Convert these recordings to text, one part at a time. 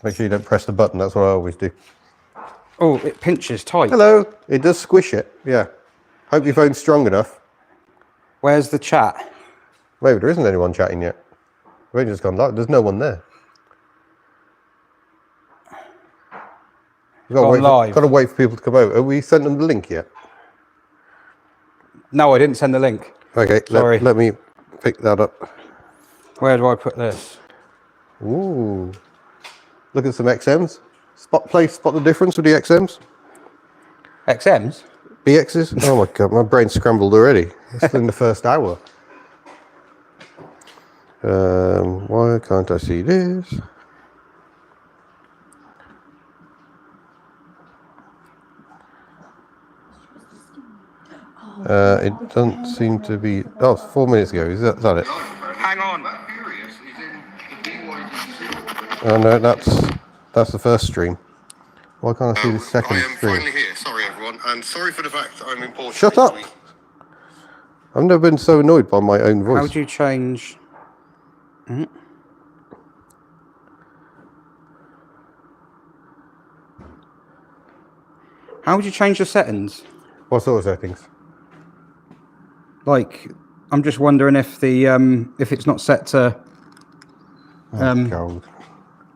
Make sure you don't press the button. That's what I always do. Oh, it pinches tight. Hello. It does squish it. Yeah. Hope your phone's strong enough. Where's the chat? Maybe there isn't anyone chatting yet. We've just gone live. There's no one there. We've got to wait for people to come out. Have we sent them the link yet? No, I didn't send the link. Okay, sorry. Let me pick that up. Where do I put this? Ooh. Look at some XMs. Spot the difference with the XMs. XMs? BXs? Oh my god, my brain's scrambled already. It's in the first hour. Why can't I see this? It doesn't seem to be. Oh, 4 minutes ago. Is that it? Hang on. Oh no, that's the first stream. Why can't I see the second stream? I am finally here. Sorry, everyone, and sorry for the fact that I'm in Portugal. Shut up! I've never been so annoyed by my own voice. How do you change? How would you change the settings? What sort of settings? Like, I'm just wondering if the if it's not set to God.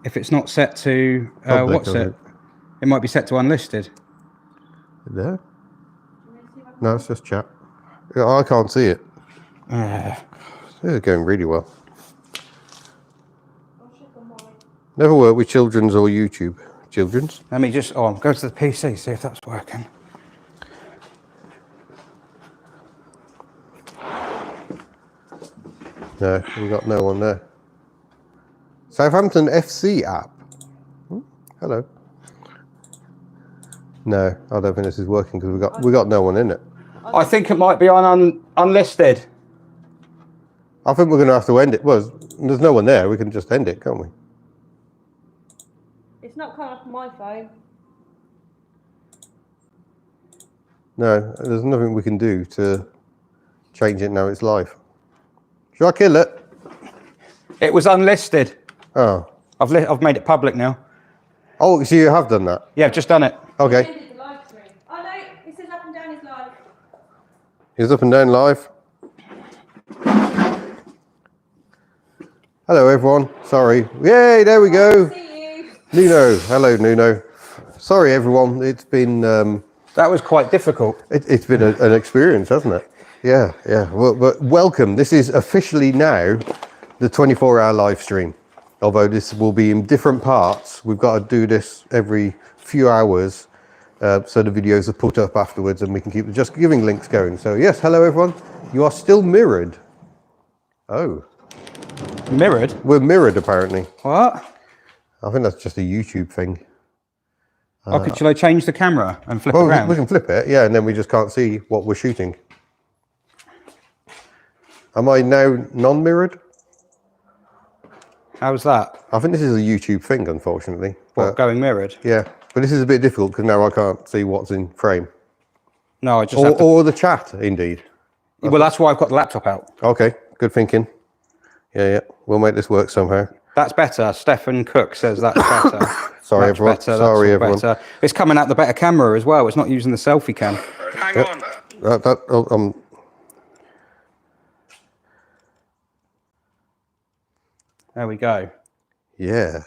if it's not set to what's it? It might be set to unlisted. There? No, it's just chat. Yeah, I can't see it. It's going really well. Never work with children's or YouTube. Children's? Let me just go to the PC, see if that's working. No, we got no one there. Southampton FC app. Hello. No, I don't think this is working because we got no one in it. I think it might be on unlisted. I think we're going to have to end it. Well, there's no one there. We can just end it, can't we? It's not coming up on my phone. No, there's nothing we can do to change it now it's live. Should I kill it? It was unlisted. Oh. I've made it public now. Oh, so you have done that? Yeah, I've just done it. Okay. Oh no, it says up and down is live. He's up and down live. Hello, everyone. Sorry. Yay, there we go. See you. Nuno. Hello, Nuno. Sorry, everyone. It's been... That was quite difficult. It's been an experience, hasn't it? Yeah, yeah. Well, but welcome. This is officially now the 24-hour live stream. Although this will be in different parts. We've got to do this every few hours. So the videos are put up afterwards and we can keep just giving links going. So yes, hello, everyone. You are still mirrored. Oh. Mirrored? We're mirrored, apparently. What? I think that's just a YouTube thing. Shall I change the camera and flip it around? We can flip it, yeah, and then we just can't see what we're shooting. Am I now non-mirrored? How's that? I think this is a YouTube thing, unfortunately. What, going mirrored? Yeah, but this is a bit difficult because now I can't see what's in frame. No, I just or the chat, indeed. Well, that's why I've got the laptop out. Okay, good thinking. Yeah, we'll make this work somehow. That's better. Stephen Cook says that's better. Sorry, Much everyone. Better. Sorry, everyone. Better. It's coming out the better camera as well. It's not using the selfie cam. Hang on. There we go. Yeah.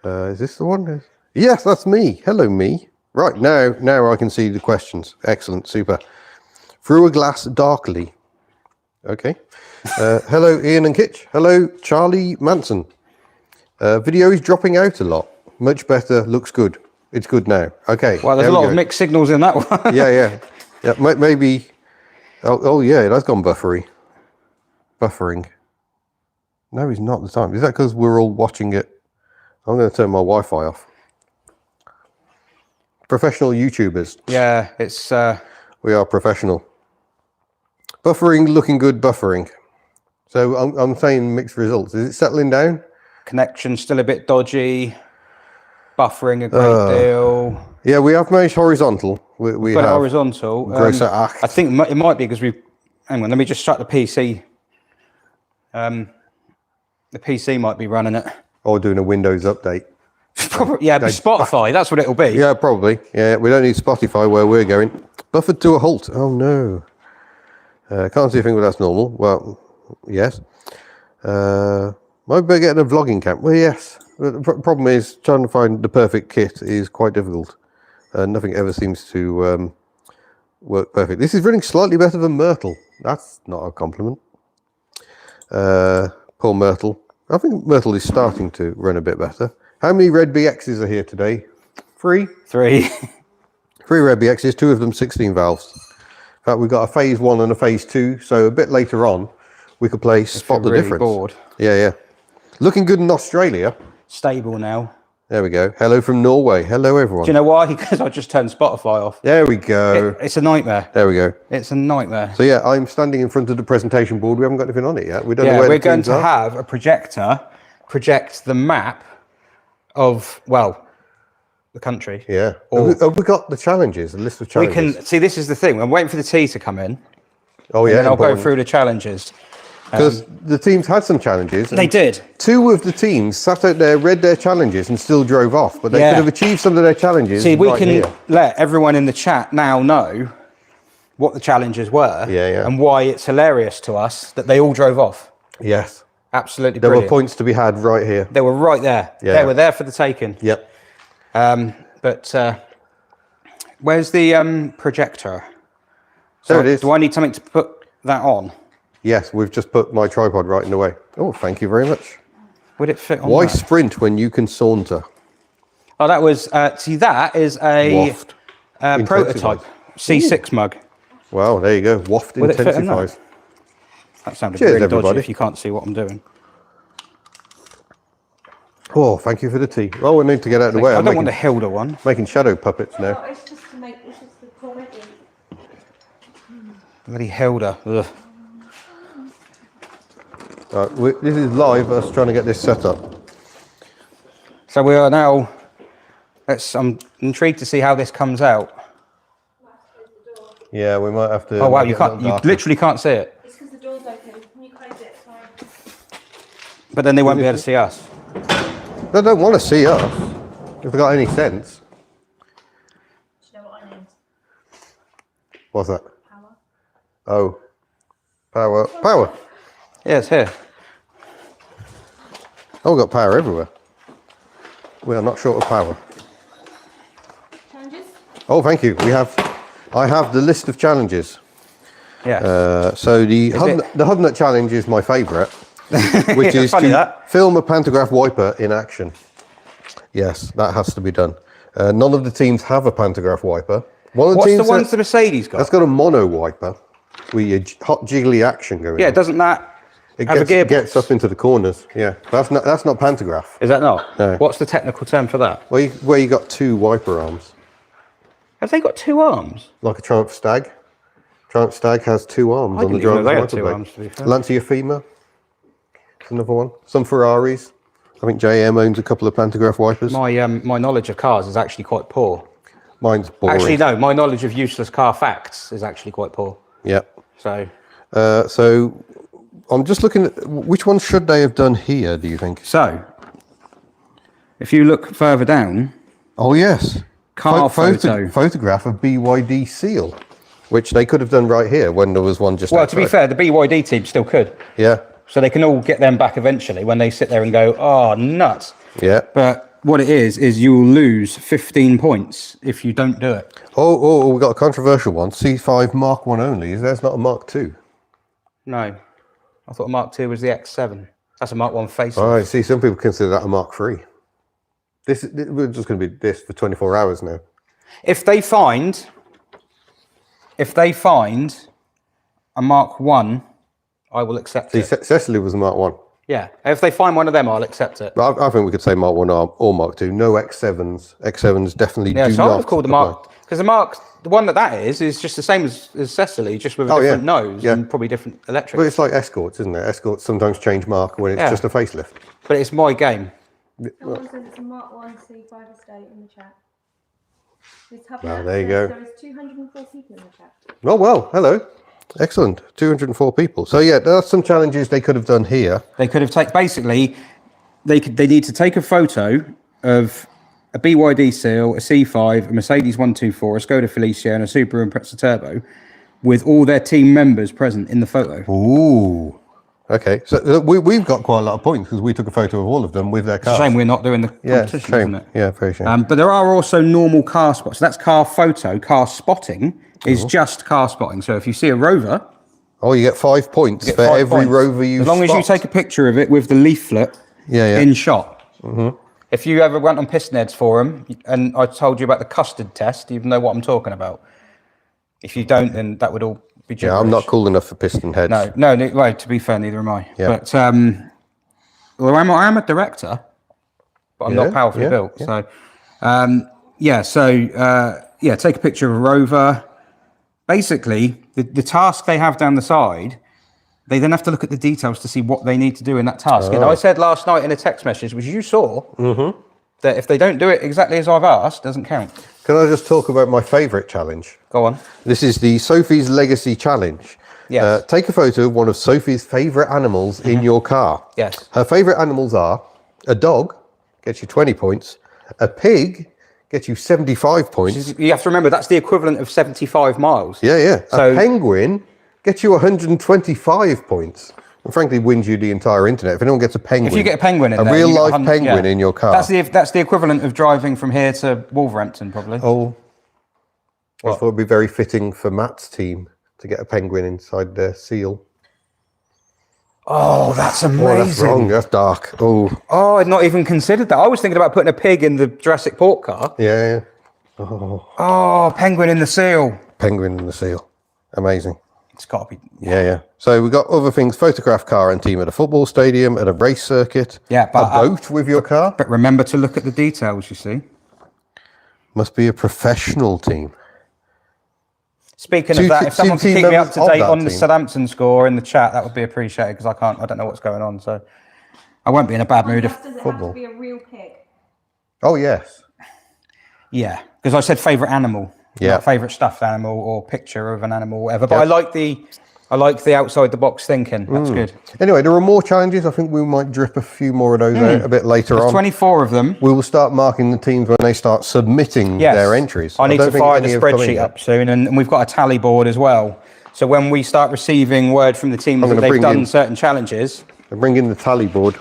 Is this the one? Yes, that's me. Hello, me. Right, now I can see the questions. Excellent, super. Through a glass darkly. Okay. Hello, Ian and Kitch. Hello, Charlie Manson. Video is dropping out a lot. Much better, looks good. It's good now. Okay. Well, there's a lot of mixed signals in that one. Yeah. Maybe. Oh, yeah, that's gone buffering. No, it's not the time. Is that because we're all watching it? I'm going to turn my Wi-Fi off. Professional YouTubers. Yeah, it's... We are professional. Buffering, looking good, buffering. So I'm saying mixed results. Is it settling down? Connection still a bit dodgy. Buffering a great deal. Yeah, we have managed horizontal. We got have it horizontal. I think it might be because we've... Hang on, let me just shut the PC. The PC might be running it. Or doing a Windows update. Probably, yeah, but Spotify, that's what it'll be. Yeah, probably. Yeah, we don't need Spotify where we're going. Buffered to a halt. Oh, no. Can't see a thing, but that's normal. Well, yes. Might be getting a vlogging camp. Well, yes. The problem is trying to find the perfect kit is quite difficult. Nothing ever seems to work perfect. This is running slightly better than Myrtle. That's not a compliment. Poor Myrtle. I think Myrtle is starting to run a bit better. How many Red BXs are here today? 3? 3. 3 Red BXs, 2 of them 16 valves. In fact, we've got a phase 1 and a phase 2, so a bit later on we could play Spot the really Difference. Bored. Yeah. Looking good in Australia. Stable now. There we go. Hello from Norway. Hello, everyone. Do you know why? Because I just turned Spotify off. There we go. It's a nightmare. There we go. It's a nightmare. So yeah, I'm standing in front of the presentation board. We haven't got anything on it yet. We don't know where we're the going teams to are. have a projector project the map of, well, the country. Yeah. Or- Have we got the challenges, the list of We challenges? can see. This is the thing. I'm waiting for the tea to come in. Oh yeah. And then I'll go important. through the challenges. Because the teams had some challenges. They and did. 2 of the teams sat out there, read their challenges, and still drove off. But they Yeah. could have achieved some of their challenges. See, we right can here. let everyone in the chat now know what the challenges were. Yeah. And why it's hilarious to us that they all drove off. Yes. Absolutely There brilliant. were points to be had right here. They were right there. Yeah. They were there for the taking. Yep. But where's the projector? There it is. Do I need something to put that on? Yes, we've just put my tripod right in the way. Oh, thank you very much. Would it fit on Why there? sprint when you can saunter? Oh, that was, see, that is a Waft. prototype C6 mug. Wow, there you go. Waft Will it fit in intensifies. That sounded Cheers, really everybody. dodgy if you can't see what I'm doing. Oh, thank you for the tea. Well, we need to get out of the way. I I'm don't want the making, Hilda one. making shadow puppets now. Oh, it's just to make, it's just the quality. Bloody Hilda. Ugh. Right, this is live, us trying to get this set up. So we are now, I'm intrigued to see how this comes out. Yeah, we might have to. Oh wow, make you it a can't, little you darker. literally can't see it. It's because the door's open. When you close it, it's fine. But then they won't be able to see us. They don't want to see us, if they've got any sense. Do you know what I need? What's that? Power. Oh. Power. Yeah, it's here. Oh, we've got power everywhere. We are not short of power. Challenges? Oh, thank you. I have the list of challenges. Yeah. So the it? Hudnut challenge is my favourite, which Yeah, is funny to that. film a pantograph wiper in action. Yes, that has to be done. None of the teams have a pantograph wiper. One of the What's teams the ones the Mercedes got? that's got a mono wiper with your hot jiggly action going. Yeah, on. doesn't that It have a gearbox? gets up into the corners. Yeah, that's not pantograph. Is that not? No. What's the technical term for that? Where you got 2 wiper arms, Have they got 2 arms? like a Triumph Stag. Triumph Stag has 2 arms I on the didn't even know driver's they had wiper 2 blade. arms, to be fair. Lancia Fima, is another one. Some Ferraris. I think JM owns a couple of pantograph wipers. My knowledge of cars is actually quite poor. Mine's boring. Actually, no, my knowledge of useless car facts is actually quite poor. Yep. So, So I'm just looking at which one should they have done here, do you think? if you look further down, Oh, yes. Car photo. Photograph of BYD seal, which they could have done right here when there was one just well, to be outside. fair, the BYD team still could. Yeah. So they can all get them back eventually when they sit there and go, oh, nuts. Yeah. But what it is you will lose 15 points if you don't do it. Oh, we've got a controversial one. C5 Mark 1 only. There's not a Mark 2. No. I thought Mark II was the X7. That's a Mark 1 face. All right, see, some people consider that a Mark 3. We're just going to be this for 24 hours now. If they find a Mark 1, I will accept See, it. Cecily was a Mark 1. Yeah. If they find one of them, I'll accept it. But I think we could say Mark 1 or Mark 2. No X7s. X7s definitely Yeah, do so I not would have called the apply. Mark, because the one that is just the same as Cecily, just with a Oh, yeah. different nose Yeah. and probably different electric. But it's like Escorts, isn't it? Escorts sometimes change mark when it's Yeah. just a facelift. But it's my game. Someone says it's a Mark 1 C5 estate in the chat. This hub Well, map there you says go. There is 204 people in the chat. Oh, well, hello. Excellent. 204 people. So, yeah, there are some challenges they could have done here. They could have taken, basically, they need to take a photo of a BYD Seal, a C5, a Mercedes 124, a Skoda Felicia, and a Subaru Impreza Turbo, with all their team members present in the photo. Ooh. Okay, so we've got quite a lot of points because we took a photo of all of them with their cars. It's a shame we're not doing the Yeah, competition, shame. isn't it? Yeah, very shame. But there are also normal car spots. So that's car photo. Car spotting is just car spotting. So if you see a Rover, Oh, you get 5 points get for 5 every points. Rover you As long as you spot. take a picture of it with the leaflet Yeah, yeah. in shot. If you ever went on PistNed's forum and I told you about the custard test, you know what I'm talking about. If you don't, then that would all be gibberish. Yeah, I'm not cool enough for piston heads. No, well, to be fair, neither am I. Yeah. But well, I am a director, but I'm not powerfully built. Yeah. So, take a picture of a Rover. Basically, the task they have down the side, they then have to look at the details to see what they need to do in that task. And I said last night in a text message, which you saw, that if they don't do it exactly as I've asked, it doesn't count. Can I just talk about my favourite challenge? Go on. This is the Sophie's Legacy Challenge. Yes. Take a photo of one of Sophie's favourite animals in your car. Yes. Her favourite animals are a dog, gets you 20 points, a pig, gets you 75 points. You have to remember, that's the equivalent of 75 miles. Yeah. So- A penguin gets you 125 points. And frankly, wins you the entire internet. If anyone gets a penguin, If you get a penguin in there, real you get life 100 penguin in your car. That's the equivalent of driving from here to Wolverhampton, probably. Oh, I thought it'd be very fitting for Matt's team to get a penguin inside their seal. Oh, that's amazing. Oh, that's wrong. That's dark. Oh, I'd not even considered that. I was thinking about putting a pig in the Jurassic Park car. yeah. Oh, penguin in the seal. Penguin in the seal. Amazing. It's got to be. Yeah. So we've got other things: photograph car and team at a football stadium, at a race circuit. Yeah, but, a boat with your car. But remember to look at the details, you see. Must be a professional team. Speaking Two of that, te- if someone two could team keep me up members to of date that on the team. Southampton score in the chat, that would be appreciated because I don't know what's going on. So I won't be in a bad mood if. Does it football. have to be a real pig? Oh yes. Yeah, because I said favourite animal. Yeah. Not favourite stuffed animal or picture of an animal, or whatever. But Yep. I like the outside the box thinking. That's good. Anyway, there are more challenges. I think we might drip a few more of those out a bit later There's on. 24 of them. We will start marking the teams when they start submitting Yes. their entries. I need don't to think fire the any have come in spreadsheet yet. up soon, and we've got a tally board as well. So when we start receiving word from the teams that gonna they've bring done in- certain challenges, I bring in the tally board.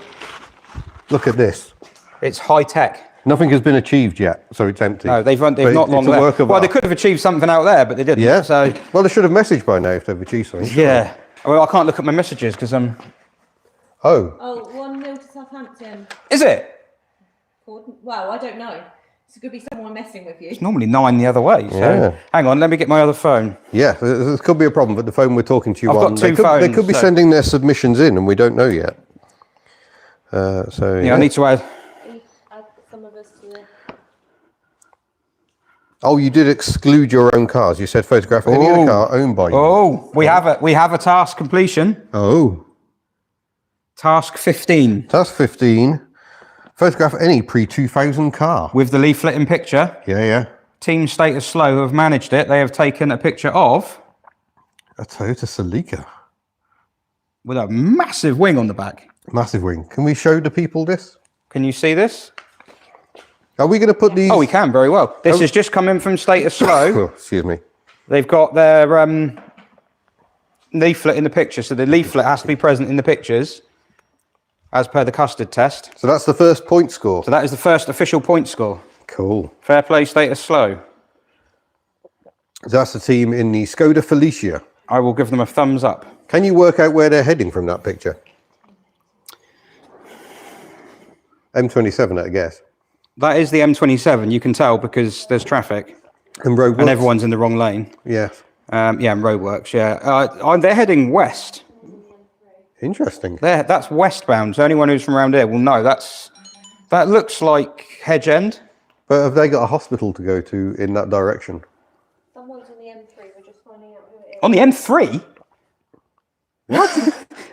Look at this. it's high tech. Nothing has been achieved yet, so it's empty. No, they've But not long it's a left. work of Well, they art. could have achieved something out there, but they didn't. Yeah. So Well, they should have messaged by now if they've achieved something. yeah. Well, I can't look at my messages because Oh, Oh, 1-0 to Southampton. Is it? Well, I don't know. It could be someone messing with you. It's normally 9 the other way. So Yeah. hang on, let me get my other phone. yeah. This could be a problem, but the phone we're talking to you I've on, got two they could phones, be so- sending their submissions in, and we don't know yet. So Yeah, I need to add. Add some of us to it. Oh, you did exclude your own cars. You said photograph any other car owned by you. Oh, we have a task completion. Oh. Task 15 Task 15. Photograph any pre-2000 car. with the leaflet in picture. Yeah. Team Status Slow have managed it. They have taken a picture of A Toyota Celica. with a massive wing on the back. Massive wing. Can we show the people this? Can you see this? Are we going to put these... Oh, we can very well. This has just come in from Status Slow. Oh, excuse me. They've got their leaflet in the picture, so the leaflet has to be present in the pictures as per the custard test. So that's the first point score. So that is the first official point score. Cool. Fair play, Status Slow. That's the team in the Skoda Felicia. I will give them a thumbs up. Can you work out where they're heading from that picture? M27, I guess. That is the M27. You can tell because there's traffic And roadworks. and everyone's in the wrong lane. Yeah. And roadworks. Yeah, they're heading west. Interesting. That's westbound. So anyone who's from around here will know that looks like Hedge End. But have they got a hospital to go to in that direction? Someone's on the M3. We're just finding out who it is. On the M3? What?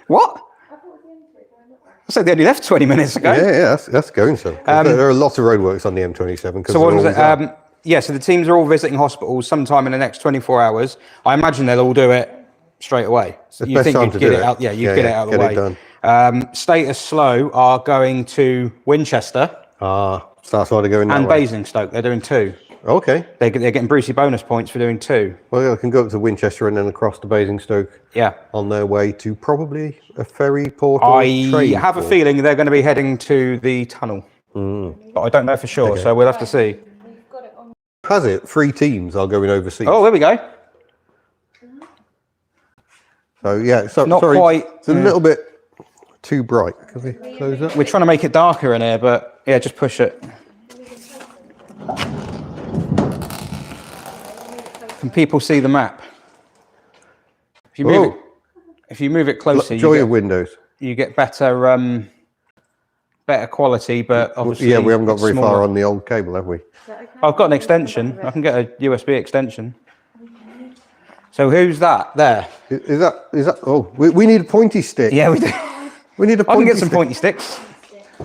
What? I thought it was the M3. Going up there. I said they only left 20 minutes ago. Yeah, that's going so. There are lots of roadworks on the M27. So what was it? Yeah, so the teams are all visiting hospitals sometime in the next 24 hours. I imagine they'll all do it straight away. So It's best time to get do it it. out? Yeah, you Yeah, get it yeah, out of the get it way. done. Status Slow are going to Winchester Ah, so that's why they're going that and way. Basingstoke. They're doing 2. Okay. They're getting Brucey bonus points for doing 2. Well, yeah, I can go up to Winchester and then across to Basingstoke. Yeah. On their way to probably a ferry port or I trade have a port. feeling they're going to be heading to the tunnel. But I don't know for sure, Okay. so we'll have to see. We've got it on. Has it? 3 teams are going overseas. Oh, there we go. So yeah, so Not sorry, quite, it's a little bit too bright. Can we close that? We're trying to make it darker in here, but yeah, just push it. Can people see the map? If you move it, if you move it closer, Joy of Windows. you get better better quality, but obviously Yeah, we haven't got it's very far smaller. on the old cable, have we? I've got an extension. I can get a USB extension. So who's that there? Is that? Oh, we need a pointy stick. Yeah, we do. We need a I pointy can get some stick. pointy sticks.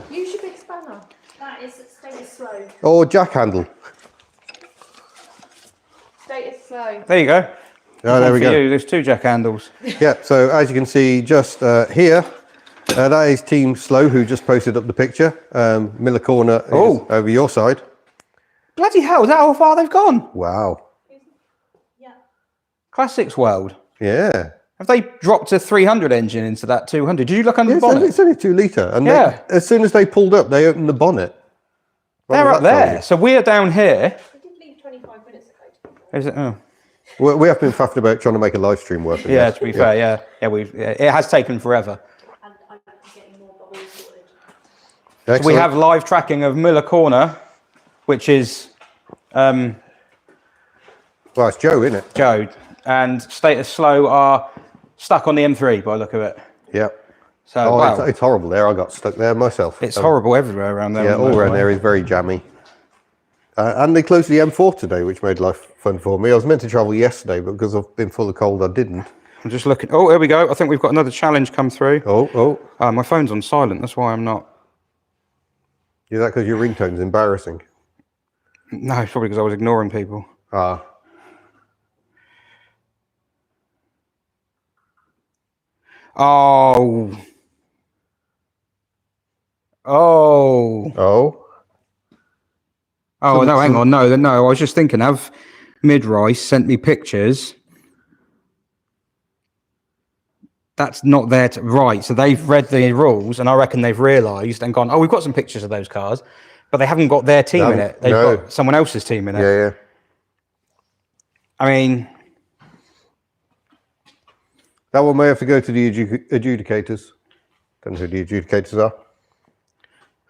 Use your big spanner. That is status slow. Or jack handle. Status slow. There you go. Oh, there we For go. you, there's 2 jack handles. Yeah, so as you can see just here, that is Team Slow who just posted up the picture. Miller Corner is over your side. Bloody hell, is that how far they've gone? Wow. Yeah. Classics World. Yeah. Have they dropped a 300 engine into that 200? Did you look under the bonnet? It's only 2 litre. And Yeah. as soon as they pulled up, they opened the bonnet. What They're was up that telling there. So we're down here. We did leave 25 minutes ago. Is it? Oh. you? We have been faffing about trying to make a live stream work. I Yeah, guess. to be fair, yeah. It has taken forever. And I'm getting more bubbles sorted. Excellent. We have live tracking of Miller Corner, which is Well, it's Joe, isn't it? Joe, and Status Slow are stuck on the M3 by the look of it. Yeah. So Oh, wow, it's horrible there. I got stuck there myself. it's horrible everywhere around there. Yeah, on the all around motorway. there is very jammy. And they closed the M4 today, which made life fun for me. I was meant to travel yesterday, but because I've been full of cold, I didn't. I'm just looking. Oh, here we go. I think we've got another challenge come through. Oh. My phone's on silent. That's why I'm not. Is that because your ringtone's embarrassing? No, it's probably because I was ignoring people. Ah. Oh. Oh. Oh, no, hang on. No, I was just thinking, have Mid-Rice sent me pictures? That's not there to... Right, so they've read the rules, and I reckon they've realised and gone, oh, we've got some pictures of those cars, but they haven't got their team in it. They've got someone else's team in it. Yeah. I mean... That one may have to go to the adjudicators. Don't know who the adjudicators are.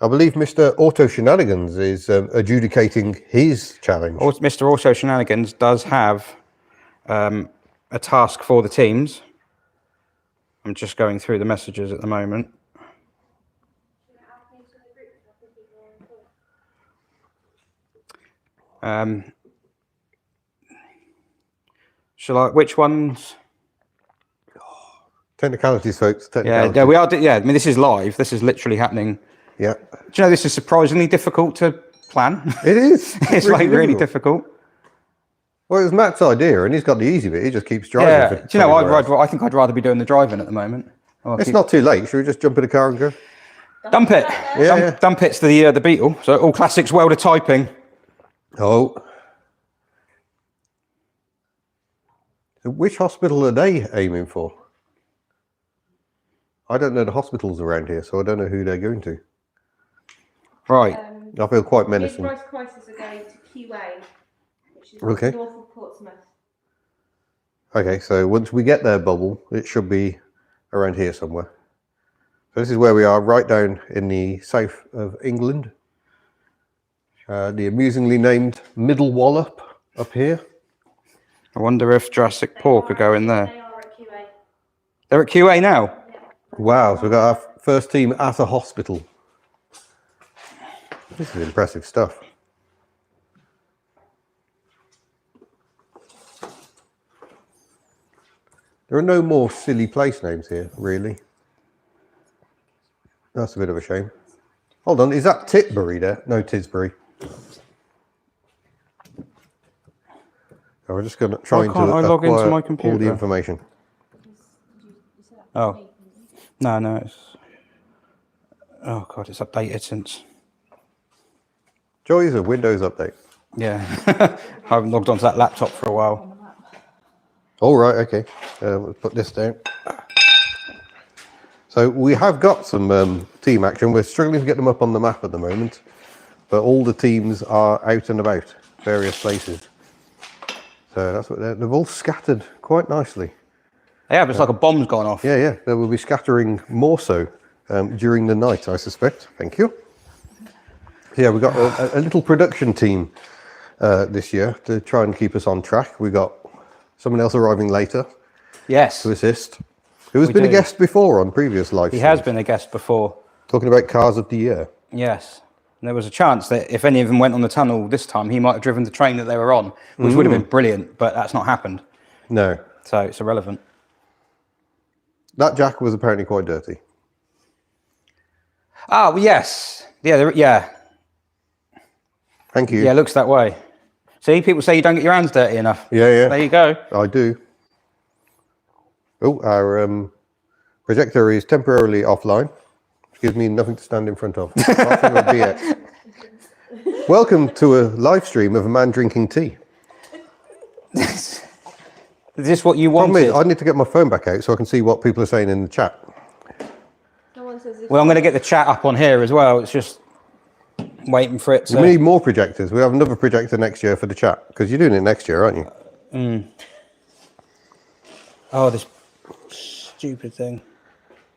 I believe Mr. Auto Shenanigans is adjudicating his challenge. Mr. Also Shenanigans does have a task for the teams. I'm just going through the messages at the moment. Shall I? Which ones? Technicalities, folks. Yeah, Technicalities. we are. Yeah, I mean, this is live. This is literally happening. Yeah. Do you know this is surprisingly difficult to plan? It is. It's like really difficult. Well, it was Matt's idea, and he's got the easy bit. He just keeps driving. Yeah. for Do you know? 24 hours. I think I'd rather be doing the driving at the moment. It's not too late. Should we just jump in the car and go? Dump it. Yeah. Dump it's the Beetle. So all classics world of typing. Oh. So which hospital are they aiming for? I don't know the hospitals around here, so I don't know who they're going to. Right. I feel quite menacing. Mid-Rice Crisis are going to QA, which is Okay. north of Portsmouth. Okay, so once we get their bubble, it should be around here somewhere. So this is where we are, right down in the south of England. The amusingly named Middle Wallop up here. I wonder if Jurassic Pork are going there. They are at QA. They're at QA now. Wow, so we've got our first team at a hospital. This is impressive stuff. There are no more silly place names here, really. That's a bit of a shame. Hold on, is that Titbury there? No, Tisbury. So we're just going to try Why can't I log into my all the computer? information. Oh. No, it's... Oh god, it's updated since. Joys of Windows update. Yeah, I haven't logged onto that laptop for a while. All right, okay. We'll put this down. So we have got some team action. We're struggling to get them up on the map at the moment, but all the teams are out and about, various places. So that's what they've all scattered quite nicely. Yeah, it's like a bomb's gone off. Yeah, yeah. They will be scattering more so during the night, I suspect. Thank you. Yeah, we've got a little production team this year to try and keep us on track. We've got someone else arriving later Yes, to assist, who has been a guest before on previous live he streams, has been a guest before. talking about cars of the year. Yes. And there was a chance that if any of them went on the tunnel this time, he might have driven the train that they were on, which would have been brilliant, but that's not happened. No, So it's irrelevant. that jack was apparently quite dirty. Ah, well, yes. Yeah, yeah. Thank you. Yeah, it looks that way. See, people say you don't get your hands dirty enough. Yeah, yeah. There you go. I do. Oh, our projector is temporarily offline, which gives me nothing to stand in front of. Apart from a BX. Welcome to a live stream of a man drinking tea. Is this what you Problem wanted? is, I need to get my phone back out so I can see what people are saying in the chat. No one says if Well, I'm going to get the chat up on here as well. It's just waiting for it to... We need more projectors. We have another projector next year for the chat, because you're doing it next year, aren't you? Oh, this stupid thing.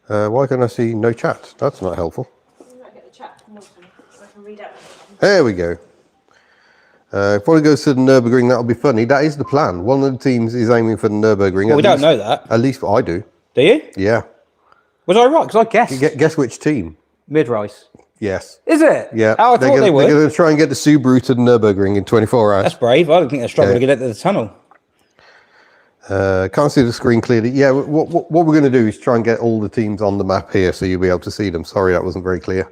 Why can I see no chat? That's not helpful. you might get the chat from Milton, so I can read out. There we go. If one goes to the Nürburgring, that'll be funny. That is the plan. One of the teams is aiming for the Nürburgring. Well, we don't know that. At least I do. Do you? Yeah. Was I right? Because I guessed Guess which team? mid-race. Yes. Is it? Yeah. Oh, I thought they would. They're going to try and get the Subaru to the Nürburgring in 24 hours. That's brave. I don't think they're struggling Yeah. to get into the tunnel. Can't see the screen clearly. Yeah, what we're going to do is try and get all the teams on the map here so you'll be able to see them. Sorry, that wasn't very clear.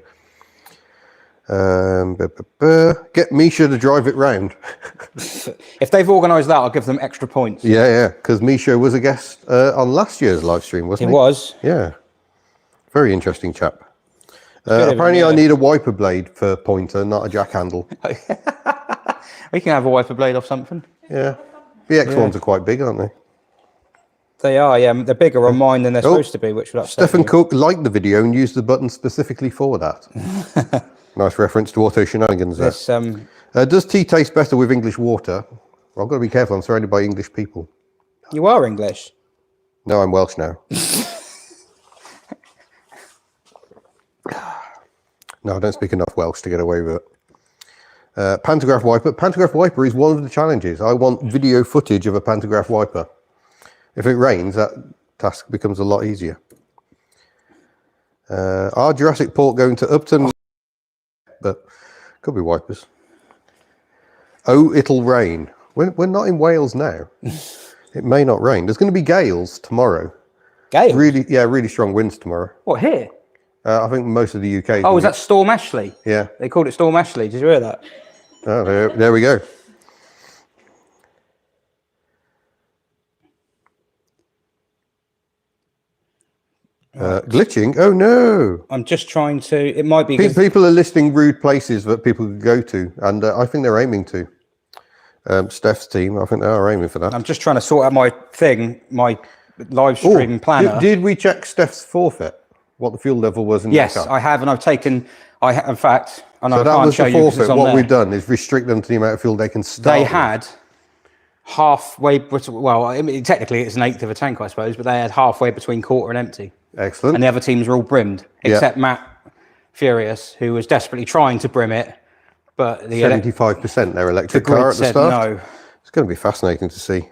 Get Misha to drive it round. If they've organised that, I'll give them extra points. Yeah, yeah, because Misha was a guest on last year's live stream, wasn't It he? was. Yeah. Very interesting chap. good of him, Apparently yeah. I need a wiper blade for pointer, not a jack handle. We can have a wiper blade off something. Yeah. BX ones are quite big, aren't they? They are, yeah. They're bigger on mine than they're supposed to be, which would upset Stephen you. Cook liked the video and used the button specifically for that. Nice reference to Auto Shenanigans there. This, Does tea taste better with English water? Well, I've got to be careful. I'm surrounded by English people. you are English. No, I'm Welsh now. No, I don't speak enough Welsh to get away with it. Pantograph wiper. Pantograph wiper is one of the challenges. I want video footage of a pantograph wiper. If it rains, that task becomes a lot easier. Are Jurassic Port going to Upton? But could be wipers. Oh, it'll rain. We're not in Wales now. It may not rain. There's going to be gales tomorrow. Gale? Really strong winds tomorrow. What, here? I think most of the UK. Oh, is that Storm Ashley? Yeah. They called it Storm Ashley. Did you hear that? Oh, there we go. Glitching? Oh no! I'm just trying to... It might be... 'cause- People are listing rude places that people could go to, and I think they're aiming to. Steph's team, I think they are aiming for that. I'm just trying to sort out my thing, my live stream planner. Did we check Steph's forfeit? What the fuel level was in the Yes, car? I have, and I've taken... in fact, and So I that can't was show the you because forfeit. it's on What there. we've done is restrict them to the amount of fuel they can start. They with. had halfway... Well, I mean, technically it's an eighth of a tank, I suppose, but they had halfway between quarter and empty. Excellent. And the other teams were all brimmed, except Matt Furious, who was desperately trying to brim it, but the 75% their electric grid car at the said start. no. It's going to be fascinating to see.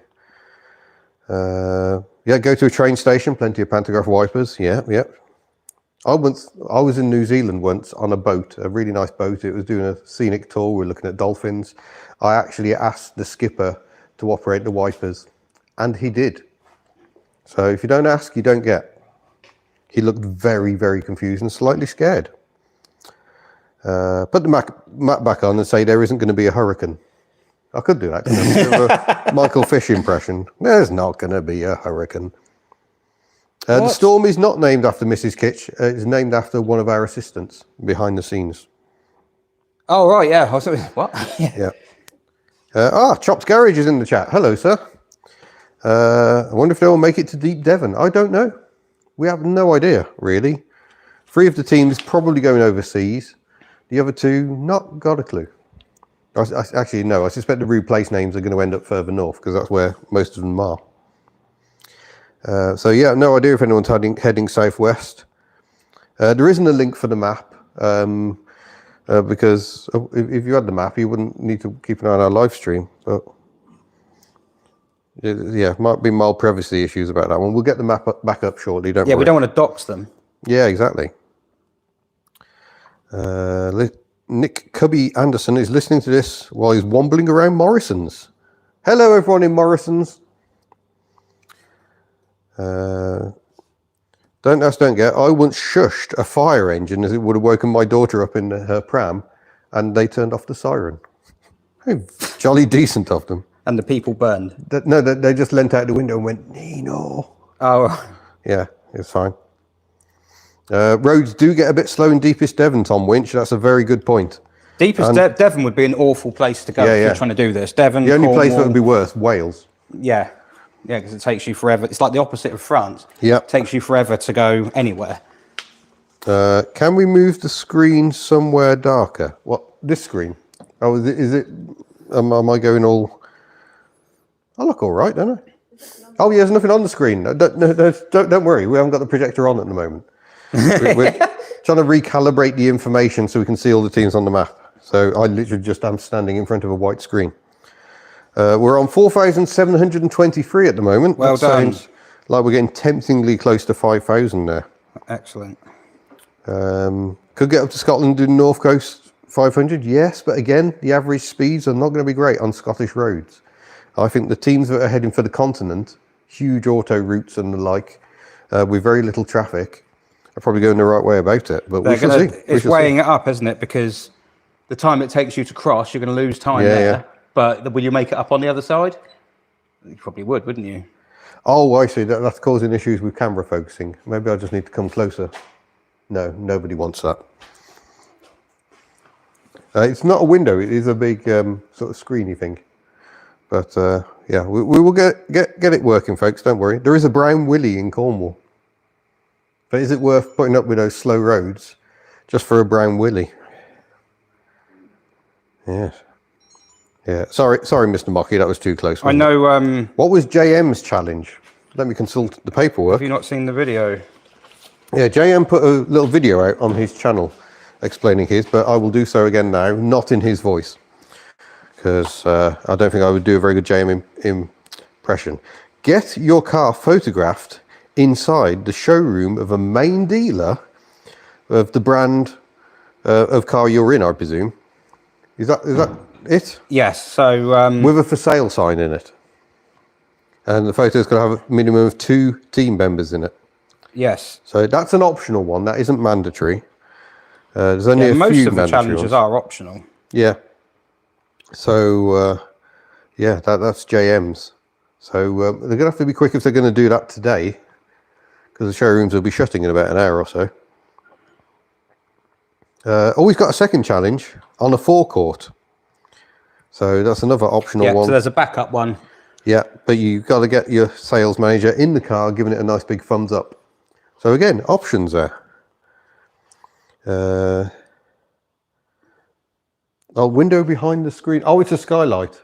Yeah, go to a train station, plenty of pantograph wipers. Yeah. I was in New Zealand once on a boat, a really nice boat. It was doing a scenic tour. We were looking at dolphins. I actually asked the skipper to operate the wipers, and he did. So if you don't ask, you don't get. He looked very, very confused and slightly scared. Put the map back on and say there isn't going to be a hurricane. I could do that. Couldn't I? A Michael Fish impression. There's not going to be a hurricane. The What? storm is not named after Mrs. Kitch. It's named after one of our assistants behind the scenes. Oh, right, yeah. I was like, what? Yeah. Yeah. Chopped Garage is in the chat. Hello, sir. I wonder if they'll make it to Deep Devon. I don't know. We have no idea, really. 3 of the teams probably going overseas. The other 2, not got a clue. Actually, no. I suspect the route place names are going to end up further north because that's where most of them are. So yeah, no idea if anyone's heading southwest. There isn't a link for the map because if you had the map, you wouldn't need to keep an eye on our live stream. But yeah, might be mild privacy issues about that one. We'll get the map back up shortly. Don't worry. We don't want to dox them. Yeah, exactly. Nick Cubby Anderson is listening to this while he's wombling around Morrison's. Hello, everyone in Morrison's. Don't ask, don't get. I once shushed a fire engine as it would have woken my daughter up in her pram, and they turned off the siren. How jolly decent of them. And the people burned. They just leant out the window and went, Nino. Oh. Yeah, it's fine. Roads do get a bit slow in deepest Devon, Tom Winch. That's a very good point. Deepest Devon would be an awful place to go if you're trying to do this. Devon, the only Cornwall, place that would be worse, Wales. Yeah. Yeah, because it takes you forever. It's like the opposite of France. Yeah. It takes you forever to go anywhere. Can we move the screen somewhere darker? What, this screen? Oh, is it am I going all... I look all right, don't I? Oh, yeah, there's nothing on the screen. Don't worry, we haven't got the projector on at the moment. We're trying to recalibrate the information so we can see all the teams on the map. So I literally just am standing in front of a white screen. We're on 4,723 at the moment. Well done. Sounds like we're getting temptingly close to 5,000 there. Excellent. Could get up to Scotland and North Coast 500, yes, but again, the average speeds are not going to be great on Scottish roads. I think the teams that are heading for the continent, huge auto routes and the like, with very little traffic, are probably going the right way about it. But we shall see. It's weighing it up, isn't it? Because the time it takes you to cross, you're going to lose time there. Yeah. But will you make it up on the other side? You probably would, wouldn't you? Oh, I see. That's causing issues with camera focusing. Maybe I just need to come closer. No, nobody wants that. It's not a window. It is a big sort of screeny thing. But yeah, we will get it working, folks. Don't worry. There is a brown willy in Cornwall. But is it worth putting up with those slow roads just for a brown willy? Yes. Yeah. Sorry, Mr. Mocky. That was too close. I know. What was JM's challenge? Let me consult the paperwork. Have you not seen the video? Yeah, JM put a little video out on his channel explaining his, but I will do so again now, not in his voice. Because I don't think I would do a very good JM impression. Get your car photographed inside the showroom of a main dealer of the brand of car you're in, I presume. Is that it? Yes. So with a for sale sign in it, and the photo's going to have a minimum of 2 team members in it. Yes. So that's an optional one. That isn't mandatory. There's only a most few of the challenges ones. are optional. Yeah. So, yeah, that's JM's. So they're going to have to be quick if they're going to do that today, because the showrooms will be shutting in about an hour or so. We've got a second challenge on a forecourt. So that's another optional one. So there's a backup one. Yeah, but you've got to get your sales manager in the car, giving it a nice big thumbs up. So again, options there. Window behind the screen. Oh, it's a skylight.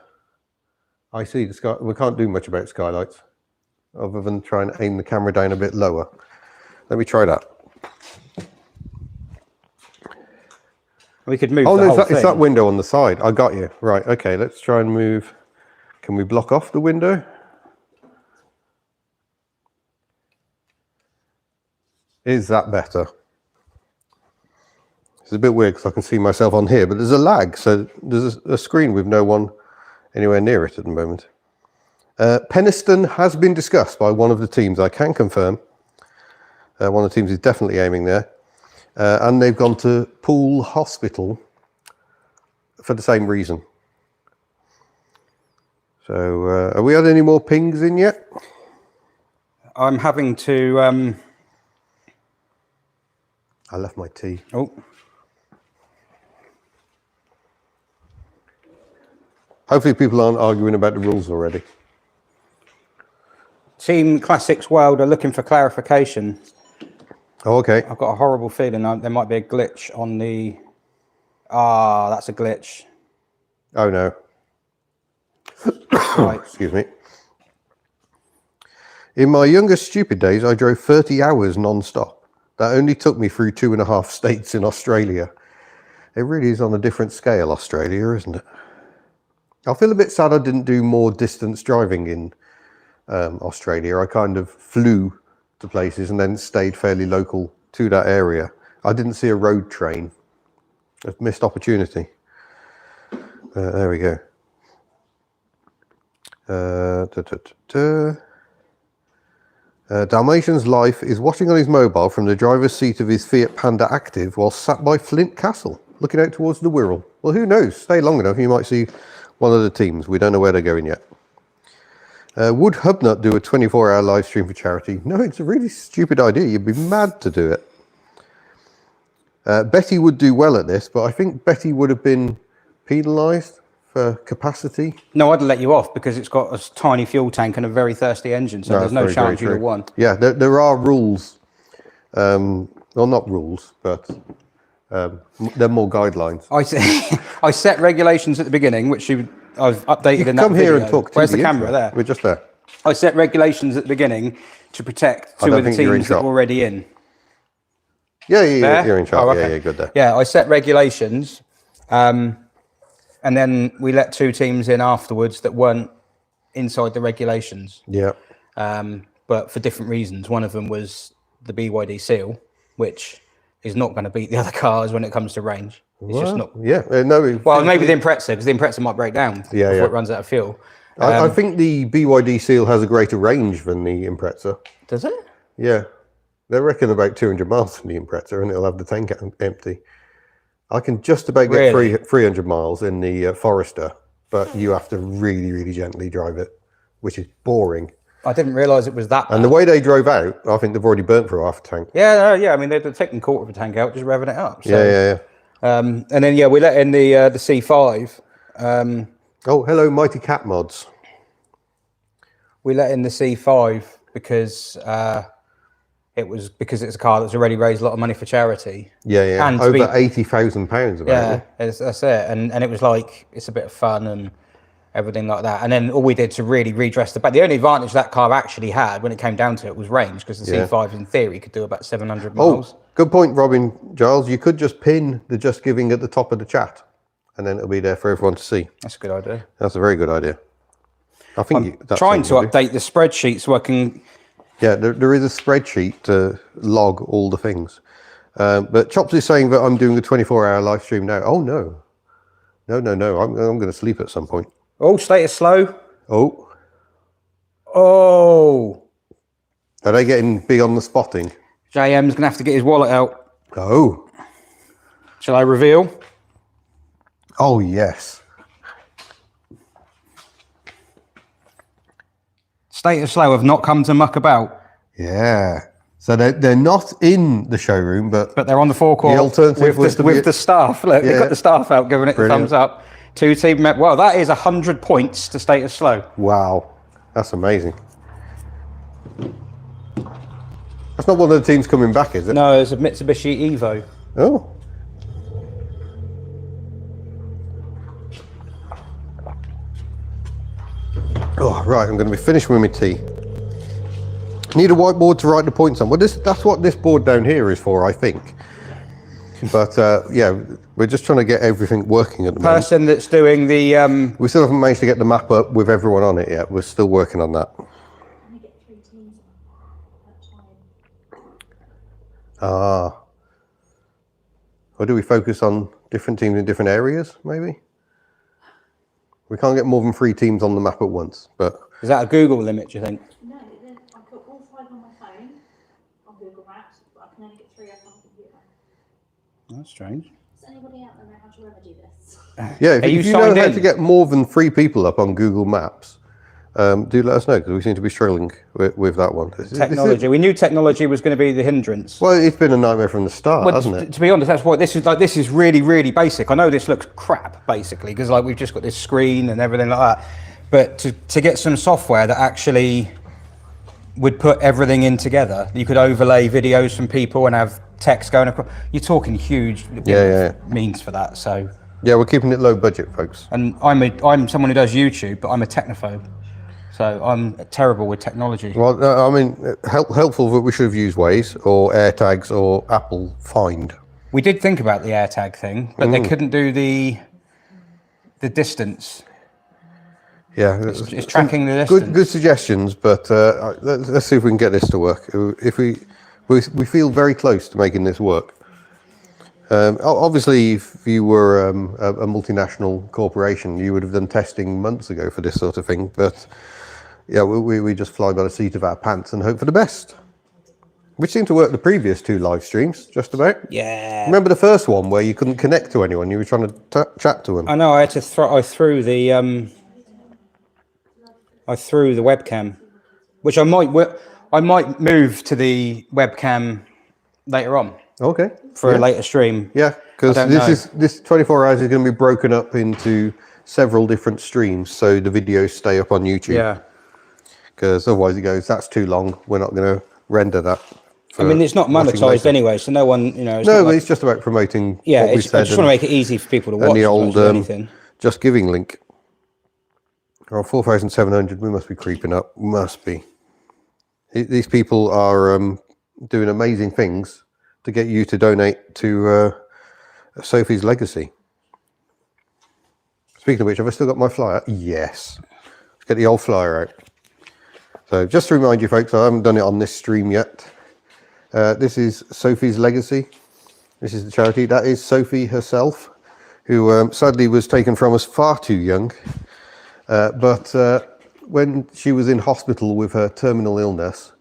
I see the sky. We can't do much about skylights other than try and aim the camera down a bit lower. Let me try that. We could move the whole thing. It's that window on the side. I got you. Right, okay, let's try and move. Can we block off the window? Is that better? It's a bit weird because I can see myself on here, but there's a lag, so there's a screen with no one anywhere near it at the moment. Penistone has been discussed by one of the teams, I can confirm. One of the teams is definitely aiming there. And they've gone to Poole Hospital for the same reason. So, have we had any more pings in yet? I'm having to. I left my tea. Oh, Hopefully people aren't arguing about the rules already. Team Classics World are looking for clarification. Oh, okay. I've got a horrible feeling there might be a glitch on the. Ah, that's a glitch. Oh, no. Right. Excuse me. In my younger stupid days, I drove 30 hours non-stop. That only took me through 2.5 states in Australia. It really is on a different scale, Australia, isn't it? I feel a bit sad I didn't do more distance driving in Australia. I kind of flew to places and then stayed fairly local to that area. I didn't see a road train. A missed opportunity. There we go. Dalmatian's life is watching on his mobile from the driver's seat of his Fiat Panda Active while sat by Flint Castle, looking out towards the Wirral. Well, who knows? Stay long enough, you might see one of the teams. We don't know where they're going yet. Would Hubnut do a 24-hour live stream for charity? No, it's a really stupid idea. You'd be mad to do it. Betty would do well at this, but I think Betty would have been penalised for capacity. No, I'd let you off because it's got a tiny fuel tank and a very thirsty engine, so there's no very, chance very you'd have won. Yeah, there are rules. Well, not rules, but there are more guidelines. I set regulations at the beginning, which I've updated in that Come here video. and talk to Where's the intro. camera? There. We're just there. I set regulations at the beginning to protect I two don't of the think you're in teams that shot. were already in. Yeah, There? you're in charge. Oh, okay. Yeah, good there. Yeah, I set regulations, and then we let two teams in afterwards that weren't inside the regulations, Yeah. but for different reasons. One of them was the BYD Seal, which is not going to beat the other cars when it comes to range. It's just not. Yeah, no. Well, maybe the Impreza, because the Impreza might break down before yeah. it runs out of fuel. I think the BYD Seal has a greater range than the Impreza. Does it? Yeah. They reckon about 200 miles from the Impreza and it'll have the tank empty. I can just about get Really? 300 miles in the Forester, but you have to really, really gently drive it, which is boring. I didn't realise it was that bad. And the way they drove out, I think they've already burnt through half a tank. Yeah, I mean, they're taking a quarter of a tank out, just revving it up. So, Yeah. and then, we let in the C5. Oh, hello, Mighty Cat Mods. We let in the C5 because it's a car that's already raised a lot of money for charity. Yeah. And over £80,000 Yeah, that's it. And it was like, it's a bit of fun and everything like that. And then all we did to really redress the back. The only advantage that car actually had when it came down to it was range, because the C5 in theory could do about 700 miles. Oh, good point, Robin Giles. You could just pin the Just Giving at the top of the chat and then it'll be there for everyone to see. That's a good idea. That's a very good idea. I think that's Trying to what we'll do. update the spreadsheet so I can... Yeah, there is a spreadsheet to log all the things. But Chops is saying that I'm doing a 24-hour live stream now. Oh, no. No. I'm going to sleep at some point. Oh, status slow. Oh. Oh. Are they getting big on the spotting? JM's going to have to get his wallet out. Oh. Shall I reveal? Oh, yes. Status slow have not come to muck about. Yeah. So they're not in the showroom, but But they're on the forecourt the alternative was to with be- the staff. Look, they've got the staff out giving it Brilliant. the thumbs up. Two team members. Well, that is 100 points to status slow. wow. That's amazing. That's not one of the teams coming back, is it? No, it's a Mitsubishi Evo. Oh. Oh, right, I'm going to be finished with my tea. Need a whiteboard to write the points on. Well, that's what this board down here is for, I think. But, yeah, we're just trying to get everything working at the moment. Person that's doing the... We still haven't managed to get the map up with everyone on it yet. We're still working on that. I get 3 teams at a time. Ah. Or do we focus on different teams in different areas, maybe? We can't get more than 3 teams on the map at once, but... Is that a Google limit, do you think? No, then I've got all 5 on my phone on Google Maps, but I can only get 3 up on the computer. That's strange. Does anybody out there know how to remedy this? Yeah, Are you if you know signed how in? to get more than 3 people up on Google Maps, do let us know, because we seem to be struggling with that one. Technology. We knew technology was going to be the hindrance. Well, it's been a nightmare from the start, hasn't it? To be honest, that's what this is like. This is really, really basic. I know this looks crap, basically, because like we've just got this screen and everything like that. But to get some software that actually would put everything in together, you could overlay videos from people and have text going across. You're talking huge means for that. So yeah, we're keeping it low budget, folks. and I'm someone who does YouTube, but I'm a technophobe. So I'm terrible with technology. Well, I mean, helpful that we should have used Waze or AirTags or Apple Find. We did think about the AirTag thing, but they couldn't do the distance. Yeah, It's tracking the distance. Good suggestions, but let's see if we can get this to work. If we feel very close to making this work. Obviously, if you were a multinational corporation, you would have done testing months ago for this sort of thing. But yeah, we just fly by the seat of our pants and hope for the best. Which seemed to work the previous 2 live streams, just about. Yeah. Remember the first one where you couldn't connect to anyone? You were trying to chat to them. I know. I had to. I threw the webcam, which I might move to the webcam later on Okay. for a later stream. Yeah, because this 24 hours is going to be broken up into several different streams, so the videos stay up on YouTube. Yeah. Because otherwise it goes, that's too long. We're not going to render that. I mean, it's not monetized anyway, so no one, No, but it's just about promoting what we said. I just want to make it easy for people to watch. And the old anything. Just Giving link. Oh, 4,700, we must be creeping up. Must be. These people are doing amazing things to get you to donate to Sophie's Legacy. Speaking of which, have I still got my flyer? Yes. Let's get the old flyer out. So just to remind you folks, I haven't done it on this stream yet. This is Sophie's Legacy. This is the charity. That is Sophie herself, who sadly was taken from us far too young. But when she was in hospital with her terminal illness,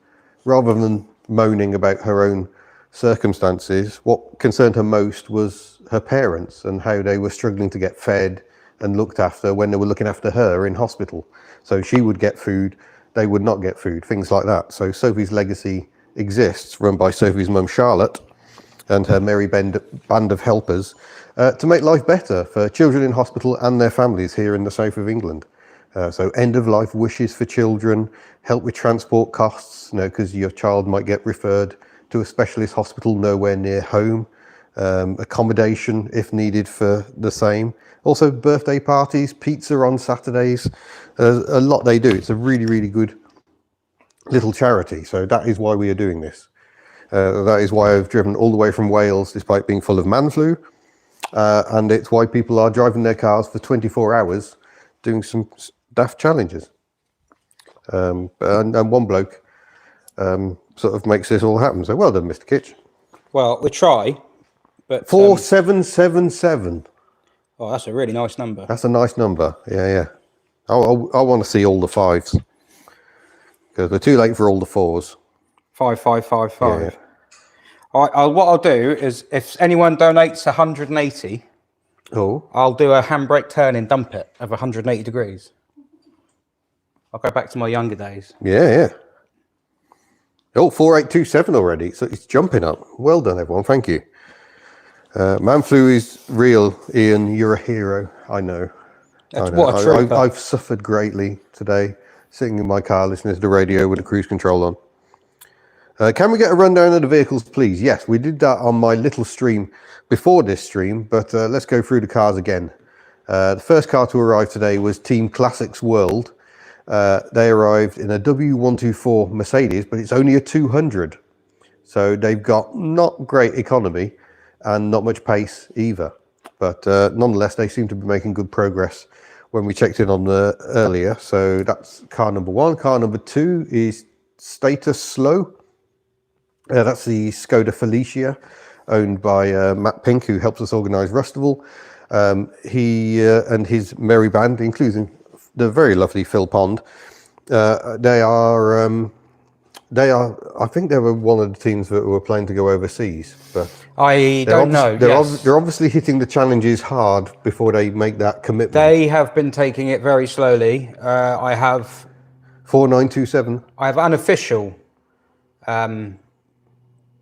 rather than moaning about her own circumstances, what concerned her most was her parents and how they were struggling to get fed and looked after when they were looking after her in hospital. So she would get food, they would not get food, things like that. So Sophie's Legacy exists, run by Sophie's mum Charlotte and her merry band of helpers, to make life better for children in hospital and their families here in the south of England. So end-of-life wishes for children, help with transport costs, because your child might get referred to a specialist hospital nowhere near home, accommodation if needed for the same. Also birthday parties, pizza on Saturdays, a lot they do. It's a really, really good little charity. So that is why we are doing this. That is why I've driven all the way from Wales despite being full of man flu. And it's why people are driving their cars for 24 hours doing some daft challenges. And one bloke sort of makes this all happen. So well done, Mr. Kitch. Well, we try, but 4777. Oh, that's a really nice number. That's a nice number. Yeah. I want to see all the 5s because we're too late for all the 4s. 5555. Yeah. All right. What I'll do is, if anyone donates 180, I'll do a handbrake turn and dump it of 180 degrees. I'll go back to my younger days. Yeah. Oh, 4827 already. So it's jumping up. Well done, everyone. Thank you. Man flu is real, Ian. You're a hero. I know. What a trooper. I've suffered greatly today, sitting in my car listening to the radio with the cruise control on. Can we get a rundown of the vehicles, please? Yes, we did that on my little stream before this stream, but let's go through the cars again. The first car to arrive today was Team Classics World. They arrived in a W124 Mercedes, but it's only a 200. So they've got not great economy and not much pace either. But nonetheless, they seem to be making good progress when we checked in on the earlier. So that's car number 1. Car number 2 is Status Slow. That's the Skoda Felicia, owned by Matt Pink, who helps us organise Rustival. He and his merry band, including the very lovely Phil Pond, they are. I think they were one of the teams that were planning to go overseas, but I don't know. They're obviously hitting the challenges hard before they make that commitment. They have been taking it very slowly. I have 4927. I have unofficial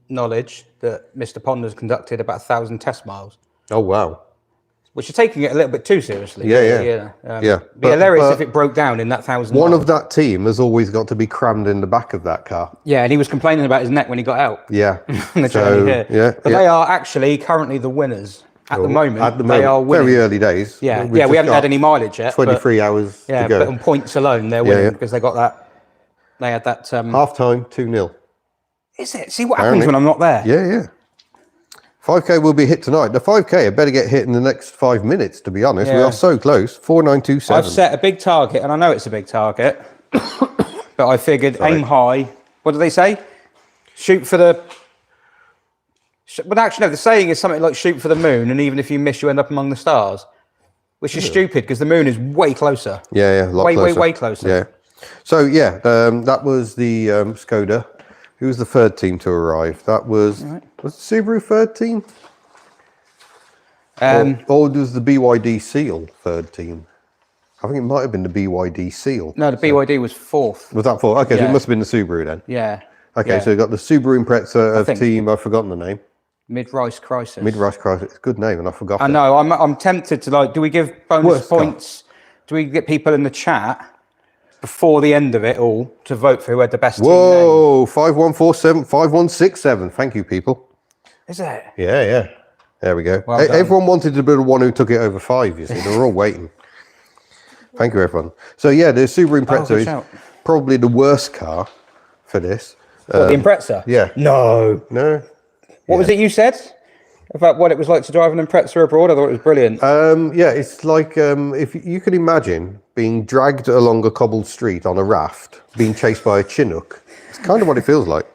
knowledge that Mr. Ponder's conducted about 1,000 test miles, Oh, wow. which is taking it a little bit too seriously. Yeah, really, yeah. Be But- hilarious but if it broke down in that 1,000 One miles. of that team has always got to be crammed in the back of that car. Yeah, and he was complaining about his neck when he got out. Yeah. On the journey here. yeah. But yeah. they are actually currently the winners at the moment. At the they are moment, winning. very early days. Yeah, We've yeah, just we haven't got had any mileage yet. 23 hours Yeah, to go. but on points alone, they're winning yeah. because they got that. They had that. Half time, 2-0. Is it? See what happens when I'm not there. Yeah, yeah. 5K will be hit tonight. The 5K, I better get hit in the next 5 minutes, to be honest. We Yeah. are so close. 4927. I've set a big target, and I know it's a big target, but I figured aim high. What do they say? Shoot for the. But actually, no. The saying is something like "shoot for the moon," and even if you miss, you end up among the stars, which is stupid because the moon is way closer. Yeah, a lot closer. Way closer. Yeah. So, yeah, that was the Skoda. Who was the third team to arrive? That was Subaru third team? Or was the BYD Seal third team? I think it might have been the BYD Seal. No, the BYD was fourth. Was that fourth? Okay, so Yeah. it must have been the Subaru then. Yeah. Okay, yeah. so you got the Subaru Impreza of think- team, I've forgotten the name. Mid-Rice Crisis. Mid-Rice Crisis, it's a good name and I forgot I it. know. I'm tempted to do we give bonus Worst car. points? Do we get people in the chat before the end of it all to vote for who had the best team name? Whoa, 5147, 5167. Thank you, people. Is it? Yeah. There we go. Well done. Everyone wanted to be the one who took it over 5, you see. They were all waiting. Thank you, everyone. So, yeah, the Subaru Impreza good is shout. probably the worst car for this. What, the Impreza? Yeah. No. No? What was it you said about what it was like to drive an Impreza abroad? I thought it was brilliant. Yeah, it's like if you can imagine being dragged along a cobbled street on a raft, being chased by a Chinook. It's kind of what it feels like.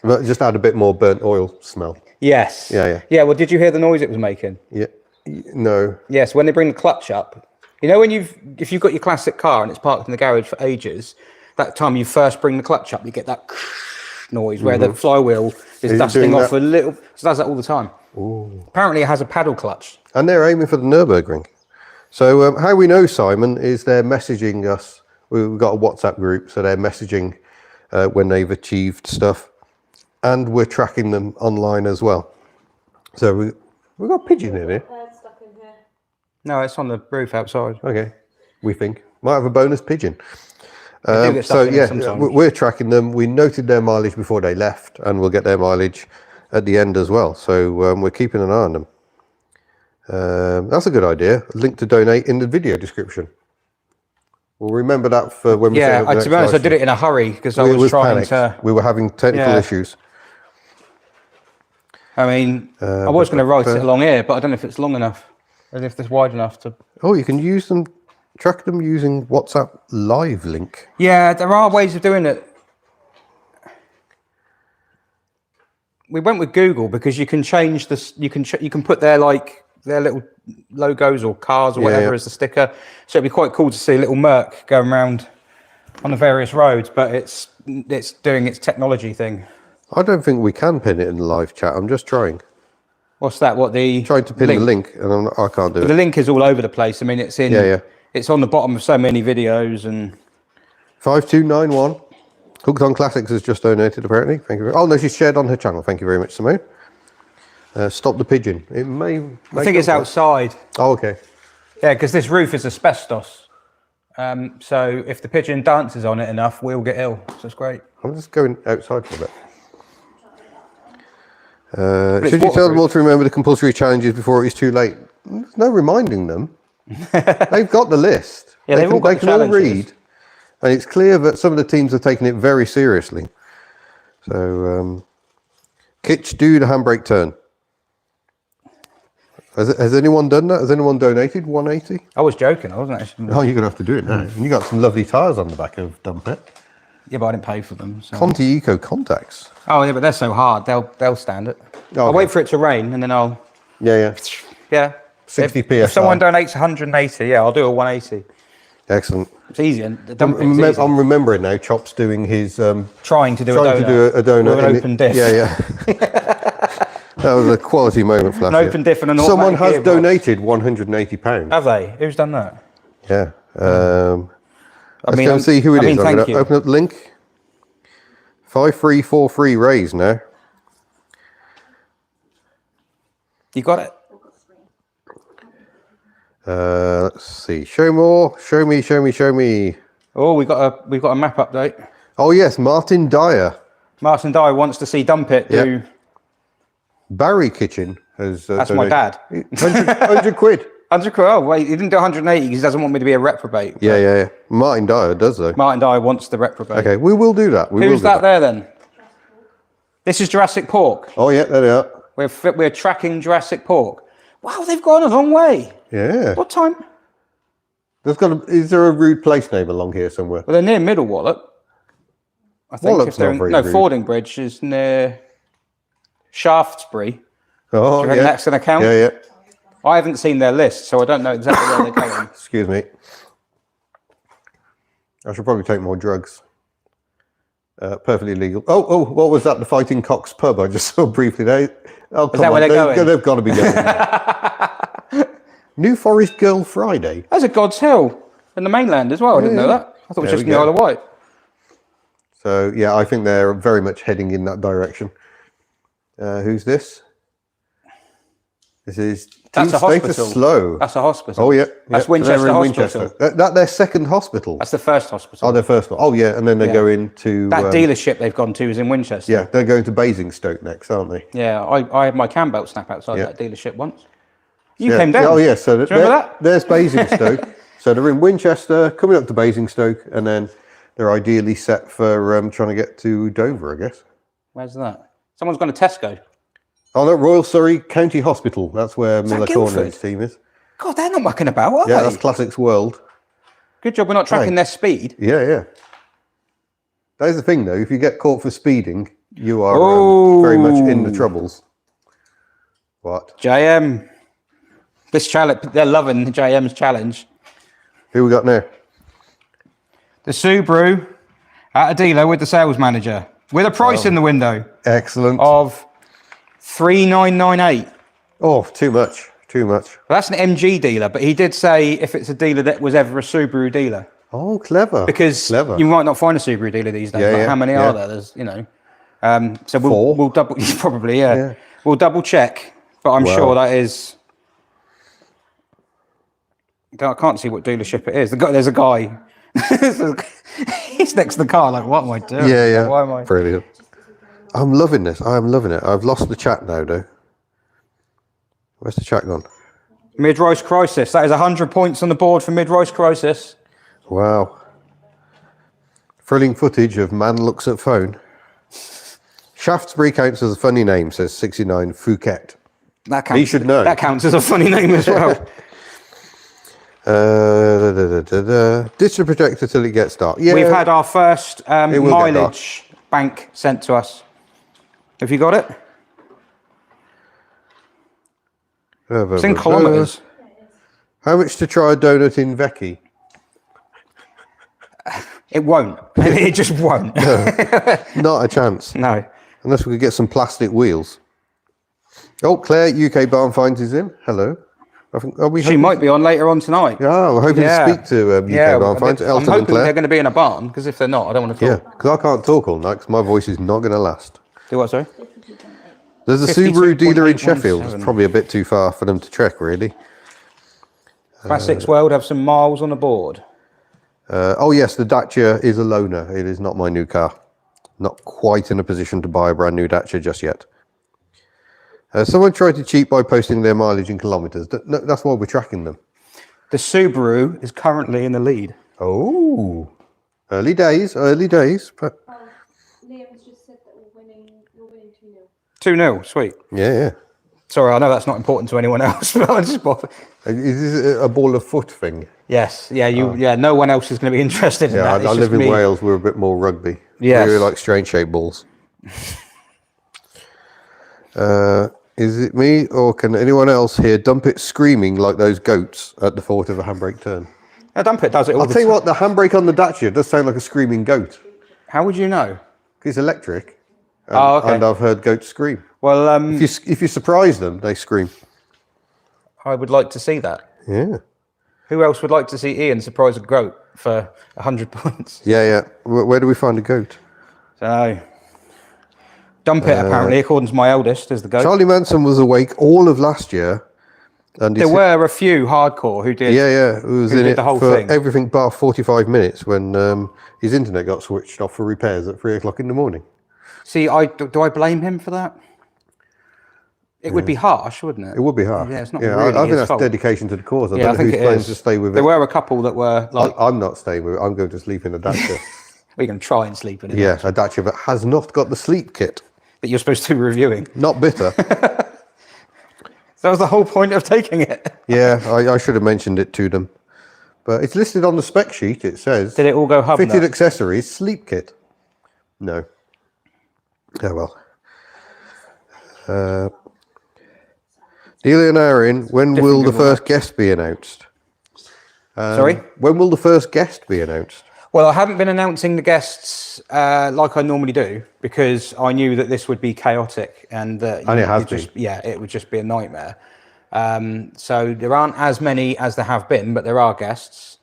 But just add a bit more burnt oil smell. Yes. Yeah. Yeah. Well, did you hear the noise it was making? Yeah. No. Yes. When they bring the clutch up, you know, if you've got your classic car and it's parked in the garage for ages, that time you first bring the clutch up, you get that noise where the flywheel is it dusting doing off that? a little. It does that all the time. Apparently, it has a paddle clutch. And they're aiming for the Nürburgring. So how we know, Simon, is they're messaging us. We've got a WhatsApp group, so they're messaging when they've achieved stuff. And we're tracking them online as well. So we've got a pigeon in here. They're stuck in here. No, it's on the roof outside. Okay, we think. Might have a bonus pigeon. They do get stuck So in it yeah, sometimes. we're tracking them. We noted their mileage before they left, and we'll get their mileage at the end as well. So we're keeping an eye on them. That's a good idea. A link to donate in the video description. We'll remember that for when we set Yeah, up the to next be honest, I live did stream. it in a hurry because I It was trying panicked. to. We were having technical Yeah. issues. I mean, I was going to write it along here, but I don't know if it's long enough, and if it's wide enough to. Oh, you can use them, track them using WhatsApp live link. Yeah, there are ways of doing it. We went with Google because you can change this. You can put their little logos or cars or whatever yeah. as the sticker. So it'd be quite cool to see a little Merc going around on the various roads, but it's doing its technology thing. I don't think we can pin it in the live chat. I'm just trying. What's that? What the Trying to pin the link, and I can't do The it. link is all over the place. I mean, it's in. Yeah. It's on the bottom of so many videos and. 5291. Hooked on Classics has just donated, apparently. Thank you. Oh, no, she's shared on her channel. Thank you very much, Simone. Stop the pigeon. It may. I think it's outside. Oh, okay. Yeah, because this roof is asbestos. So if the pigeon dances on it enough, we'll get ill. So it's great. I'm just going outside for a bit. it's Should you tell them waterproof. all to remember the compulsory challenges before it's too late? There's no reminding them. They've got the list. Yeah, they they've all got they the can all challenges. read. And it's clear that some of the teams are taking it very seriously. So, Kitch, do the handbrake turn. Has anyone done that? Has anyone donated 180? I was joking. I wasn't actually. Oh, you're going to have to do it now. And you got some lovely tyres on the back of Dump It. Yeah, but I didn't pay for them. So. Conti Eco contacts. Oh yeah, but they're so hard. They'll stand it. I'll okay. wait for it to rain and then I'll. Yeah. Yeah. 60 If someone PSI. donates 180, yeah, I'll do a 180. Excellent. It's easy. And the dump it's easy. I'm remembering now. Chop's doing his Trying to do a donut with an in open it. diff. Yeah. That was a quality moment, Flash. An open diff and an Someone automatic has gearbox. donated £180. Have they? Who's done that? Yeah. Let's go and see who it is. I'm thank going to you. open up the link. 5343 raise now. You got it? Let's see. Show more. Show me, show me, show me. Oh, we've got a map update. Oh, yes. Martin Dyer. Martin Dye wants to see Dump It do... Yeah. Barry Kitchen has... That's my dad. 100 quid. 100 quid. Oh, wait, he didn't do 180 because he doesn't want me to be a reprobate. Yeah. Martin Dyer does, though. Martin Dye wants the reprobate. Okay, we will do that. Who's that there, then? This is Jurassic Pork. Oh, yeah, there they are. We're tracking Jurassic Pork. Wow, they've gone a long way. Yeah. What time? Is there a rude place name along here somewhere? Well, they're near Middle Wallop. I think Wallop's if they're not very no, rude. Fordingbridge is near Shaftesbury. Oh, Do you reckon that's an account? Yeah. I haven't seen their list, so I don't know exactly where they're going. Excuse me. I should probably take more drugs. Perfectly legal. Oh, what was that? The Fighting Cocks pub I just saw briefly there. Oh, come that on. where they're going? They've got to be going there. New Forest Girl Friday. There's a God's Hill in the mainland as well. I didn't know that. I thought it was There just we in the go. Isle of Wight. So, yeah, I think they're very much heading in that direction. Who's this? This is That's Team a Status hospital. Slow. That's a hospital. Oh, yeah. That's yeah. So they're Winchester in Hospital. That's their second hospital. That's the first hospital. Oh, their first one. Oh, yeah, and then they Yeah. go into... That dealership they've gone to is in Winchester. Yeah, they're going to Basingstoke next, aren't they? Yeah, I had my cam belt snap outside Yeah. that dealership once. You Yeah. came down. Oh, yeah, so Do you remember that? there's Basingstoke. So they're in Winchester, coming up to Basingstoke, and then they're ideally set for trying to get to Dover, I guess. Where's that? Someone's gone to Tesco. Oh, no, Royal Surrey County Hospital. That's where Miller Guildford? Corner's team is. God, they're not mucking about, are Yeah, they? that's Classics World. Good job we're not tracking Right. their speed. Yeah. That is the thing, though. If you get caught for speeding, you are very much in the troubles. What? JM. This challenge, they're loving the JM's challenge. Who we got now? The Subaru at a dealer with the sales manager with a price in the window Excellent. of 3998. Oh, too much. Too much. Well, that's an MG dealer, but he did say if it's a dealer that was ever a Subaru dealer. Oh, clever. Because clever. you might not find a Subaru dealer these days. Yeah, Like, yeah, how many yeah. are there? There's, so Four? we'll double, probably, yeah. Yeah. We'll double check, but I'm Wow. sure that is. I can't see what dealership it is. There's a guy. He's next to the car. Like, what am I doing? Yeah. Why am I? Brilliant. I'm loving this. I'm loving it. I've lost the chat now, though. Where's the chat gone? Mid-Rice Crisis. That is 100 points on the board for Mid-Rice Crisis. Wow. Thrilling footage of man looks at phone. Shaftesbury counts as a funny name, says 69 Phuket. That counts. He should know. That counts as a funny name as well. Ditch the projector till it gets dark. Yeah, We've had our first will get mileage bank sent to us. Have you got it? It's in kilometres. How much to try a donut in Vecchi? It won't. It just won't. Not a chance. No. Unless we could get some plastic wheels. Oh, Claire, UK Barn Finds is in. Hello. I think, are we She hoping- might be on later on tonight. Yeah, we're hoping to speak to UK Barn Finds. I'm Elton and hoping Claire. they're going to be in a barn, because if they're not, I don't want to Yeah, talk. because I can't talk all night because my voice is not going to last. Do what, sorry? There's a Subaru dealer in 52.817. Sheffield. It's probably a bit too far for them to trek, really. Classics World have some miles on the board. Oh, yes, the Dacia is a loaner. It is not my new car. Not quite in a position to buy a brand new Dacia just yet. Someone tried to cheat by posting their mileage in kilometres. That's why we're tracking them. The Subaru is currently in the lead. Oh, early days, but Liam's just said that you're winning 2-0. 2-0, sweet. yeah. Sorry, I know that's not important to anyone else, but I just bought. Is this a ball of foot thing? Yes, yeah, no one else is going to be interested in Yeah, that. I It's live just in me. Wales. We're a bit more rugby. Yes. We really like strange shaped balls. Is it me or can anyone else hear Dump It screaming like those goats at the thought of a handbrake turn? Dump It does it all I'll the tell you time. what, the handbrake on the Dacia does sound like a screaming goat. How would you know? It's electric. And, Oh, okay. and I've heard goats scream. Well, If you surprise them, they scream. I would like to see that. Yeah. Who else would like to see Ian surprise a goat? for 100 points. Yeah, yeah. Where do we find a goat? So, dump it, apparently, according to my eldest, is the goat. Charlie Manson was awake all of last year. And There were a few hardcore who did. Yeah, yeah. Who was who in did it the whole for thing. everything bar 45 minutes when his internet got switched off for repairs at 3 o'clock in the morning. See, do I blame him for that? It would be harsh, wouldn't it? It would be hard. Yeah, it's not Yeah, really I think his that's fault. dedication to the cause. I Yeah, don't I know think who's it planning is. to stay with There it. were a couple that were like, I'm not staying with it. I'm going to sleep in a dacha. we're going to try and sleep in it. Yeah, a dacha that has not got the sleep kit. That you're supposed to be reviewing. Not bitter. That was the whole point of taking it. Yeah, I should have mentioned it to them. But it's listed on the spec sheet. It says Did it all go hub fitted nut? accessories, sleep kit. No. Oh well. Delia and Aaron, when will the Google first guest be announced? Sorry? When will the first guest be announced? Well, I haven't been announcing the guests like I normally do because I knew that this would be chaotic and that And it has been. it would just be a nightmare. So there aren't as many as there have been, but there are guests.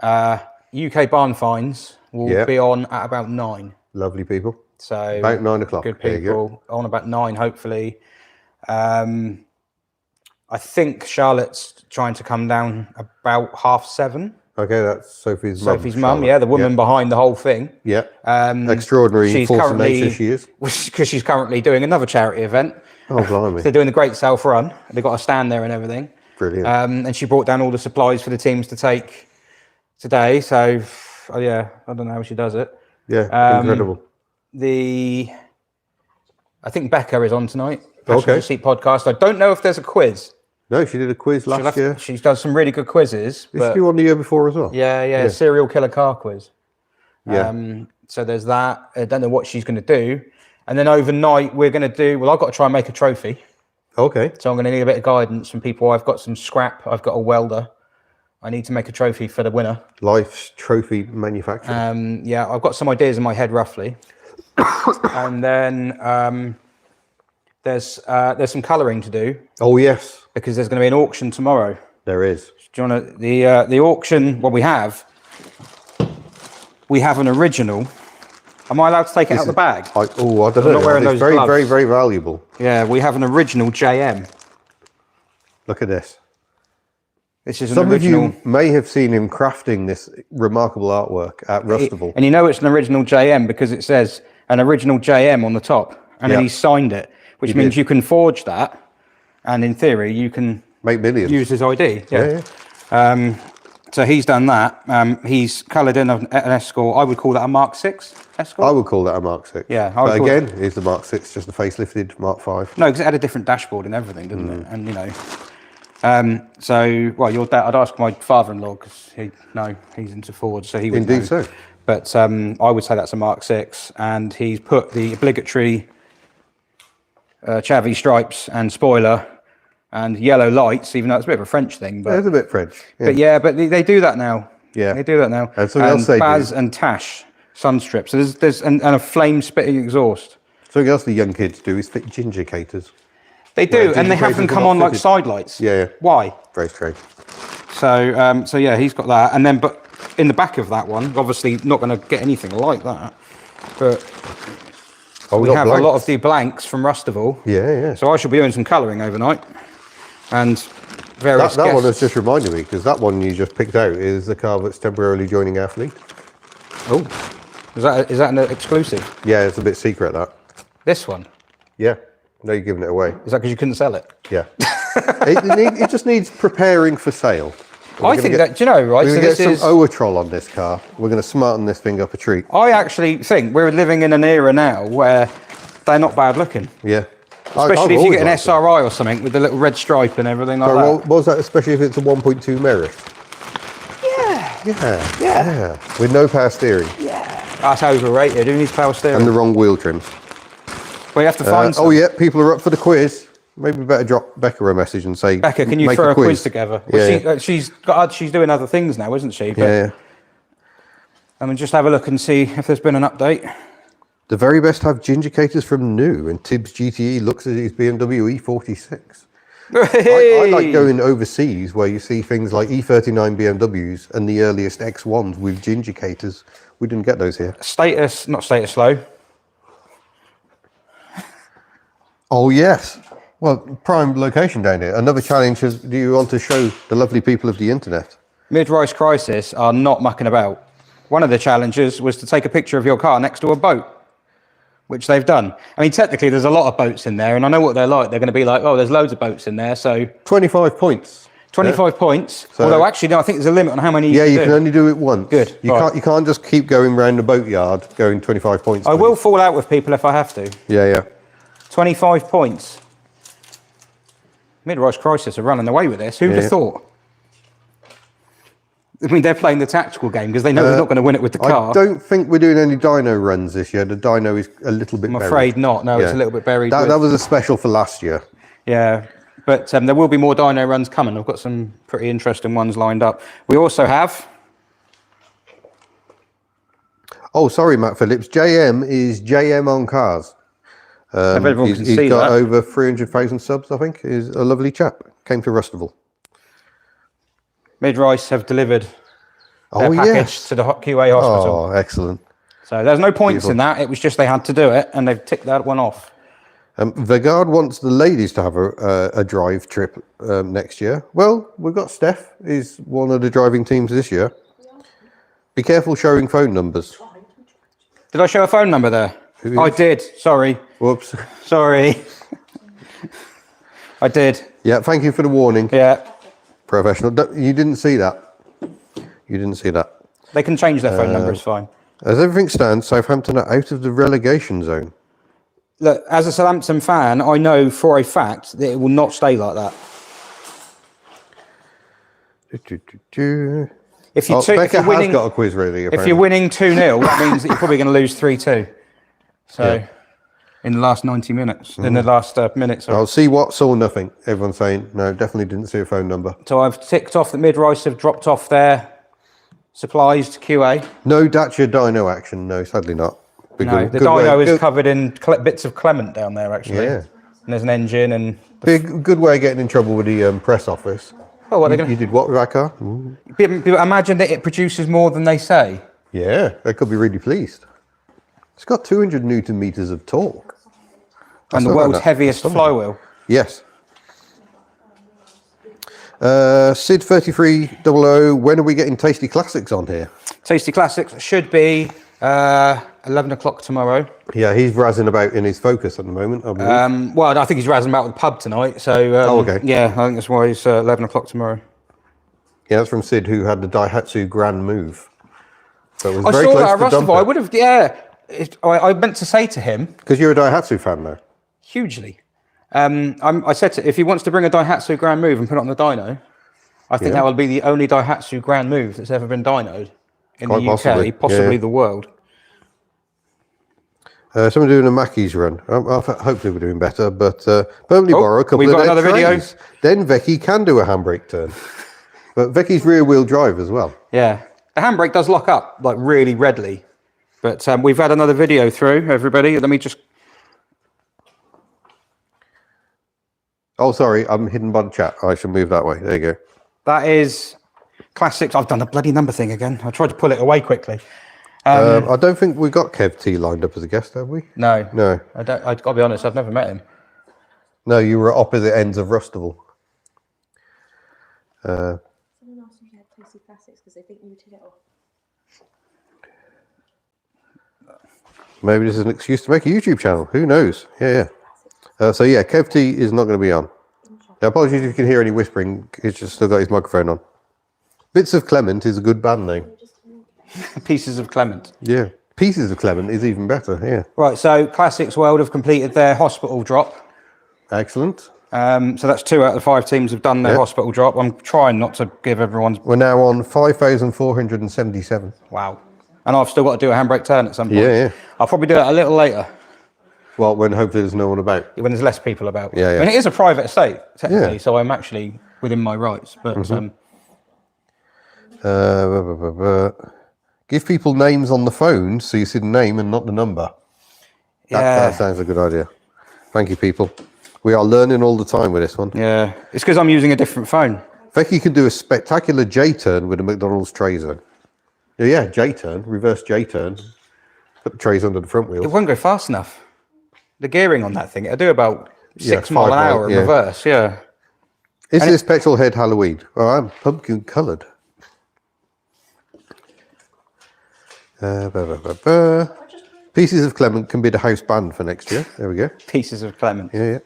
UK Barn Finds will Yeah. be on at about 9. Lovely people. So About 9 o'clock. good There you go. people on about 9, hopefully. I think Charlotte's trying to come down about 7:30. Okay, that's Sophie's mum. Sophie's mum, Charlotte. yeah, the woman behind the whole thing. Yeah. Um, Extraordinary she's force of currently- nature she is. Because she's currently doing another charity event. Oh, blimey. They're doing the Great South Run. They've got a stand there and everything. Brilliant. And she brought down all the supplies for the teams to take today. So, yeah, I don't know how she does it. Yeah, incredible. I think Becca is on tonight. Okay. Passion Seat podcast. I don't know if there's a quiz. No, she did a quiz last year. She's done some really good quizzes. Did she But do one the year before as well? yeah, serial killer car quiz. Yeah. So there's that. I don't know what she's going to do. And then overnight, we're going to do, well, I've got to try and make a trophy. Okay. So I'm going to need a bit of guidance from people. I've got some scrap. I've got a welder. I need to make a trophy for the winner. Life's trophy manufacturer. Yeah, I've got some ideas in my head roughly. And then there's some colouring to do Oh, yes, because there's going to be an auction tomorrow. there is. Do you want to, the auction, well, we have an original. Am I allowed to take it out the bag? I don't not know. wearing It's those very, gloves. very, very valuable. Yeah, we have an original JM. Look at this. This is an Some of original. you may have seen him crafting this remarkable artwork at Rustival. And you know it's an original JM because it says an original JM on the top. And then Yeah. he signed it, which He means did. you can forge that. And in theory, you can Make millions. use his ID. yeah. So he's done that. He's coloured in an Escort. I would call that a Mark 6 Escort. I would call that a Mark 6. Yeah, I would But call again, is the Mark 6 just a facelifted Mark 5? No, because it had a different dashboard and everything, didn't Mm. it? And you know, so well, your dad. I'd ask my father-in-law because he's into Ford, so he would. Indeed know. so. But I would say that's a Mark 6, and he's put the obligatory Chavy stripes and spoiler and yellow lights, even though it's a bit of a French thing. But It's a bit French. Yeah. But yeah, but they do that now. Yeah. They do that now. And something else they Baz do. and Tash sun strips. So there's and a flame spitting exhaust. Something else the young kids do is fit gingicators. They do, Yeah, and they have gingicators them are come not on like fitted. side lights. Yeah. Why? Very strange. So yeah, he's got that, and then but in the back of that one, obviously not going to get anything like that. But Oh, we got have a lot blanks. of the blanks from Rustival. Yeah, yeah. So I shall be doing some colouring overnight, and various That one has guests. just reminded me, because that one you just picked out is the car that's temporarily joining our fleet. Oh, is that an exclusive? Yeah, it's a bit secret, that. This one Yeah. No, you're giving it away. is that because you couldn't sell it? Yeah. it just needs preparing for sale. I think that, do you know, right? We're So going to this get is. some Oatrol on this car. We're going to smarten this thing up a treat. I actually think we're living in an era now where they're not bad looking, Yeah. especially if you get an SRI or something with the little red stripe and everything like that. What was that, especially if it's a 1.2 Merit? Yeah. With no power steering That's overrated. Who needs power steering? and the wrong wheel trims. Well, you have to find. Oh yeah, people are up for the quiz. Maybe we better drop Becca a message and say, Becca, can you make throw a quiz together? Yeah, Well, she's doing other things now, isn't she? But, yeah. I mean, just have a look and see if there's been an update. The very best have gingicators from new, and Tibbs GTE looks at his BMW E46. I like going overseas where you see things like E39 BMWs and the earliest X1s with gingicators. We didn't get those here. Status, not status slow. Oh, yes. Well, prime location down here. Another challenge is, do you want to show the lovely people of the internet? Mid-rise crisis are not mucking about. One of the challenges was to take a picture of your car next to a boat, which they've done. I mean, technically, there's a lot of boats in there, and I know what they're like. They're going to be like, oh, there's loads of boats in there, so... 25 points. 25 points. So- Although, actually, no, I think there's a limit on how many Yeah, you do. can only do it once. Good, You right. can't just keep going round the boatyard going 25 points. I will fall out with people if I have to. Yeah. 25 points. Mid-rise crisis are running away with this. Who'd have thought? I mean, they're playing the tactical game because they know they're not going to win it with the car. I don't think we're doing any dyno runs this year. The dyno is a little bit I'm buried. afraid not. No, it's a little bit buried. That was a special for last year. Yeah, but there will be more dyno runs coming. I've got some pretty interesting ones lined up. We also have... Oh, sorry, Matt Phillips. JM is JM on cars. If everyone can He's see got that. over 300,000 subs, I think. He's a lovely chap. Came to Rustival. Mid-rise have delivered their Oh, package yes. to the QA hospital. Oh, excellent. So there's no points Beautiful. in that. It was just they had to do it, and they've ticked that one off. Vegard wants the ladies to have a drive trip next year. Well, we've got Steph, is one of the driving teams this year. Be careful showing phone numbers. Did I show a phone number there? Who I is? did. Sorry. Whoops. Sorry. I did. Yeah, thank you for the warning. Yeah. Professional. You didn't see that. You didn't see that. They can change their phone number, it's fine. As everything stands, Southampton are out of the relegation zone. Look, as a Southampton fan, I know for a fact that it will not stay like that. If you're, Becca has got a quiz ready. if you're winning 2-0, that means that you're probably going to lose 3-2. So, in the last 90 minutes, in the last minute, sorry. I'll see what, saw nothing. Everyone's saying, no, definitely didn't see a phone number. So I've ticked off that Mid-Rise have dropped off their supplies to QA. No Dacia dyno action, no, sadly not. Be No, good- the good way- dyno is good- covered in bits of Clement down there, actually. Yeah. And there's an engine and... Big, good way of getting in trouble with the press office. Oh, what are they You going did what with that car? to... Imagine that it produces more than they say. Yeah, they could be really pleased. It's got 200 Newton meters of torque. And the not world's bad. heaviest flywheel. Yes. Sid 3300, when are we getting Tasty Classics on here? Tasty Classics should be 11 o'clock tomorrow. Yeah, he's razzing about in his Focus at the moment, I believe. Well, I think he's razzing about with the pub tonight. So, okay. Yeah, I think that's why he's 11 o'clock tomorrow. Yeah, that's from Sid, who had the Daihatsu Grand Move. So it was I very saw close that at to dump Rustival. I it. would have, yeah. I meant to say to him, Because you're a Daihatsu fan now. hugely. I said to, if he wants to bring a Daihatsu Grand Move and put it on the dyno, I think Yeah. that will be the only Daihatsu Grand Move that's ever been dynoed in Quite the UK, possibly, possibly yeah. the world. Someone doing a Mackey's run. Hopefully we're doing better, but permanently borrow a couple we've of got their another video. trays. Then Vicky can do a handbrake turn. But Vicky's rear wheel drive as well. Yeah, the handbrake does lock up like really readily. But we've had another video through, everybody. Let me just... Oh, sorry, I'm hidden by the chat. I should move that way. There you go. That is classics. I've done the bloody number thing again. I tried to pull it away quickly. I don't think we got Kev T lined up as a guest, have we? No. No. I've got to be honest, I've never met him. No, you were at opposite ends of Rustival. Someone asked if you had Tasty Classics because they think you took it off. Maybe this is an excuse to make a YouTube channel. Who knows? Yeah. So yeah, Kev T is not going to be on. Now, apologies if you can hear any whispering. He's just still got his microphone on. Bits of Clement is a good band name. Pieces of Clement. Yeah. Pieces of Clement is even better. Yeah. Right, so Classics World have completed their hospital drop. Excellent. So that's 2 out of the 5 teams have done their hospital drop. I'm trying not to give everyone's... We're now on 5,477. Wow. And I've still got to do a handbrake turn at some point. Yeah. I'll probably do that a little later Well, when hopefully there's no one about. when there's less people about. Yeah. I mean, it is a private estate, technically, Yeah. so I'm actually within my rights. But Give people names on the phone so you see the name and not the number. yeah, That sounds a good idea. Thank you, people. We are learning all the time with this one. Yeah, it's because I'm using a different phone. Becky can do a spectacular J-turn with a McDonald's trays on. Yeah, J-turn, reverse J-turn. Put the trays under the front It wheels. won't go fast enough. The gearing on that thing, it'll do about 6 5 mile an mile, hour in yeah. reverse, yeah. Is this petrol head Halloween? Oh, I'm pumpkin coloured. Pieces of Clement can be the house band for next year. There we go. Pieces of Clement. Yeah.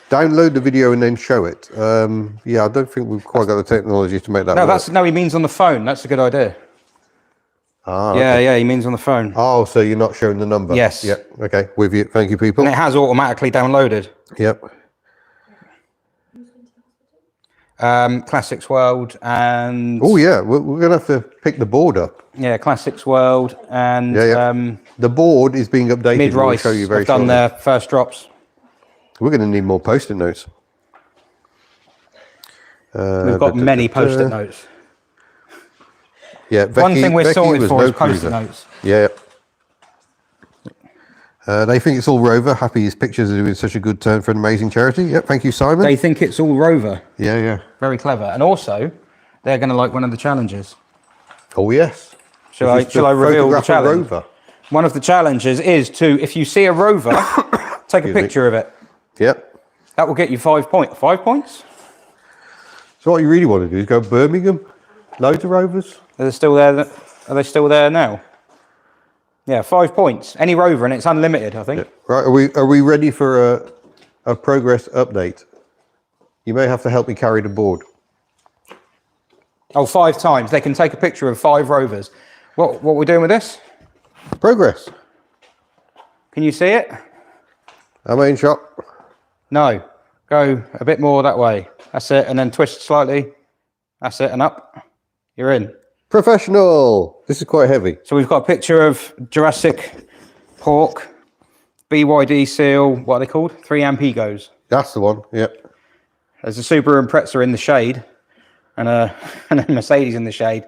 Download the video and then show it. Yeah, I don't think we've quite got the technology to make that No, work. no, he means on the phone. That's a good idea. Ah, Yeah, okay. yeah, he means on the phone. Oh, so you're not showing the number? Yes. Yep. Okay. With you. Thank you, people. And it has automatically downloaded. Yep. Classics World and... Oh, yeah. We're going to have to pick the board up. Yeah, Classics World and The board is being updated. We'll Mid-Rice show you very have done shortly. their first drops. We're going to need more post-it notes. We've got many post-it notes. Yeah, One thing we're Becky sorted was for is no post-it cruiser. notes. Yeah. They think it's all Rover. Happy his pictures are doing such a good turn for an amazing charity. Yep, thank you, Simon. They think it's all Rover. Yeah. Very clever. And also, they're going to like one of the challenges. Oh, yes. Shall I reveal the Photograph a challenge? Rover. One of the challenges is to, if you see a Rover, take a Excuse me. picture of it. Yep. That will get you 5 points. 5 points? So what you really want to do is go Birmingham, loads of Rovers. Are they still there? Are they still there now? Yeah, 5 points. Any Rover, and it's unlimited, I think. Yeah. Right, are we ready for a progress update? You may have to help me carry the board. Oh, 5 times. They can take a picture of 5 Rovers. What we're doing with this? Progress. Can you see it? Am I in shot? No. Go a bit more that way. That's it. And then twist slightly. That's it. And up. You're in. Professional. This is quite heavy. So we've got a picture of Jurassic Pork, BYD seal, what are they called? 3 amp egos. That's the one. Yep. There's a Subaru Impreza in the shade and a Mercedes in the shade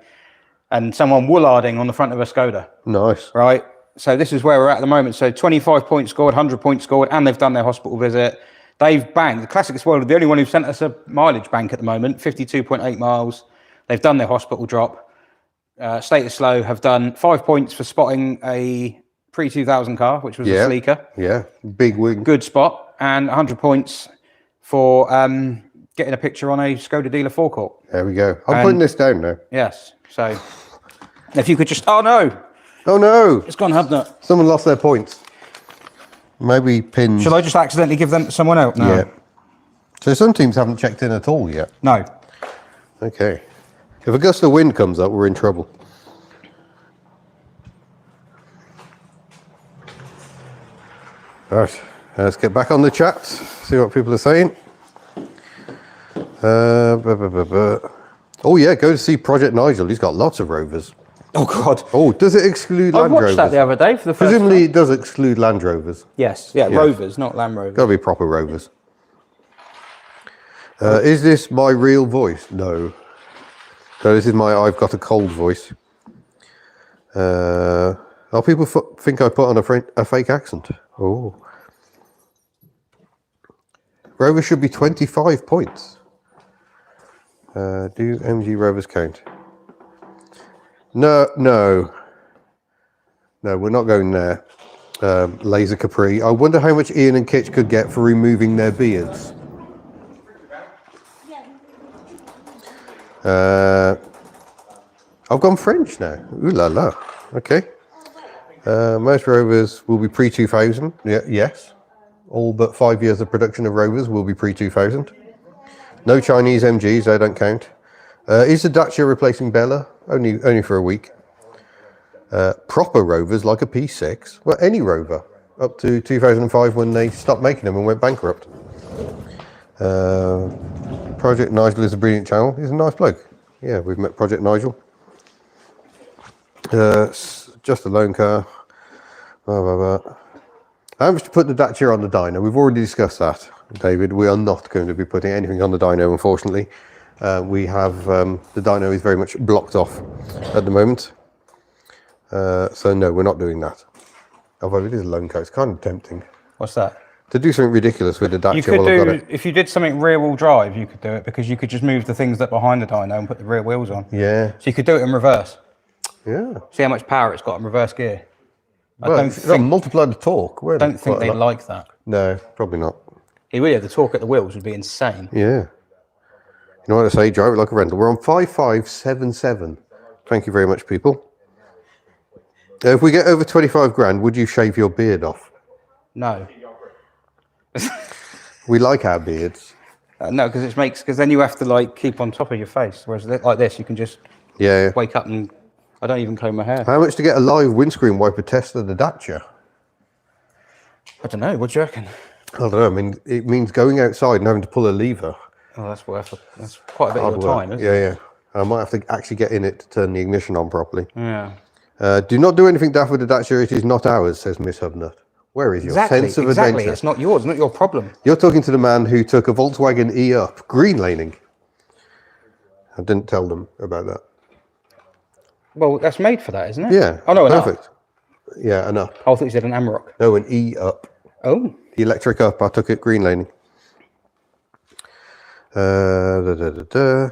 and someone woolarding on the front of a Skoda. Nice. Right? So this is where we're at the moment. So 25 points scored, 100 points scored, and they've done their hospital visit. They've banged. The Classics World are the only one who've sent us a mileage bank at the moment, 52.8 miles. They've done their hospital drop. Status Slow have done 5 points for spotting a pre-2000 car, which was a sleeker. Yeah, big wing. Good spot. And 100 points for getting a picture on a Skoda dealer forecourt. There we go. I'm putting this down now. Yes. So if you could just... Oh, no. Oh, no. It's gone, hasn't it? Someone lost their points. Maybe pins. Shall I just accidentally give them to someone else? No. Yeah. So some teams haven't checked in at all yet. No. Okay. If a gust of wind comes up, we're in trouble. All right. Let's get back on the chat. See what people are saying. Oh, yeah. Go to see Project Nigel. He's got lots of Rovers. Oh, God. Oh, does it exclude I Land watched Rovers? that the other day for the first Presumably time. it does exclude Land Rovers. Yes. Yeah, Rovers, not Land Rovers. Got to be proper Rovers. Is this my real voice? No. So this is my I've got a cold voice. People think I put on a fake accent. Oh. Rover should be 25 points. Do MG Rovers count? No, we're not going there. Laser Capri. I wonder how much Ian and Kitch could get for removing their beards. I've gone French now. Ooh la la. Okay. Most Rovers will be pre-2000. Yeah, yes. All but 5 years of production of Rovers will be pre-2000. No Chinese MGs, they don't count. Is the Dacia replacing Bella? Only for a week. Proper Rovers like a P6. Well, any Rover. Up to 2005 when they stopped making them and went bankrupt. Project Nigel is a brilliant channel. He's a nice bloke. Yeah, we've met Project Nigel. Just a loan car. How much to put the Dacia on the dyno? We've already discussed that, David. We are not going to be putting anything on the dyno, unfortunately. We have the dyno is very much blocked off at the moment. So no, we're not doing that. Although it is a loan car, it's kind of tempting What's that? To do something ridiculous with the Dacia, You could well, I've got do, it. if you did something rear-wheel drive, you could do it because you could just move the things that behind the dyno and put the rear wheels on. Yeah. So you could do it in reverse. Yeah. See how much power it's got in reverse gear. I Well, don't it's not think, multiplied the torque. don't think they'd like that. No, probably not. Yeah, the torque at the wheels would be insane. Yeah. You know what I say? Drive it like a rental. We're on 5577. Thank you very much, people. If we get over 25 grand, would you shave your beard off? No. We like our beards. No, because then you have to like keep on top of your face. Whereas like this, you can just Yeah. wake up and I don't even comb my hair. How much to get a live windscreen wiper test of the Dacia? I don't know. What do you reckon? I don't know. I mean, it means going outside and having to pull a lever. Oh, that's quite a bit of your time, isn't it? Yeah. I might have to actually get in it to turn the ignition on properly. Yeah. Do not do anything daft with the Dacia. It is not ours, says Miss Hubnut. Where is your sense of adventure? It's not yours, not your problem. You're talking to the man who took a Volkswagen E-Up green laning. I didn't tell them about that. Well, that's made for that, isn't it? Yeah. Oh, no, perfect. Yeah, an Up. I thought you said an Amarok. No, an E-Up. Oh. The electric Up. I took it green laning. Shouty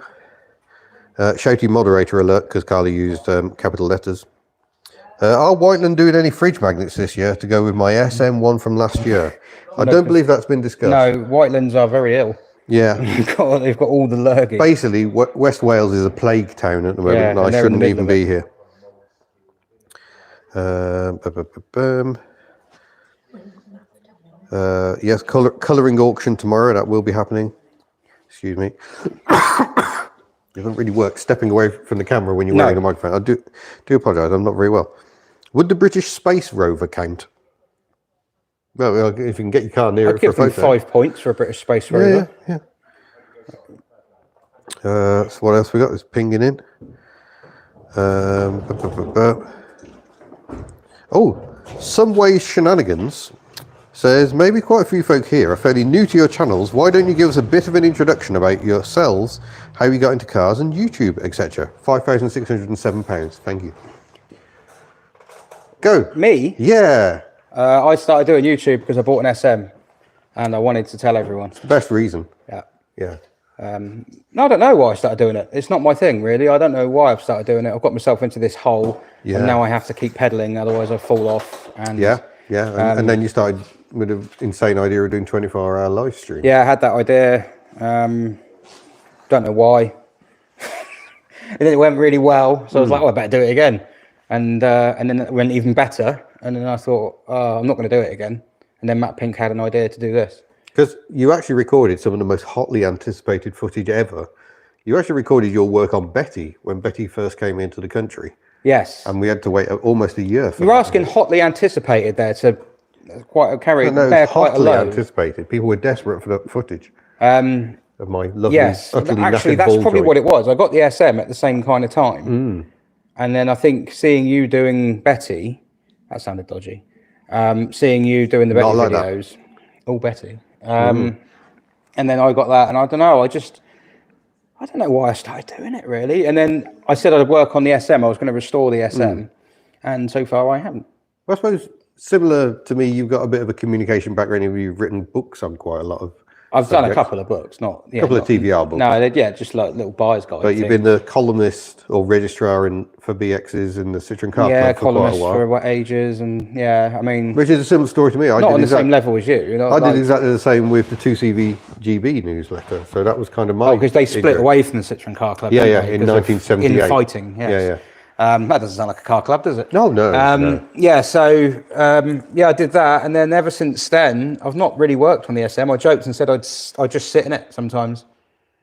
moderator alert because Carly used capital letters. Are Whiteland doing any fridge magnets this year to go with my SM1 from last year? I don't believe that's been discussed. No, Whitelands are very ill. Yeah. They've got all the lurgy. Basically, West Wales is a plague town at the moment, Yeah, and and I they're in the shouldn't middle even of be here. Yes, colouring auction tomorrow. That will be happening. Excuse me. It doesn't really work stepping away from the camera when you're wearing a microphone. I do apologise. I'm not very well. Would the British space rover count? Well, if you can get your car near I'd it for a give them photo. 5 points for a British space rover. Yeah. So what else we got? Is pinging in. Oh, some ways shenanigans says maybe quite a few folk here are fairly new to your channels. Why don't you give us a bit of an introduction about yourselves, how you got into cars and YouTube, etc. £5,607. Thank you. Go. Me? Yeah. I started doing YouTube because I bought an SM and I wanted to tell everyone. Best reason. Yeah. Yeah. No, I don't know why I started doing it. It's not my thing, really. I don't know why I've started doing it. I've got myself into this hole and now I have to keep pedaling, otherwise I fall off. And Yeah. And then you started with an insane idea of doing 24-hour live stream. yeah, I had that idea. Don't know why. And then it went really well, so I was like, oh, I better do it again. And then it went even better. And then I thought, oh, I'm not going to do it again. And then Matt Pink had an idea to do this. Because you actually recorded some of the most hotly anticipated footage ever. You actually recorded your work on Betty when Betty first came into the country. Yes. And we had to wait almost a year for You're that. asking hotly anticipated there to quite No, bear it's quite a hotly load. anticipated. People were desperate for that footage of my lovely, Yes, utterly actually, knackered that's ball probably joint. what it was. I got the SM at the same kind of time. And then I think seeing you doing Betty, that sounded dodgy. Seeing you doing the Betty Not like that. videos, all Betty. And then I got that, and I don't know, I don't know why I started doing it, really. And then I said I'd work on the SM. I was going to restore the SM. And so far, I haven't. Well, I suppose, similar to me, you've got a bit of a communication background. You've written books on quite a lot of I've done a subjects. couple of books, not... Yeah, Couple of TVR books. No, just like little buyer's guide. But you've been the columnist or registrar for BXs in the Citroen Car Club for quite a columnist while. for what ages, and I mean... Which is a similar story to me. not on the same level as you. I did exactly the same with the 2CV newsletter. So that was kind of my... Oh, because they split away from the Citroen Car Club. Yeah, didn't yeah, they? in Because of 1978. Infighting, yes. Yeah. That doesn't sound like a car club, does it? No. No. Yeah, so, I did that. And then ever since then, I've not really worked on the SM. I joked and said I'd just sit in it sometimes.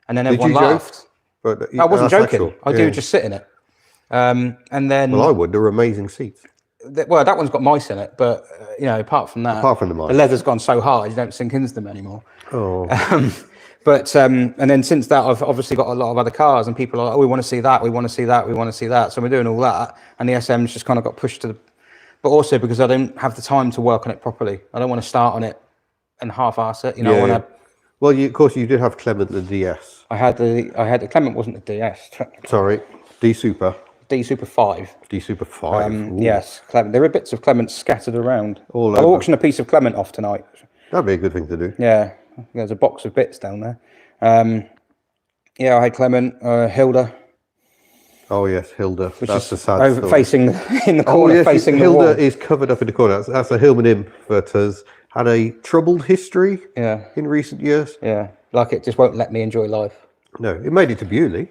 And then everyone you joke? laughed. But I wasn't that's joking. actual. I do just sit in it. And then... Well, I would. They're amazing seats. Well, that one's got mice in it, but, apart from that... Apart from the mice. The leather's gone so hard, you don't sink into them anymore. Oh. But and then since that, I've obviously got a lot of other cars, and people are like, oh, we want to see that, we want to see that, we want to see that. So we're doing all that, and the SM's just kind of got pushed to the... But also because I don't have the time to work on it properly. I don't want to start on it and half-arse it. I want to... Well, of course, you did have Clement the DS. I had the Clement wasn't a DS. Sorry, D Super. D Super 5. D Super 5. Ooh. Yes, Clement. There are bits of Clement scattered around. All I'll over. auction a piece of Clement off tonight. That'd be a good thing to do. Yeah, there's a box of bits down there. Yeah, I had Clement, Hilda, Oh yes, Hilda. which That's is a sad over story. facing in the Oh corner, yes, facing the Hilda wall. is covered up in the corner. That's a Hillman imp that has had a troubled history Yeah, in recent years. yeah, like it just won't let me enjoy life. No, it made it to Bewley.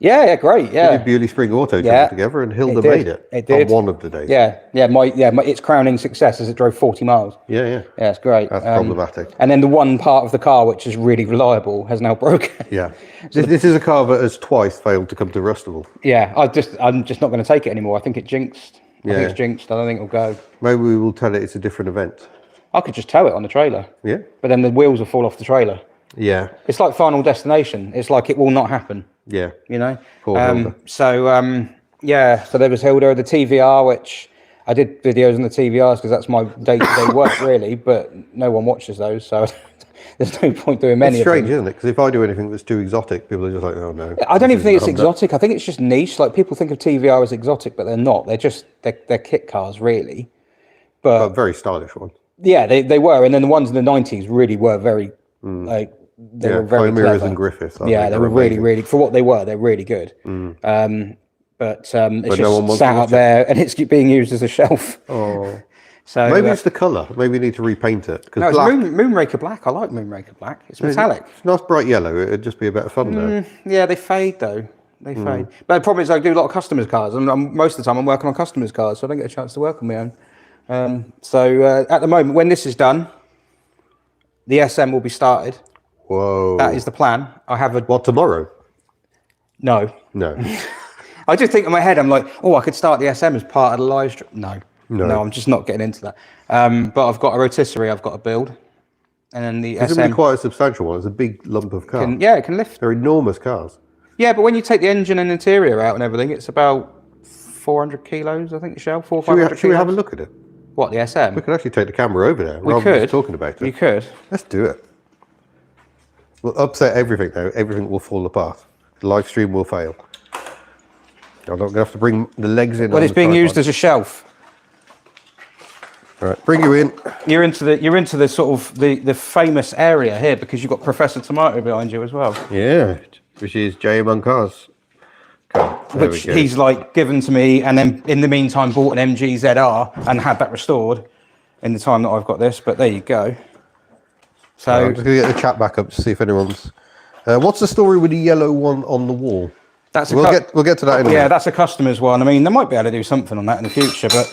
Yeah, yeah, great, Did yeah. Bewley Spring Auto Yeah, travel together, and Hilda it did. made it. It did. On one of the days. Yeah, its crowning success is it drove 40 miles. Yeah, yeah. Yeah, it's great. That's problematic. And then the one part of the car which is really reliable has now broken. Yeah. This is a car that has twice failed to come to Rustable. Yeah, I'm just not going to take it anymore. I think it jinxed. I Yeah. think it's jinxed. I don't think it'll go. Maybe we will tell it it's a different event. I could just tow it on the trailer, Yeah? but then the wheels will fall off the trailer. Yeah. It's like Final Destination. It's like it will not happen. Yeah. You know. Poor Hilda. So yeah. So there was Hilda, the TVR, which I did videos on the TVRs because that's my day-to-day work really. But no one watches those, so there's no point doing many. It's strange, of them. isn't it? Because if I do anything that's too exotic, people are just like, oh no. I don't this even think it's isn't Honda. exotic. I think it's just niche. Like people think of TVR as exotic, but they're not. They're kit cars really. But very stylish one. Yeah, they were, and then the ones in the 90s really were very like they were very Chimeras clever. and Griffiths. I Yeah, think they are were really, amazing. really for what they were. They're really good. But it's no one just wants sat to out watch it. there, and it's being used as a shelf. Oh. So Maybe it's the colour. Maybe we need to repaint it. no, Because it's black, Moonraker Black. I like Moonraker Black. It's metallic. it's nice bright yellow. It'd just be a bit of fun there. Yeah, they fade though. They fade. But the problem is I do a lot of customers' cars, and most of the time I'm working on customers' cars, so I don't get a chance to work on my own. So at the moment, when this is done, the SM will be started. Whoa. That is the plan. I have a What, tomorrow? no. No. I just think in my head, I'm like, oh, I could start the SM as part of the live stream. No, I'm just not getting into that. But I've got a rotisserie I've got to build, and then the It's SM. going to be quite a substantial one. It's a big lump of car. It can lift. They're enormous cars. Yeah, but when you take the engine and interior out and everything, it's about 400 kilos, I think, the shell. 400 Should we, 500 should we have a kilos. look at it? What, the SM? We could actually take the camera over there We rather than could. just talking about it. You could. Let's do it. We'll upset everything though. Everything will fall apart. The live stream will fail. I'm not going to have to bring the legs in. Well, on it's the being used tripod. as a shelf. All right, bring you in. You're into the sort of the famous area here because you've got Professor Tomato behind you as well, Yeah, which is J.M. Uncar's car. There which we go. he's like given to me, and then in the meantime bought an MG ZR and had that restored in the time that I've got this. But there you go. So I'm just going to get the chat back up to see if anyone's. What's the story with the yellow one on the wall? that's a We'll get to that in a yeah, minute. that's a customer's one. I mean, they might be able to do something on that in the future, but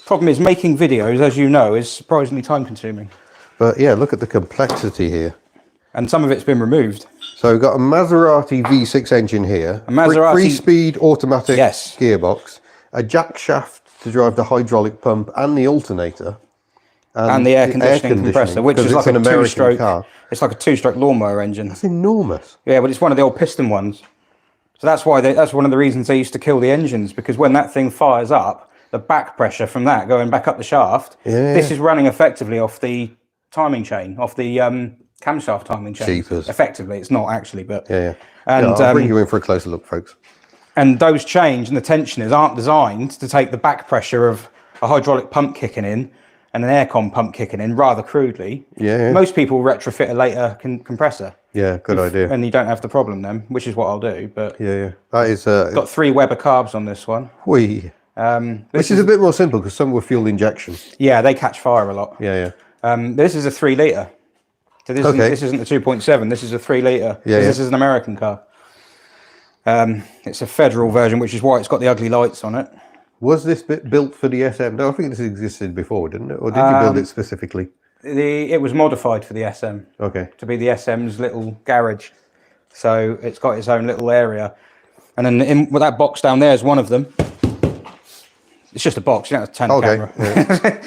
problem is making videos, as you know, is surprisingly time consuming, But yeah, look at the complexity here. and some of it's been removed. So we've got a Maserati V6 engine here. A Maserati- Three-speed automatic Yes. gearbox. A jack shaft to drive the hydraulic pump and the alternator. And the air conditioning compressor, which 'cause is it's like an a American two-stroke. car. It's like a two-stroke lawnmower engine. It's enormous. Yeah, but it's one of the old piston ones. So that's why that's one of the reasons they used to kill the engines, because when that thing fires up, the back pressure from that going back up the shaft, Yeah. this is running effectively off the timing chain, off the camshaft timing chain. Jeepers. Effectively, it's not actually, but Yeah. And I'll bring you in for a closer look, folks. and those chains and the tensioners aren't designed to take the back pressure of a hydraulic pump kicking in and an aircon pump kicking in rather crudely. Yeah. Most people retrofit a later compressor. Yeah, good idea. And you don't have the problem then, which is what I'll do. But Yeah. That is. got 3 Weber carbs on this one. Whee. This Which is a bit more simple because some were fuel injection. yeah, they catch fire a lot. Yeah. This is a 3 litre. So this, Okay. this isn't a 2.7. This is a 3 litre. Yeah, This is an American car. It's a federal version, which is why it's got the ugly lights on it. Was this bit built for the SM? No, I think this existed before, didn't it? Or did you build it specifically? It was modified for the SM. Okay. To be the SM's little garage. So it's got its own little area. And then with that box down there is one of them. It's just a box, you don't have to turn the Okay. camera.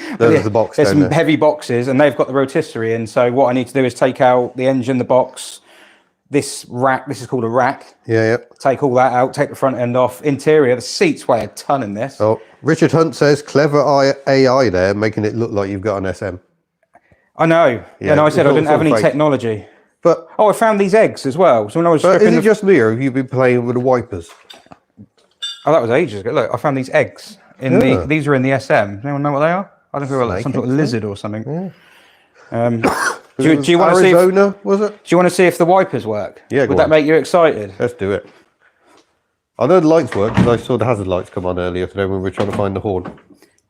Yeah. There's the box There's down some there. heavy boxes and they've got the rotisserie in. So what I need to do is take out the engine, the box, this rack, this is called a rack. Yeah. Take all that out, take the front end off. Interior, the seats weigh a ton in this. Oh, Richard Hunt says clever AI there, making it look like you've got an SM. I know. Yeah, and I said I it's all didn't have any fake. technology. But Oh, I found these eggs as well. So when I was is stripping it just me or have you been playing with the wipers? Oh, that was ages ago. Look, I found these eggs. Yeah. These are in the SM. Anyone know what they are? I don't know, like some sort of lizard or something. Do you want to see? Arizona, was it? Do you want to see if the wipers work? Yeah, go Would that on. make you excited? Let's do it. I know the lights work because I saw the hazard lights come on earlier today when we were trying to find the horn.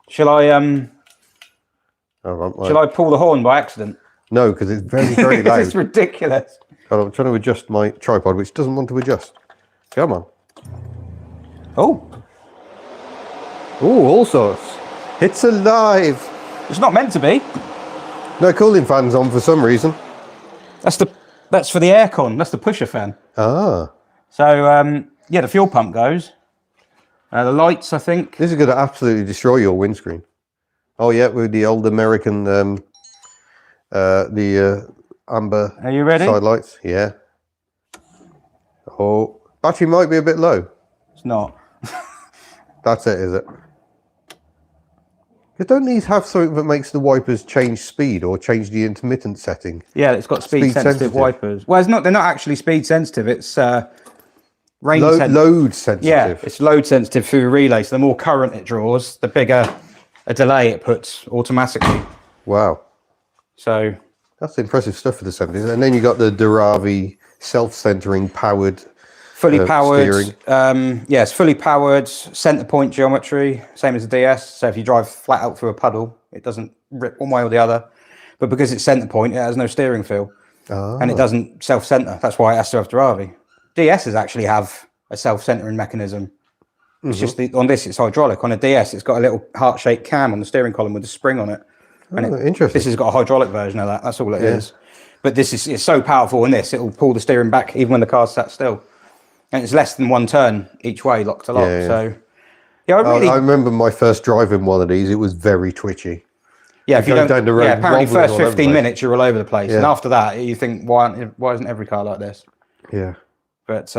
Shall I Oh, Shall I pull the horn by accident? No, because it's very, very loud. It's ridiculous. I'm trying to adjust my tripod, which doesn't want to adjust. Come on. Oh, Oh, all sorts. It's alive. it's not meant to be. No cooling fans on for some reason. That's for the aircon. That's the pusher fan. Ah. So yeah, the fuel pump goes. The lights, I think. This is going to absolutely destroy your windscreen. Oh, yeah, with the old American, amber Are you ready? side lights. Yeah. Oh, battery might be a bit low. It's not. That's it, is it? Because don't these have something that makes the wipers change speed or change the intermittent setting? Yeah, it's got speed sensitive wipers. Well, it's not. They're not actually speed sensitive. It's range sensitive. Load sensitive. Yeah, it's load sensitive through a relay. So the more current it draws, the bigger a delay it puts automatically. Wow. So That's impressive stuff for the 70s. And then you got the Duravi self-centering powered fully powered. steering. Yes, fully powered center point geometry, same as the DS. So if you drive flat out through a puddle, it doesn't rip one way or the other. But because it's center point, it has no steering feel, and it doesn't self-center. That's why it has to have Duravi. DSs actually have a self-centering mechanism. It's just on this, it's hydraulic. On a DS, it's got a little heart-shaped cam on the steering column with a spring on it. And Interesting. this has got a hydraulic version of that. That's all it is. But this is, it's so powerful in this, it'll pull the steering back even when the car's sat still. And it's less than one turn each way, lock to lock. Yeah, yeah. So, yeah, I remember my first driving one of these. It was very twitchy. yeah, if you goes don't, down the road yeah, apparently wobbling first all over the 15 place. minutes you're all over the place. And Yeah. after that, you think, why isn't every car like this? Yeah. But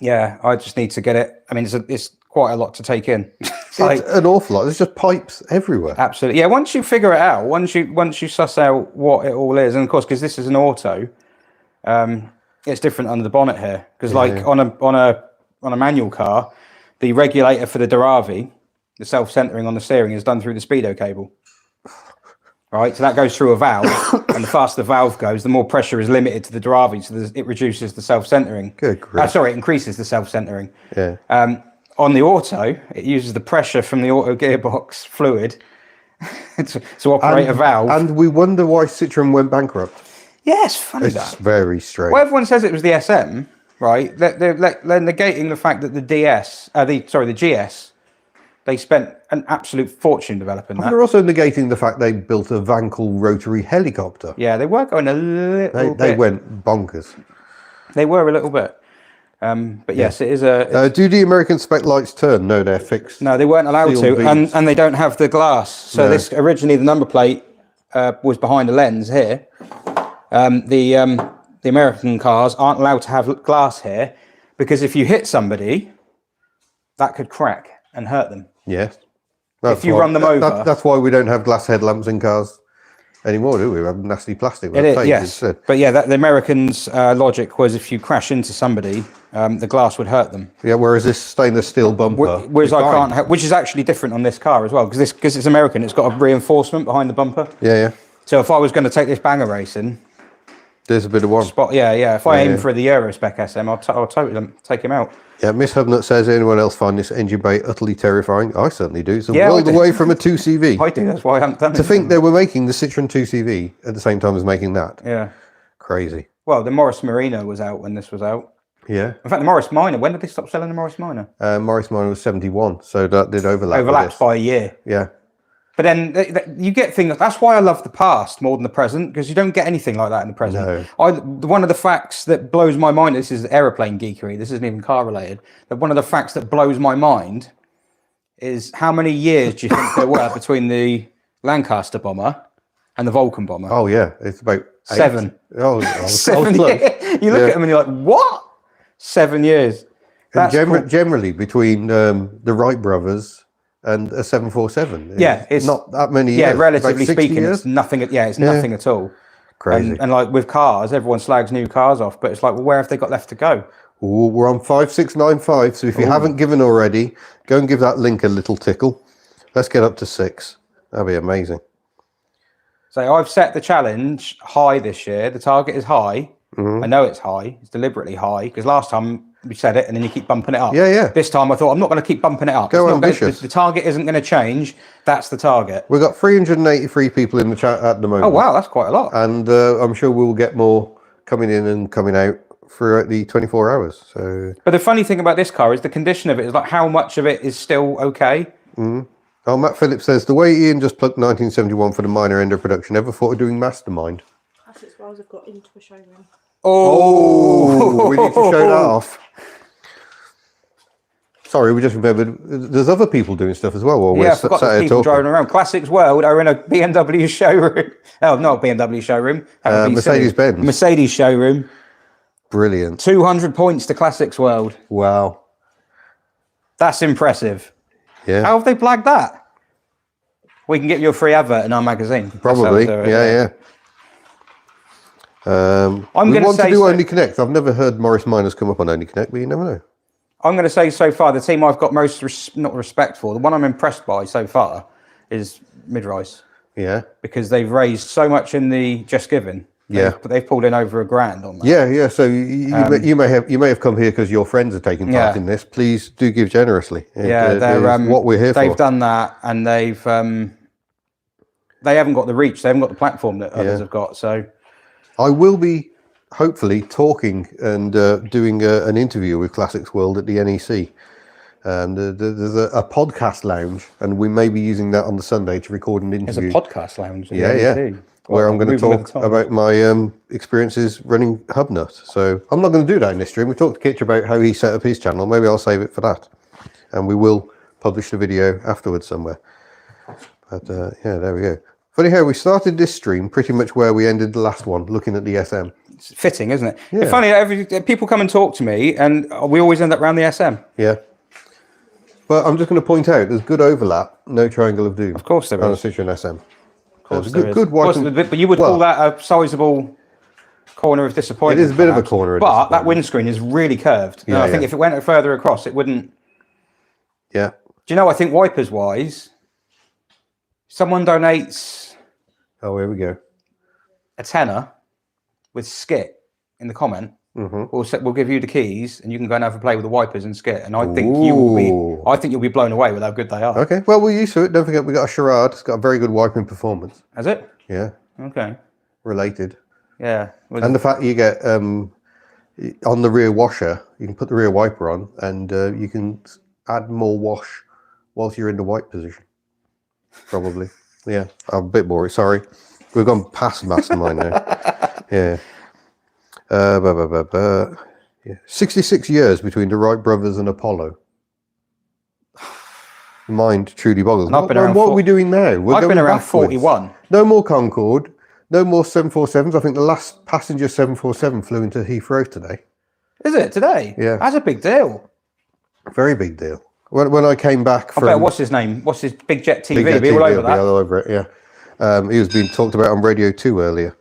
yeah, I just need to get it. I mean, it's quite a lot to take in. It's like, It's an awful lot. There's just pipes everywhere. absolutely. Yeah, once you figure it out, once you suss out what it all is, and of course, because this is an auto, it's different under the bonnet here. Because like on a manual car, the regulator for the Duravi, the self-centering on the steering, is done through the speedo cable. Right, so that goes through a valve, and the faster the valve goes, the more pressure is limited to the Duravi, so it reduces the self-centering. Good grief. Sorry, it increases the self-centering. Yeah. On the auto, it uses the pressure from the auto gearbox fluid to operate a valve. And we wonder why Citroen went bankrupt. Yeah, it's funny It's that. very strange. Well, everyone says it was the SM, right? They're negating the fact that the the GS, they spent an absolute fortune developing that. They're also negating the fact they built a Vankel rotary helicopter. Yeah, they were going a little They bit. went bonkers. They were a little bit. But yes, it is a... Do the American spec lights turn? No, they're fixed. No, they weren't allowed Sealed to, beams. and they don't have the glass. So this originally the number plate was behind a lens here. The American cars aren't allowed to have glass here because if you hit somebody, that could crack and hurt them. Yes. If you run them over. That's why we don't have glass headlamps in cars anymore, do we? We have nasty plastic. It is, yes. But yeah, the Americans' logic was if you crash into somebody, the glass would hurt them. Yeah, whereas this stainless steel bumper. Whereas I can't, which is actually different on this car as well, because it's American, it's got a reinforcement behind the bumper. Yeah, yeah. So if I was going to take this banger racing, There's a bit of one. if I aim for the Euro spec SM, I'll totally take him out. Yeah, Miss Hubnut says, anyone else find this engine bay utterly terrifying? I certainly do. It's a Yeah, I world do. away from a 2CV. I do, that's why I haven't done it. To think they were making the Citroen 2CV at the same time as making that. Yeah. Crazy. Well, the Morris Marina was out when this was out. Yeah. In fact, the Morris Minor, when did they stop selling the Morris Minor? Morris Minor was 71, so that did overlap. with Overlaps this. by a year. Yeah. But then you get things. That's why I love the past more than the present, because you don't get anything like that in the present. No. One of the facts that blows my mind. This is aeroplane geekery. This isn't even car related. But one of the facts that blows my mind is how many years do you think there were between the Lancaster bomber and the Vulcan bomber? Oh, yeah. It's about 8. 7. Oh, I was 7 close. years. You look at them and you're like, what? 7 years. And That's cool. generally, between the Wright brothers and a 747. Yeah, it's not that many years. Yeah, About relatively 60 speaking, years. it's nothing. Yeah, it's nothing at all. Crazy. And like with cars, everyone slags new cars off, but it's like, well, where have they got left to go? Ooh, we're on 5695, so if you haven't given already, go and give that link a little tickle. Let's get up to 6. That'd be amazing. So I've set the challenge high this year. The target is high. Mm-hmm. I know it's high. It's deliberately high because last time we said it and then you keep bumping it up. Yeah. This time I thought I'm not going to keep bumping it up. Go It's not ambitious. the target isn't going to change. That's the target. We've got 383 people in the chat at the moment. Oh wow, that's quite a lot. And I'm sure we'll get more coming in and coming out throughout the 24 hours. So, But the funny thing about this car is the condition of it is like how much of it is still okay. oh, Matt Phillips says the way Ian just plugged 1971 for the minor end of production. Ever thought of doing Mastermind? Classics Wells have got into a showroom. Oh, we need to show that off. Sorry, we just remembered there's other people doing stuff as well. While Yeah, we're I forgot sat the here people talking. driving around. Classics World are in a BMW showroom. Oh, not a BMW showroom. That would be silly. Mercedes-Benz. Mercedes showroom. Brilliant. 200 points to Classics World. Wow. That's impressive. Yeah. How have they blagged that? We can get you a free advert in our magazine. That's how Probably. we do it, Yeah. I'm gonna want to say do so- Only Connect. I've never heard Morris Miners come up on Only Connect, but you never know. I'm going to say so far, the team I've got most not respect for, the one I'm impressed by so far is Mid-Rise. Yeah. Because they've raised so much in the Just Giving. Yeah. They've pulled in over $1,000 on that. Yeah. So you may have come here because your friends are taking part in this. Please do give generously. Yeah, It's what we're here for. They've done that, and they haven't got the reach, they haven't got the platform that others have got. So I will be hopefully talking and doing an interview with Classics World at the NEC. And there's a podcast lounge, and we may be using that on the Sunday to record an interview. there's a podcast lounge. at the Yeah. NEC. Where Well, I'm going to moving with talk the times. about my experiences running Hubnut. So I'm not going to do that in this stream. We talked to Kitch about how he set up his channel. Maybe I'll save it for that. And we will publish the video afterwards somewhere. But yeah, there we go. Funny how we started this stream pretty much where we ended the last one, looking at the SM. It's fitting, isn't it? Yeah. It's funny, people come and talk to me, and we always end up around the SM. Yeah. But I'm just going to point out, there's good overlap, no triangle of doom. Of course there on is. a Citroen SM. Of course There's there a is. good Of course, wiping- but you would call that a sizable corner of disappointment. It is a bit of a perhaps. corner of But that disappointment. windscreen is really curved. And Yeah, I think yeah. if it went further across, it wouldn't. Yeah. Do you know? I think wipers wise, someone donates Oh, here we go. a tenner with skit in the comment. Mm-hmm. We'll give you the keys, and you can go and have a play with the wipers and skit. And I think you will be. Ooh. I think you'll be blown away with how good they are. Okay, well, we're used to it. Don't forget, we got a Charade. It's got a very good wiping performance. Has it? Yeah, Okay. related. Yeah. Well, And the fact you get on the rear washer, you can put the rear wiper on, and you can add more wash whilst you're in the wipe position. Probably. Yeah, I'm a bit boring. Sorry, we've gone past Mastermind now. Yeah. Yeah. 66 years between the Wright brothers and Apollo. Mind truly boggles. And I've been around What are we doing now? We're I've been going around backwards. 41. No more Concorde. No more 747s. I think the last passenger 747 flew into Heathrow today. Is it today? Yeah. That's a big deal. Very big deal. When I came back I from... bet, what's his name? What's his Big Jet TV? Big Jet Be all TV, over will be that. all over it, yeah. He was being talked about on Radio 2 earlier.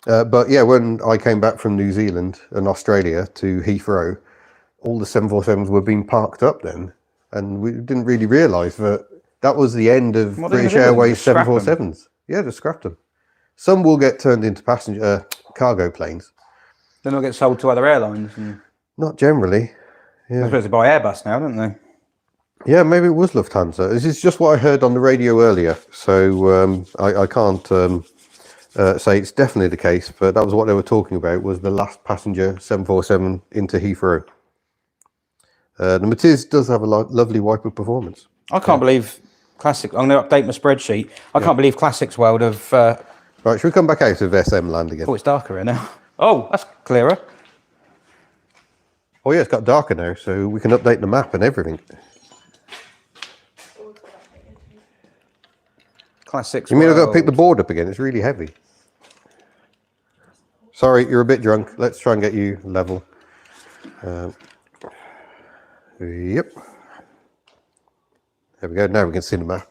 But yeah, when I came back from New Zealand and Australia to Heathrow, all the 747s were being parked up then. And we didn't really realise that was the end of What are they British gonna do? Airways Just scrap 747s. Yeah, just scrapped them. Some will get turned into passenger cargo planes. Then they'll get sold to other airlines. And Not generally. they're supposed to buy Airbus now, don't they? Yeah, maybe it was Lufthansa. This is just what I heard on the radio earlier, so I can't say it's definitely the case, but that was what they were talking about, was the last passenger 747 into Heathrow. The Matiz does have a lovely wiper performance. I can't believe Classic. I'm going to update my spreadsheet. I can't believe Classics World have. Right, should we come back out of SM land again? Oh, it's darker here now. Oh, that's clearer. Oh yeah, it's got darker now, so we can update the map and everything. Classics. You mean I've got to pick the World. board up again? It's really heavy. Sorry, you're a bit drunk. Let's try and get you level. Yep. There we go. Now we can see the map.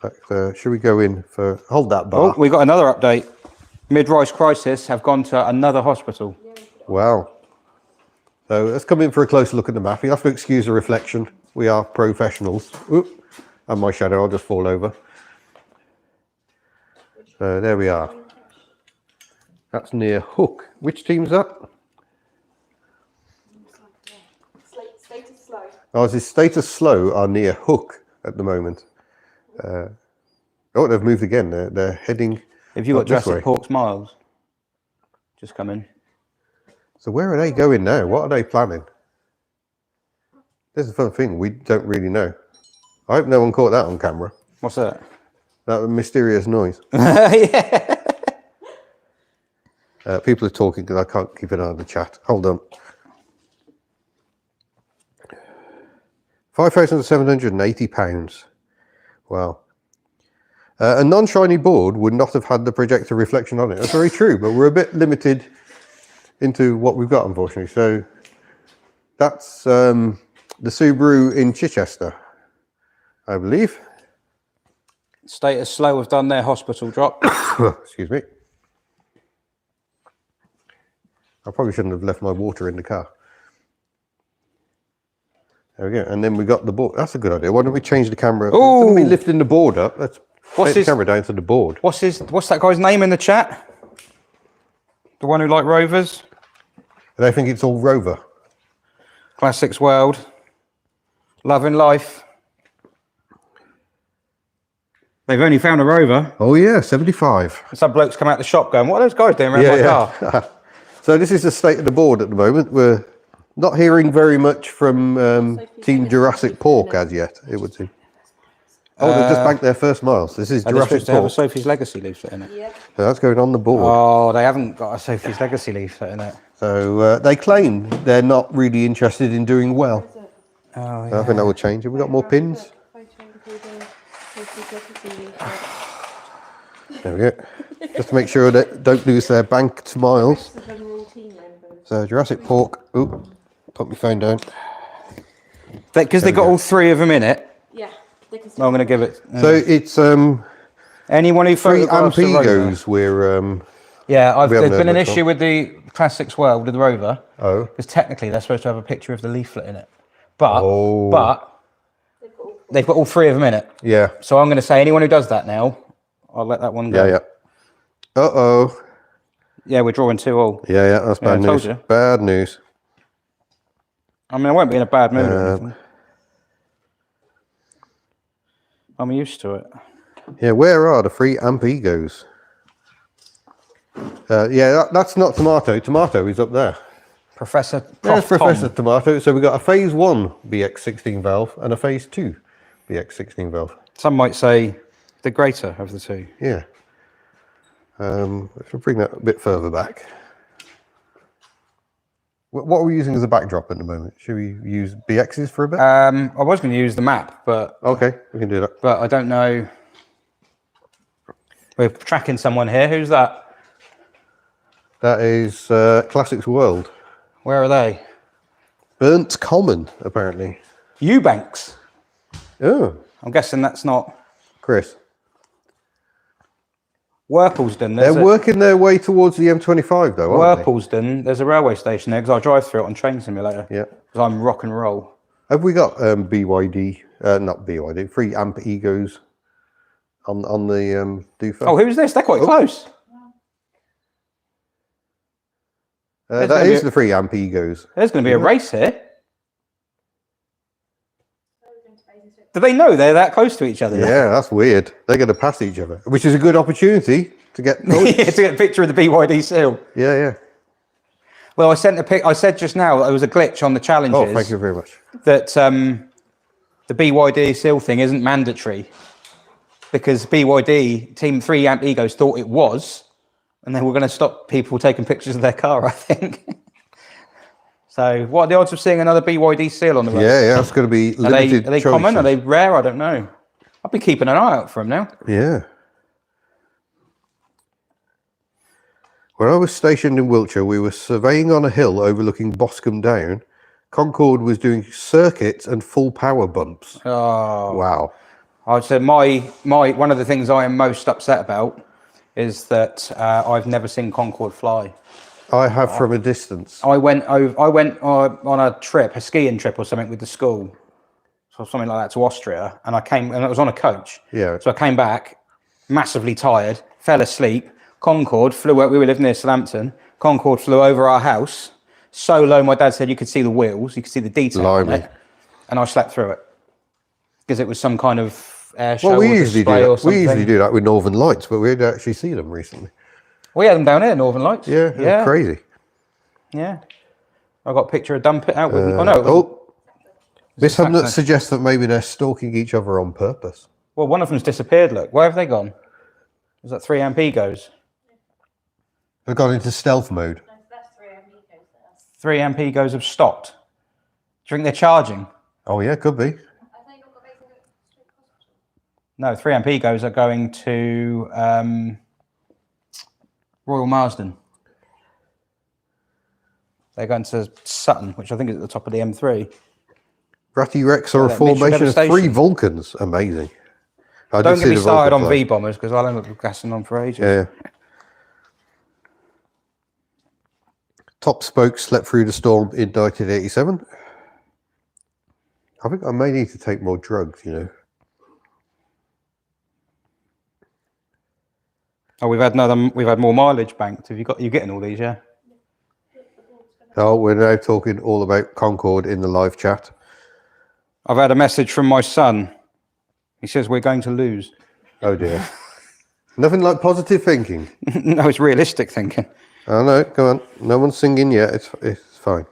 In fact, should we go in for... Hold that bar. Oh, we got another update. Mid-rise crisis have gone to another hospital. Wow. So let's come in for a closer look at the map. You have to excuse the reflection. We are professionals. Oop. And my shadow, I'll just fall over. So there we are. That's near Hook. Which team's that? Status slow. Oh, it's Status Slow are near Hook at the moment. Oh, they've moved again. They're heading. Have you got up this way. Jurassic Park Miles? Just come in. So where are they going now? What are they planning? This is a fun thing. We don't really know. I hope no one caught that on camera. What's that? That mysterious noise. Yeah. People are talking because I can't keep an eye on the chat. Hold on. 5,780 pounds. Wow. A non-shiny board would not have had the projector reflection on it. That's very true, but we're a bit limited into what we've got, unfortunately. So that's the Subaru in Chichester, I believe. Status Slow have done their hospital drop. Excuse me. I probably shouldn't have left my water in the car. There we go. And then we got the board. That's a good idea. Why don't we change the camera? Instead of me lifting the board up, let's take the camera down to the board. What's that guy's name in the chat? The one who liked Rovers? And I think it's all Rover. Classics World. Loving Life. They've only found a Rover. Oh yeah, 75. Some blokes come out the shop going, what are those guys doing around my car? So this is the state of the board at the moment. We're not hearing very much from Team Jurassic Pork as yet, it would seem. Oh, they've just banked their first miles. This is Are they Jurassic supposed to have a Pork. Sophie's Legacy leaflet in it? Yep. So that's going on the board. Oh, they haven't got a Sophie's Legacy leaflet in it. So they claim they're not really interested in doing well. Oh, So I think that will change. Have we got more pins? There we go. Just to make sure that don't lose their banked miles. So Jurassic Pork. Ooh, put my phone down. Because they got all three of them in it. Yeah. I'm going to give it. So it's Anyone who 3 photographs the Rover. Ampegos we're Yeah, we there's haven't been an heard much issue with the Classics World with the Rover. Oh. Because technically they're supposed to have a picture of the leaflet in it. But they've got all three of them in it. Yeah. So I'm going to say anyone who does that now, I'll let that one go. Yeah. Uh-oh. Yeah, we're drawing 2-2. Yeah, that's bad I told news. you. Bad news. I mean, I won't be in a bad mood or anything. I'm used to it. Yeah, where are the 3 Ampegos? Yeah, that's not Tomato. Tomato is up there. Professor There's Prof. Professor Tom. Tomato. So we've got a phase 1 BX16 valve and a phase 2 BX16 valve. Some might say the greater of the two. Yeah. Let's bring that a bit further back. What are we using as a backdrop at the moment? Should we use BXs for a bit? I was going to use the map, but Okay, we can do that. I don't know. We're tracking someone here. Who's that? That is Classics World. Where are they? Burnt Common, apparently. Eubanks. Oh, I'm guessing that's not Chris. Worplesdon. They're working their way towards the M25, though, aren't Worplesdon. There's a railway station there because I drive through it on Train Simulator. Yeah. Because I'm rock and roll. they? Have we got BYD, not BYD, 3 Ampegos on the Dufo? Oh, who's this? They're quite close. that gonna is be- the 3 Ampegos. There's going to be a race here. Do they know they're that close to each other? Yeah, that's weird. They're going to pass each other, which is a good opportunity to get points. Yeah, to get a picture of the BYD seal. Yeah. Well, I sent a pic. I said just now there was a glitch on the challenges. Oh, thank you very much. That the BYD seal thing isn't mandatory because BYD Team 3 Ampegos thought it was, and they were going to stop people taking pictures of their car, I think. So, what are the odds of seeing another BYD seal on the road? Yeah, it's going to be limited Are they common? Are choices. they rare? I don't know. I'll be keeping an eye out for them now. Yeah. When I was stationed in Wiltshire, we were surveying on a hill overlooking Boscombe Down. Concorde was doing circuits and full power bumps. Oh, Wow. I'd say my one of the things I am most upset about is that I've never seen Concorde fly. I have from a distance. I went on a trip, a skiing trip or something with the school, so something like that to Austria, and it was on a coach. Yeah. So I came back massively tired, fell asleep. Concorde flew. We were living near Southampton. Concorde flew over our house so low. My dad said you could see the wheels, you could see the detail on Blimey. it, and I slept through it because it was some kind of air show Well, we or usually display do or that. We something. usually do that with Northern Lights, but we didn't actually see them recently. We had them down here, Northern Lights. Yeah, yeah, crazy. yeah. I got a picture of dump it out with. Oh no. It wasn't. Miss Hamlet Saxon. suggests that maybe they're stalking each other on purpose. Well, one of them's disappeared. Look, where have they gone? Was that 3 amp egos? They've gone into stealth mode. No, that's 3 amigos there. 3 amp egos have stopped. Do you think they're charging? Oh yeah, could be. I think you've got basically straight to hospital. No, 3 amp egos are going to Royal Marsden. They're going to Sutton, which I think is at the top of the M3. Ratty Rex are a that Mitchell formation of 3 devastation. Vulcans. Amazing. I Don't did get see me the started Vulcan on fly. V-bombers because I'll end up gassing on for ages. Yeah. Top Spoke slept through the storm in 1987. I think I may need to take more drugs, you know. Oh, we've had more mileage banked. Have you getting all these? Yeah. Oh, we're now talking all about Concorde in the live chat. I've had a message from my son. He says we're going to lose. Oh dear. Nothing like positive thinking. No, it's realistic thinking. Oh no, come on. No one's singing yet. It's fine.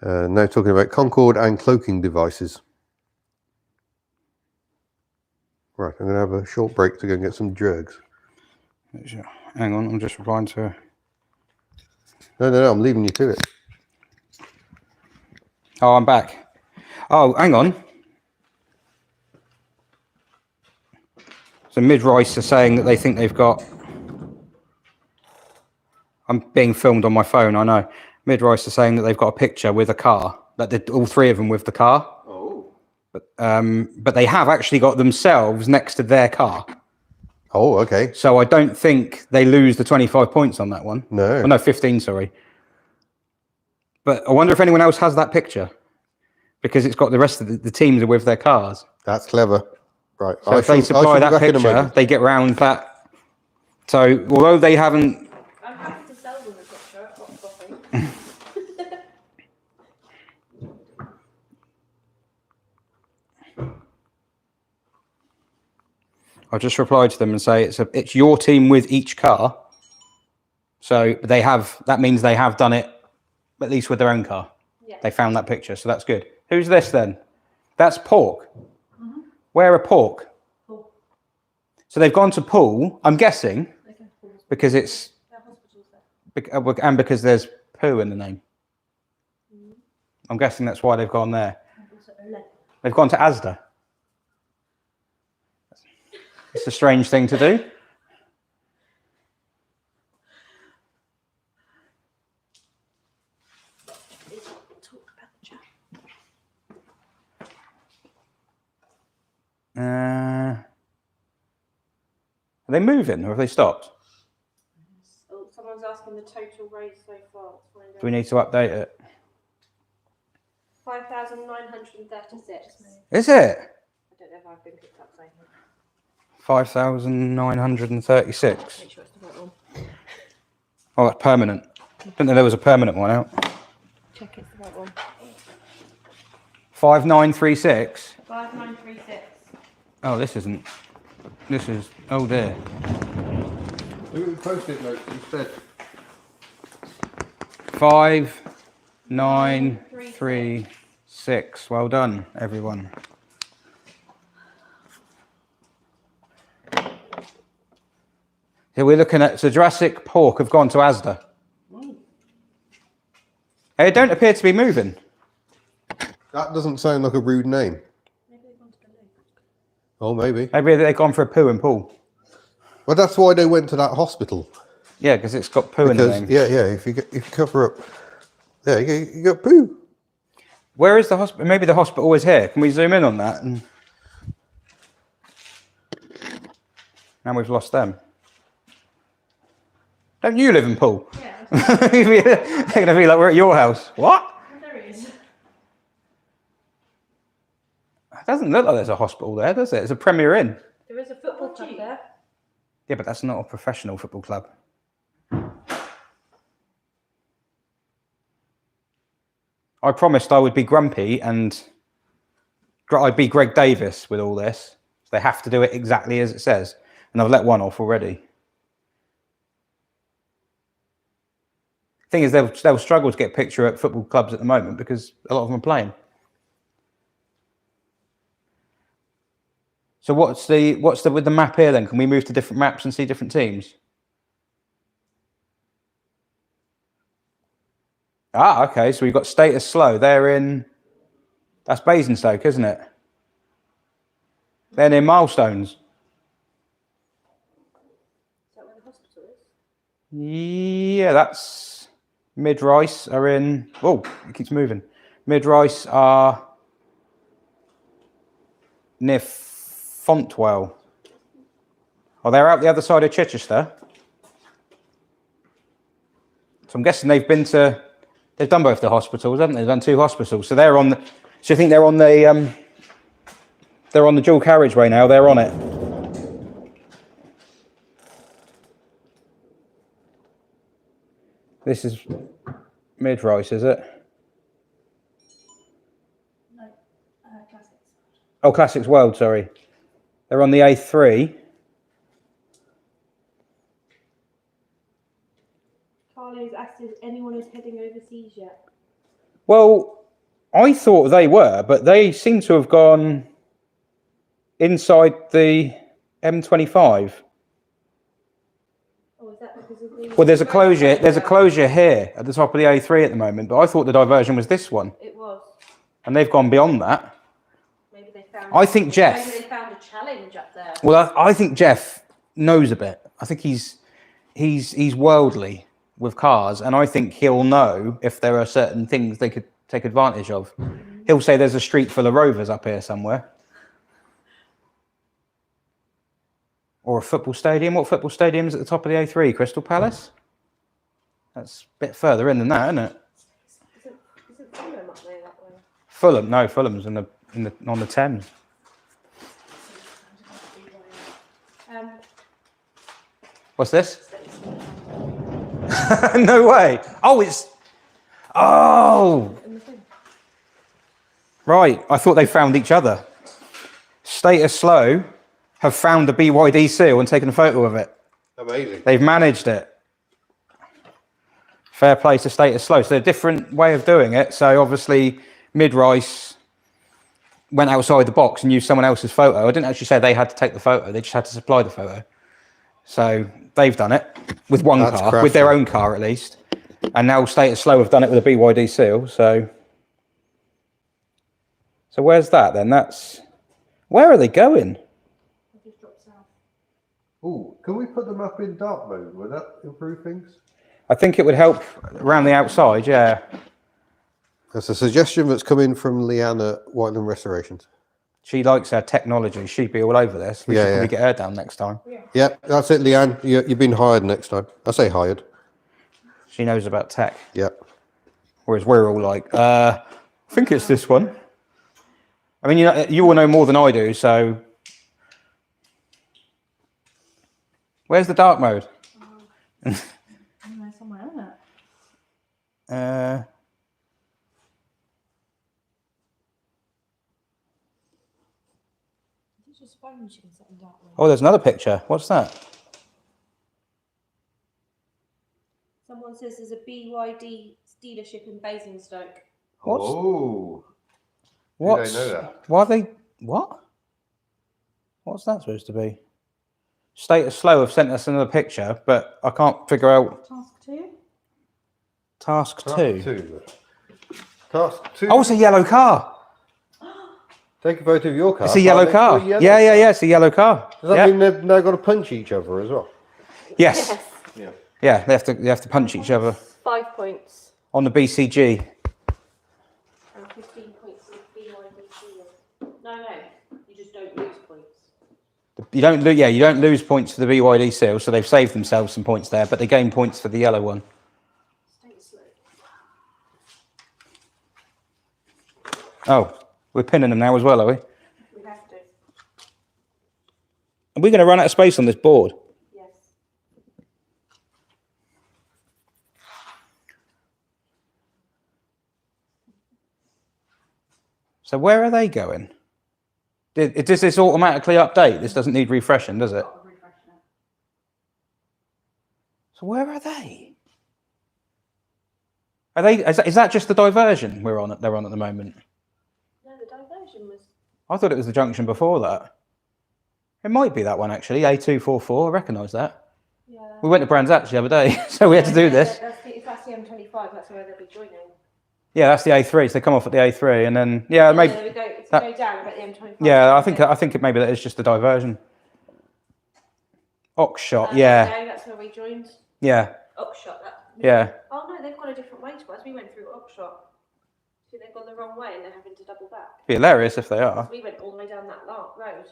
Now talking about Concorde and cloaking devices. Right, I'm going to have a short break to go and get some drugs. Hang on, I'm just replying to her. No, I'm leaving you to it. Oh, I'm back. Oh, hang on. So Mid-Rice are saying that they think they've got... I'm being filmed on my phone, I know. Mid-Rice are saying that they've got a picture with a car. That all 3 of them with the car. Oh. But they have actually got themselves next to their car. Oh, okay. So I don't think they lose the 25 points on that one. No. Oh, no, 15, sorry. But I wonder if anyone else has that picture. Because it's got the rest of the teams are with their cars. That's clever. Right. So if they supply that picture, they get round that. So although they haven't... I'm happy to sell them a picture at Hot Coffee. I'll just reply to them and say it's your team with each car. So that means they have done it at least with their own car. Yeah. They found that picture, so that's good. Who's this then? That's Pork. Mm-hmm. Where are Pork? Pool. So they've gone to Pool, I'm guessing, They can pull. because it's There are hospitals there. and because there's poo in the name. I'm guessing that's why they've gone there. And also a leg. They've gone to Asda. It's a strange thing to do. Talk about the chat. Are they moving or have they stopped? Oh, someone's asking the total raise so far. Do we need to update it? 5,936. Is it? I don't know if I've been picked up saying that. 5,936. Make sure it's the right one. Oh, that's permanent. Didn't know there was a permanent one out. Check it's the right one. 5936. 5936. Oh, this isn't. This is. Oh dear. Look at the post-it notes instead. 5936. Well done, everyone. Here we're looking at. So Jurassic Pork have gone to Asda. They don't appear to be moving. That doesn't sound like a rude name. Maybe they've gone to the loo. Oh, maybe. Maybe they've gone for a poo and pool. Well, that's why they went to that hospital. Yeah, because it's got poo in the Because name. yeah, if you cover up, yeah, you got poo. Where is the hospital? Maybe the hospital is here. Can we zoom in on that? And now we've lost them. Don't you live in Poole? Yeah, They're going to be like, we're at your house. What? there it is. It doesn't look like there's a hospital there, does it? It's a Premier Inn. There is a football club there. Yeah, but that's not a professional football club. I promised I would be grumpy and I'd be Greg Davis with all this. So they have to do it exactly as it says. And I've let one off already. Thing is, they'll struggle to get a picture at football clubs at the moment because a lot of them are playing. So what's the with the map here then? Can we move to different maps and see different teams? Ah, okay. So we've got Status Slow. They're in. That's Basingstoke, isn't it? They're near Milestones. Is that where the hospital is? Yeah, that's Mid-Rice are in. Oh, it keeps moving. Mid-Rice are near Fontwell. Oh, they're out the other side of Chichester. So I'm guessing they've done both the hospitals, haven't they? They've done 2 hospitals. So they're on. So I think they're on the dual carriageway now. They're on it. This is Mid-Rice, is it? No, Classics. Oh, Classics World, sorry. They're on the A3. Carly's asked if anyone is heading overseas yet. Well, I thought they were, but they seem to have gone inside the M25. Oh, is that because of the... Well, there's a closure. There's a closure here at the top of the A3 at the moment, but I thought the diversion was this one, It was. and they've gone beyond that. Maybe they found... I think Jeff. Maybe they found a challenge up there. Well, I think Jeff knows a bit. I think he's worldly with cars, and I think he'll know if there are certain things they could take advantage of. He'll say there's a street full of Rovers up here somewhere. Or a football stadium. What football stadium is at the top of the A3? Crystal Palace? That's a bit further in than that, isn't it? Isn't Fulham up there that way? Fulham. No, Fulham's on the Thames. What's this? No way. Oh, it's... Oh! Right, I thought they found each other. Status Slow have found the BYD seal and taken a photo of it. Amazing. They've managed it. Fair play to Status Slow. So a different way of doing it. So obviously Mid-Rice went outside the box and used someone else's photo. I didn't actually say they had to take the photo. They just had to supply the photo. So they've done it with one That's car, crafty. with their own car at least. And now Status Slow have done it with a BYD seal. So where's that then? Where are they going? I just dropped south. Oh, can we put them up in dark mode? Would that improve things? I think it would help around the outside, yeah. That's a suggestion that's come in from Leanna Whiteland Restorations. She likes her technology. She'd be all over this. We should Yeah, probably yeah. get her down next time. Yeah, that's it, Leanne. You've been hired next time. I say hired. She knows about tech. Yeah. Whereas we're all like, I think it's this one. I mean, you all know more than I do, so... Where's the dark mode? I don't know, somewhere, isn't it? It's just phones you can set in dark mode. Oh, there's another picture. What's that? Someone says there's a BYD dealership in Basingstoke. What's... Oh. What's... know that. Why are they... What? What's that supposed to be? Status Slow have sent us another picture, but I can't figure out... Task 2? Task 2. Task 2. Oh, it's a yellow car. Take a photo of your car. It's a yellow car. Yeah, it's a yellow car. Does that mean they've now got to punch each other as well? Yes. Yeah. Yeah, they have to punch each other 5 points. on the BCG. And 15 points for the BYD seal. No, you just don't lose points. You don't lose points for the BYD seal, so they've saved themselves some points there, but they gain points for the yellow one. Stay slow. Oh, we're pinning them now as well, are we? We have to. Are we going to run out of space on this board? Yes. So where are they going? Does this automatically update? This doesn't need refreshing, does it? So where are they? Are they? Is that just the diversion they're on at the moment? No, the diversion was. I thought it was the junction before that. It might be that one actually. A244. I recognise that. Yeah. We went to Brands Hatch the other day, so we had to do this. If that's the M25, that's where they'll be joining. Yeah, that's the A3. So they come off at the A3, and then yeah, maybe. There we go. If you go down about the M25. Yeah, I think it maybe that is just a diversion. Oxshot, There yeah, we go, that's where we joined. yeah, Oxshot, that. yeah. Oh no, they've gone a different way to us. We went through Oxshot. So they've gone the wrong way and they're having to double back. Be hilarious if they are. We went all the way down that road.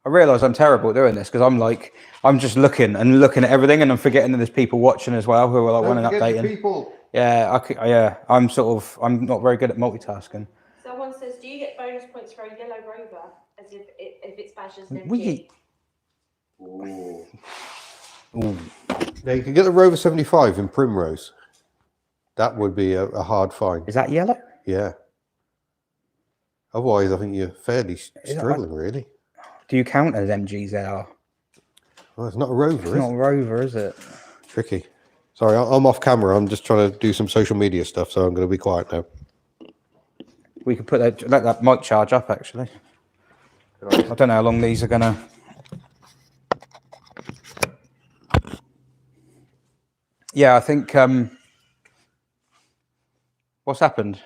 I realise I'm terrible at doing this because I'm just looking at everything, and I'm forgetting that there's people watching as well who are like wanting updating. People. Yeah, I'm not very good at multitasking. Someone says, do you get bonus points for a yellow rover as if it's badged as an We. MG? Ooh. Ooh. Now you can get the Rover 75 in Primrose. That would be a hard find. Is that yellow? Yeah. Otherwise, I think you're fairly struggling, really. Do you count as MGs they are? Well, it's not a Rover, It's is not a it? rover, is it? Tricky. Sorry, I'm off camera. I'm just trying to do some social media stuff, so I'm going to be quiet now. We could let that mic charge up, actually. I don't know how long these are going to... Yeah, I think... What's happened?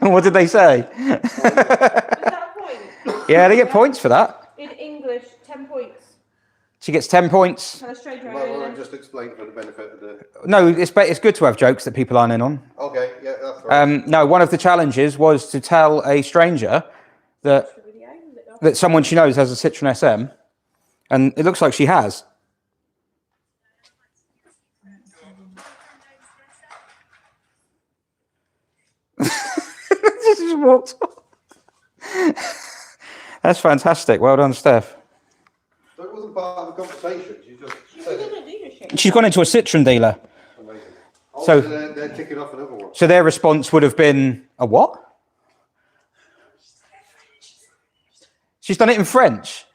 What did they say? Is that a point? Yeah, they get points for that. In English, 10 points. She gets 10 points. Tell a stranger. Well, I'll just explain for the benefit of the... No, it's good to have jokes that people aren't in on. Okay, yeah, that's right. No, one of the challenges was to tell a stranger that someone she knows has a Citroen SM, and it looks like she has. Just walked off. That's fantastic. Well done, Steph. So it wasn't part of the conversation. She just said it. She's gone into a Citroen dealer. Amazing. Oh, So- they're ticking off another one. So their response would have been, a what? She's done it in French.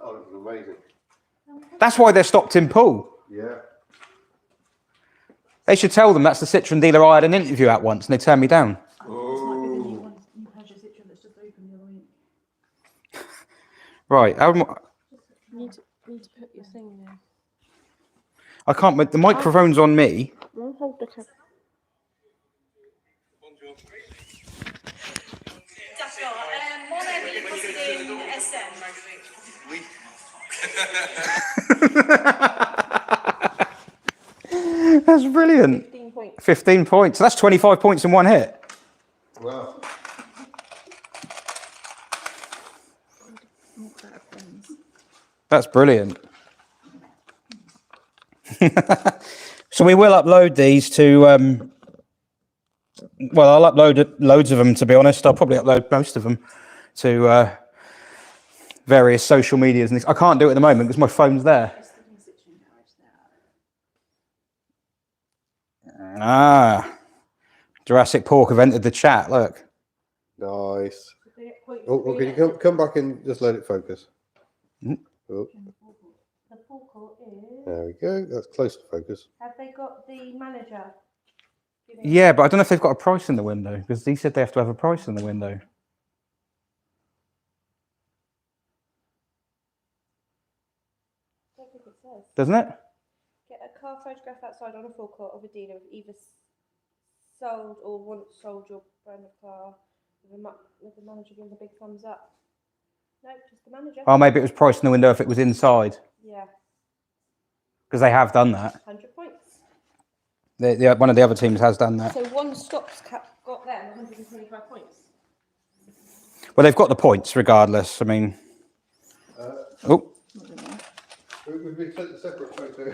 Oh, it was amazing. That's why they're stopped in pool. Yeah. They should tell them that's the Citroen dealer I had an interview at once, and they turned me down. Oh. Right. You need to put your thing there. I can't. The microphone's on me. I'll hold the camera. D'accord. Mon avis, posséder une SM. Oui. That's brilliant. 15 points. 15 points. So that's 25 points in one hit. Wow. That's brilliant. So we will upload these to. Well, I'll upload loads of them. To be honest, I'll probably upload most of them to various social medias. And I can't do it at the moment because my phone's there. Ah, Jurassic Pork have entered the chat. Look. Nice. Oh, can you come back and just let it focus? Oh, The forecourt is. there we go. That's close to focus. Have they got the manager? Yeah, but I don't know if they've got a price in the window because he said they have to have a price in the window. I don't think it says. Doesn't it? Get a car photograph outside on a forecourt of a dealer with either sold or once sold your brand of car with the manager giving a big thumbs up. No, just the manager. Oh, maybe it was priced in the window if it was inside Yeah, because they have done that. 100 points. One of the other teams has done that. So one stop's got them 125 points. Well, they've got the points regardless. I mean, We've been sent a separate photo.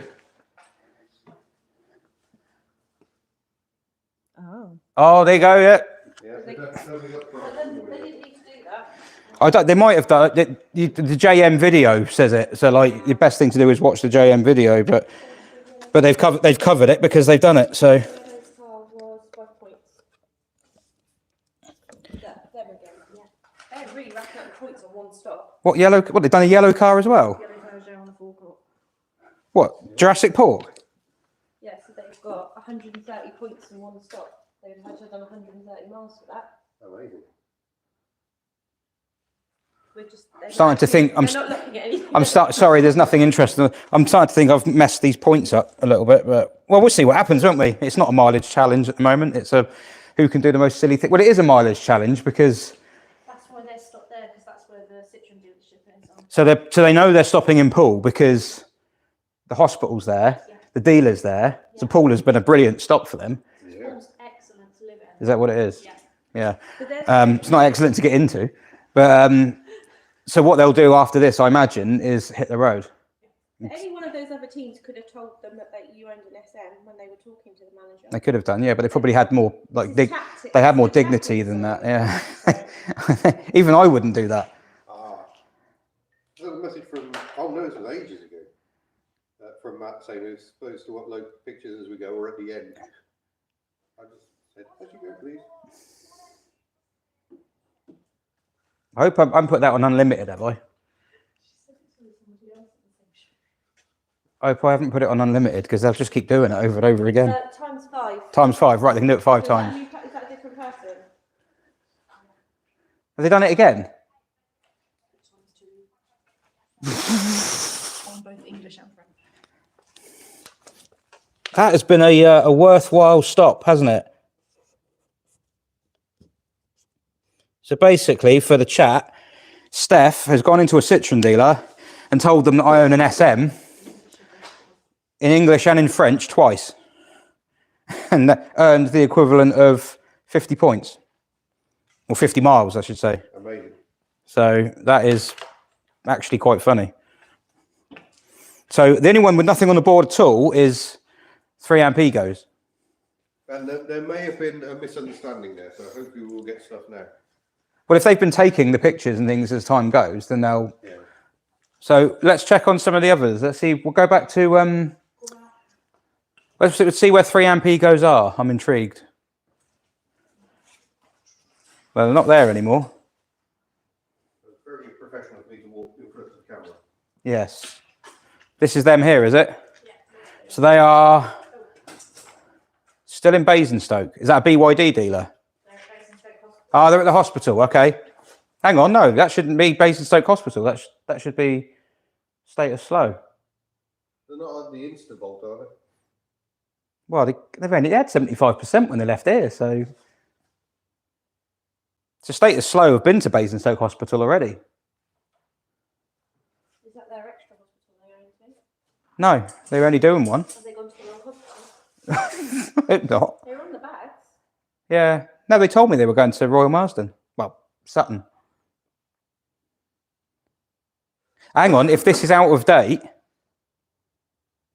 Oh. Oh, there you go. Yeah. Yeah, They didn't need to do that. I don't. They might have done it. The JM video says it. So like, the best thing to do is watch the JM video. But they've covered it because they've done it. So Yellow's car was 5 points. There we go. Yeah. They're really racking up the points on one stop. what yellow? What, they've done a yellow car as well? Yellow car's on the forecourt. What, Jurassic Park? Yeah, so they've got 130 points in one stop. They've had to have done 130 miles for that. Amazing. We're just Starting to think they're not looking at anything. Sorry, there's nothing interesting. I'm starting to think I've messed these points up a little bit, but well, we'll see what happens, won't we? It's not a mileage challenge at the moment. It's a who can do the most silly thing. Well, it is a mileage challenge because That's why they're stopped there, because that's where the Citroen dealership is. so they know they're stopping in Poole because the hospital's there, the dealer's there. So Poole has been a brilliant stop for them. It's excellent to live in. Is that what it is? Yeah. Yeah. It's not excellent to get into, but so what they'll do after this, I imagine, is hit the road. Any one of those other teams could have told them that you owned an SM when they were talking to the manager. They could have done, yeah, but they probably had more like It's a tactic. they had more It's a dignity tactic, than so- that. Yeah, even I wouldn't do that. There's a message from, oh no, this was ages ago. From Matt saying we're supposed to upload pictures as we go or at the end. I just said, as you go, please. I hope I'm put that on unlimited, have I? I hope I haven't put it on unlimited because they'll just keep doing it over and over again. Times 5. Times 5, right? They can do it 5 times. Is that a different person? Have they done it again? On both English and French. That has been a worthwhile stop, hasn't it? So basically, for the chat, Steph has gone into a Citroen dealer and told them that I own an SM in English and in French twice, and earned the equivalent of 50 points, or 50 miles, I should say. Amazing. So that is actually quite funny. So the only one with nothing on the board at all is 3 Egos. And there may have been a misunderstanding there, so I hope you will get stuff now. Well, if they've been taking the pictures and things as time goes, then they'll... Yeah. So let's check on some of the others. Let's see. We'll go back to... Let's see where 3 Egos are. I'm intrigued. Well, they're not there anymore. It's very professional of me to walk in front of the camera. Yes. This is them here, is it? So they are still in Basingstoke. Is that a BYD dealer? Ah, they're at the hospital. Okay. Hang on. No, that shouldn't be Basingstoke Hospital. That should be Status Slow. They're not on the Instavolt, are they? Well, they've only had 75% when they left here, so Status Slow have been to Basingstoke Hospital already. Is that their extra hospital they own too? No, they're only doing one. Have they gone to the wrong hospital? Hope not. They're on the bags. Yeah. No, they told me they were going to Royal Marsden. Well, Sutton. Hang on, if this is out of date.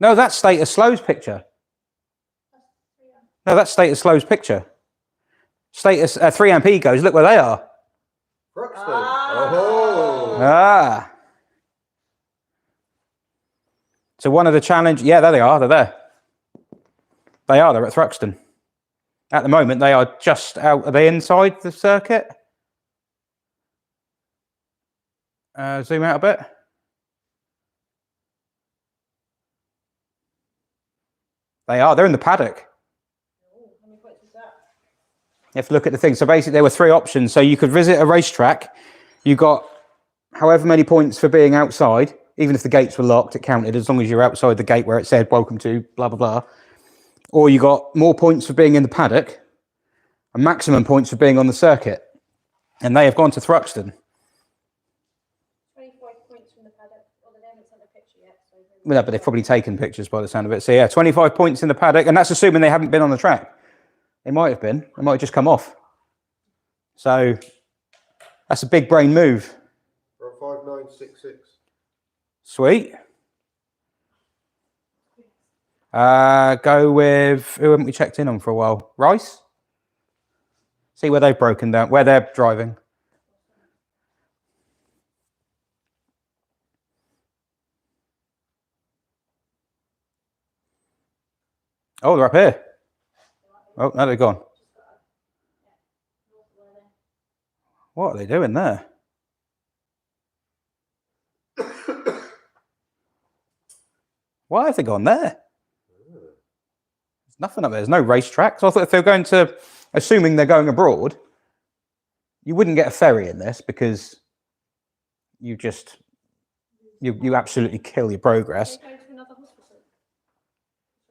No, that's Status Slow's picture. No, that's Status Slow's picture. Status 3 Egos, look where they are. Thruxton. Oh. Ah. So one of the challenge, yeah, there they are, they're there. They're at Thruxton. At the moment, they are just out, are they inside the circuit? Zoom out a bit. They're in the paddock. How many points was that? You have to look at the thing. So basically, there were 3 options. So you could visit a racetrack. You got however many points for being outside. Even if the gates were locked, it counted as long as you're outside the gate where it said welcome to blah, blah, blah. Or you got more points for being in the paddock and maximum points for being on the circuit. And they have gone to Thruxton. 25 points from the paddock. Well, they haven't sent a picture yet. So Well, no, but they've probably taken pictures by the sound of it. So yeah, 25 points in the paddock. And that's assuming they haven't been on the track. They might have been. They might have just come off. So that's a big brain move. We're on 5966. Sweet. Go with, who haven't we checked in on for a while? Rice? See where they've broken down, where they're driving. Oh, they're up here. Oh, no, they're gone. What are they doing there? Why have they gone there? There's nothing up there. There's no racetrack. So I thought if they're going to, assuming they're going abroad, you wouldn't get a ferry in this because you just, you absolutely kill your progress. Are they going to another hospital?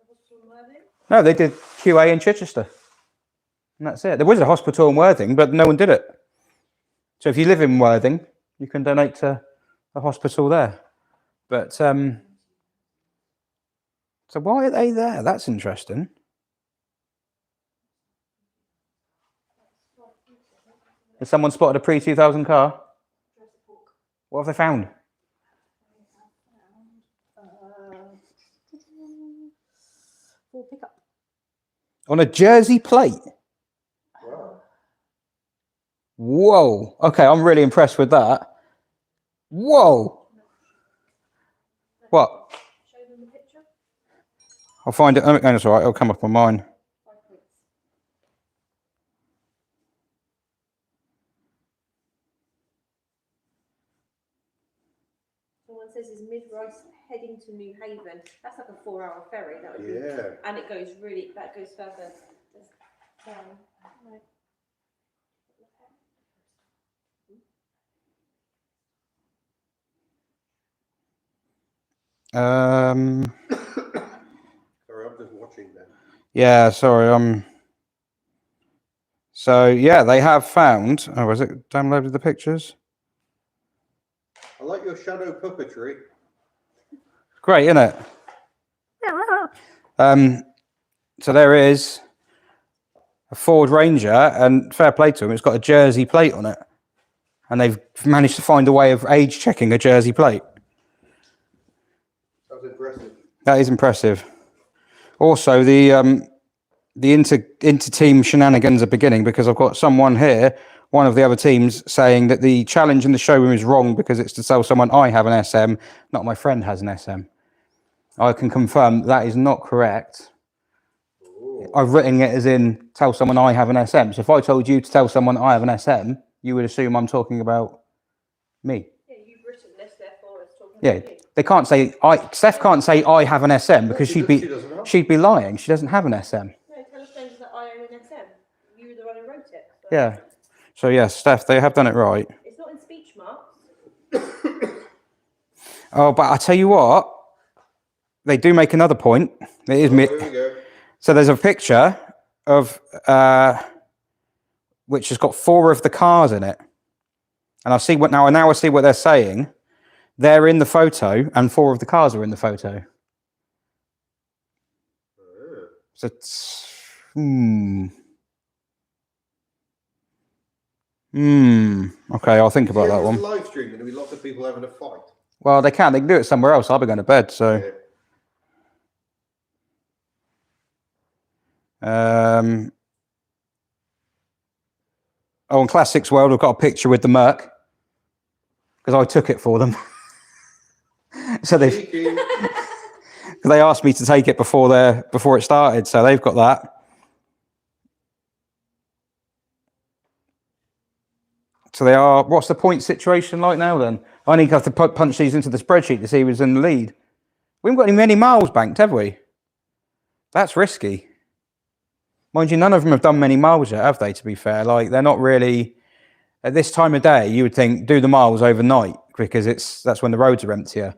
Hospital in Worthing? No, they did QA in Chichester. And that's it. There was a hospital in Worthing, but no one did it. So if you live in Worthing, you can donate to a hospital there. But, so why are they there? That's interesting. Has someone spotted a pre-2000 car? What have they found? Full pickup. On a Jersey plate? Wow. Whoa. Okay, I'm really impressed with that. Whoa. What? Show them the picture. I'll find it. Oh, no, it's all right. It'll come up on mine. 5 points. Someone says is Mid-Rice heading to New Haven. That's like a 4-hour ferry. That would be, and it goes really. That goes further down. Right. Sorry, I'm just watching them. Yeah, sorry. So yeah, they have found. Oh, was it downloaded the pictures? I like your shadow puppetry. Great, isn't it? So there is a Ford Ranger, and fair play to them, it's got a Jersey plate on it, and they've managed to find a way of age checking a Jersey plate. That's impressive. That is impressive. Also, the inter-team shenanigans are beginning because I've got someone here, one of the other teams, saying that the challenge in the showroom is wrong because it's to tell someone I have an SM, not my friend has an SM. I can confirm that is not correct. Ooh. I've written it as in tell someone I have an SM. So if I told you to tell someone I have an SM, you would assume I'm talking about me. Yeah, you've written this, therefore it's talking Yeah, about you. they can't say Steph can't say I have an SM because she'd be lying. She doesn't have an SM. No, tell us strangers that I own an SM. You were the one who wrote it. So. Yeah. So yes, Steph, they have done it right. It's not in speech marks. Oh, but I tell you what, they do make another point. It is Here we go. So there's a picture of which has got 4 of the cars in it, and I see what now. I see what they're saying. They're in the photo, and 4 of the cars are in the photo. So it's, okay, I'll think about that one. Live stream, there'll be lots of people having a fight. Well, they can do it somewhere else. I'll be going to bed, so. Yeah. Oh, in Classics World, I've got a picture with the Merc because I took it for them. So they asked me to take it before it started, so they've got that. So they are. What's the point situation like now? Then I need to have to punch these into the spreadsheet to see who's in the lead. We haven't got many miles banked, have we? That's risky. Mind you, none of them have done many miles yet, have they, to be fair? Like, they're not really... At this time of day, you would think, do the miles overnight, because that's when the roads are emptier.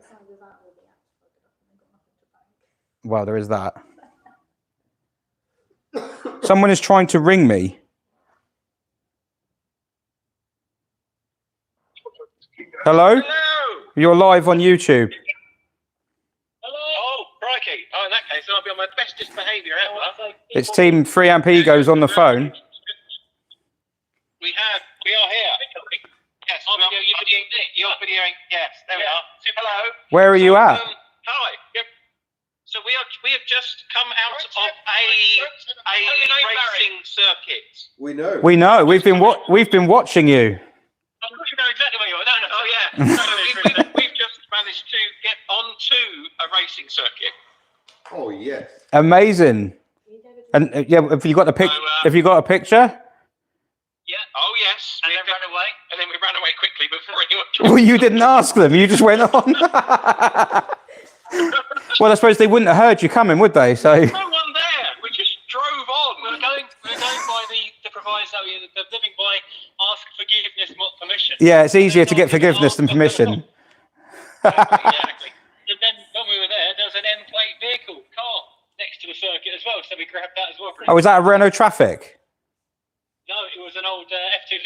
Well, there is that. Someone is trying to ring me. Hello? Hello! You're live on YouTube. Hello! Oh, crikey. Oh, in that case, I'll be on my bestest behaviour ever. It's Team 3amp Egos on the phone. We are here. Yes, you're videoing. Yes, there we are. Hello. Where are you at? Hi. So we have just come out of a racing circuit. We know. We know. We've been watching you. Of course, you know exactly where you are. No, no. Oh yeah. So we've just managed to get onto a racing circuit. Oh yes. Amazing. And yeah, have you got a pic? Have you got a picture? Yeah. Oh yes. And then ran away. And then we ran away quickly before anyone. Well, you didn't ask them. You just went on. Well, I suppose they wouldn't have heard you coming, would they? So. No one there. We just drove on. We're going by the proviso. The living by ask forgiveness, not permission. Yeah, it's easier to get forgiveness than permission. Exactly. And then when we were there was an M-plate vehicle car next to the circuit as well, so we grabbed that as well. Oh, is that a Renault Traffic? No, it was an old F-250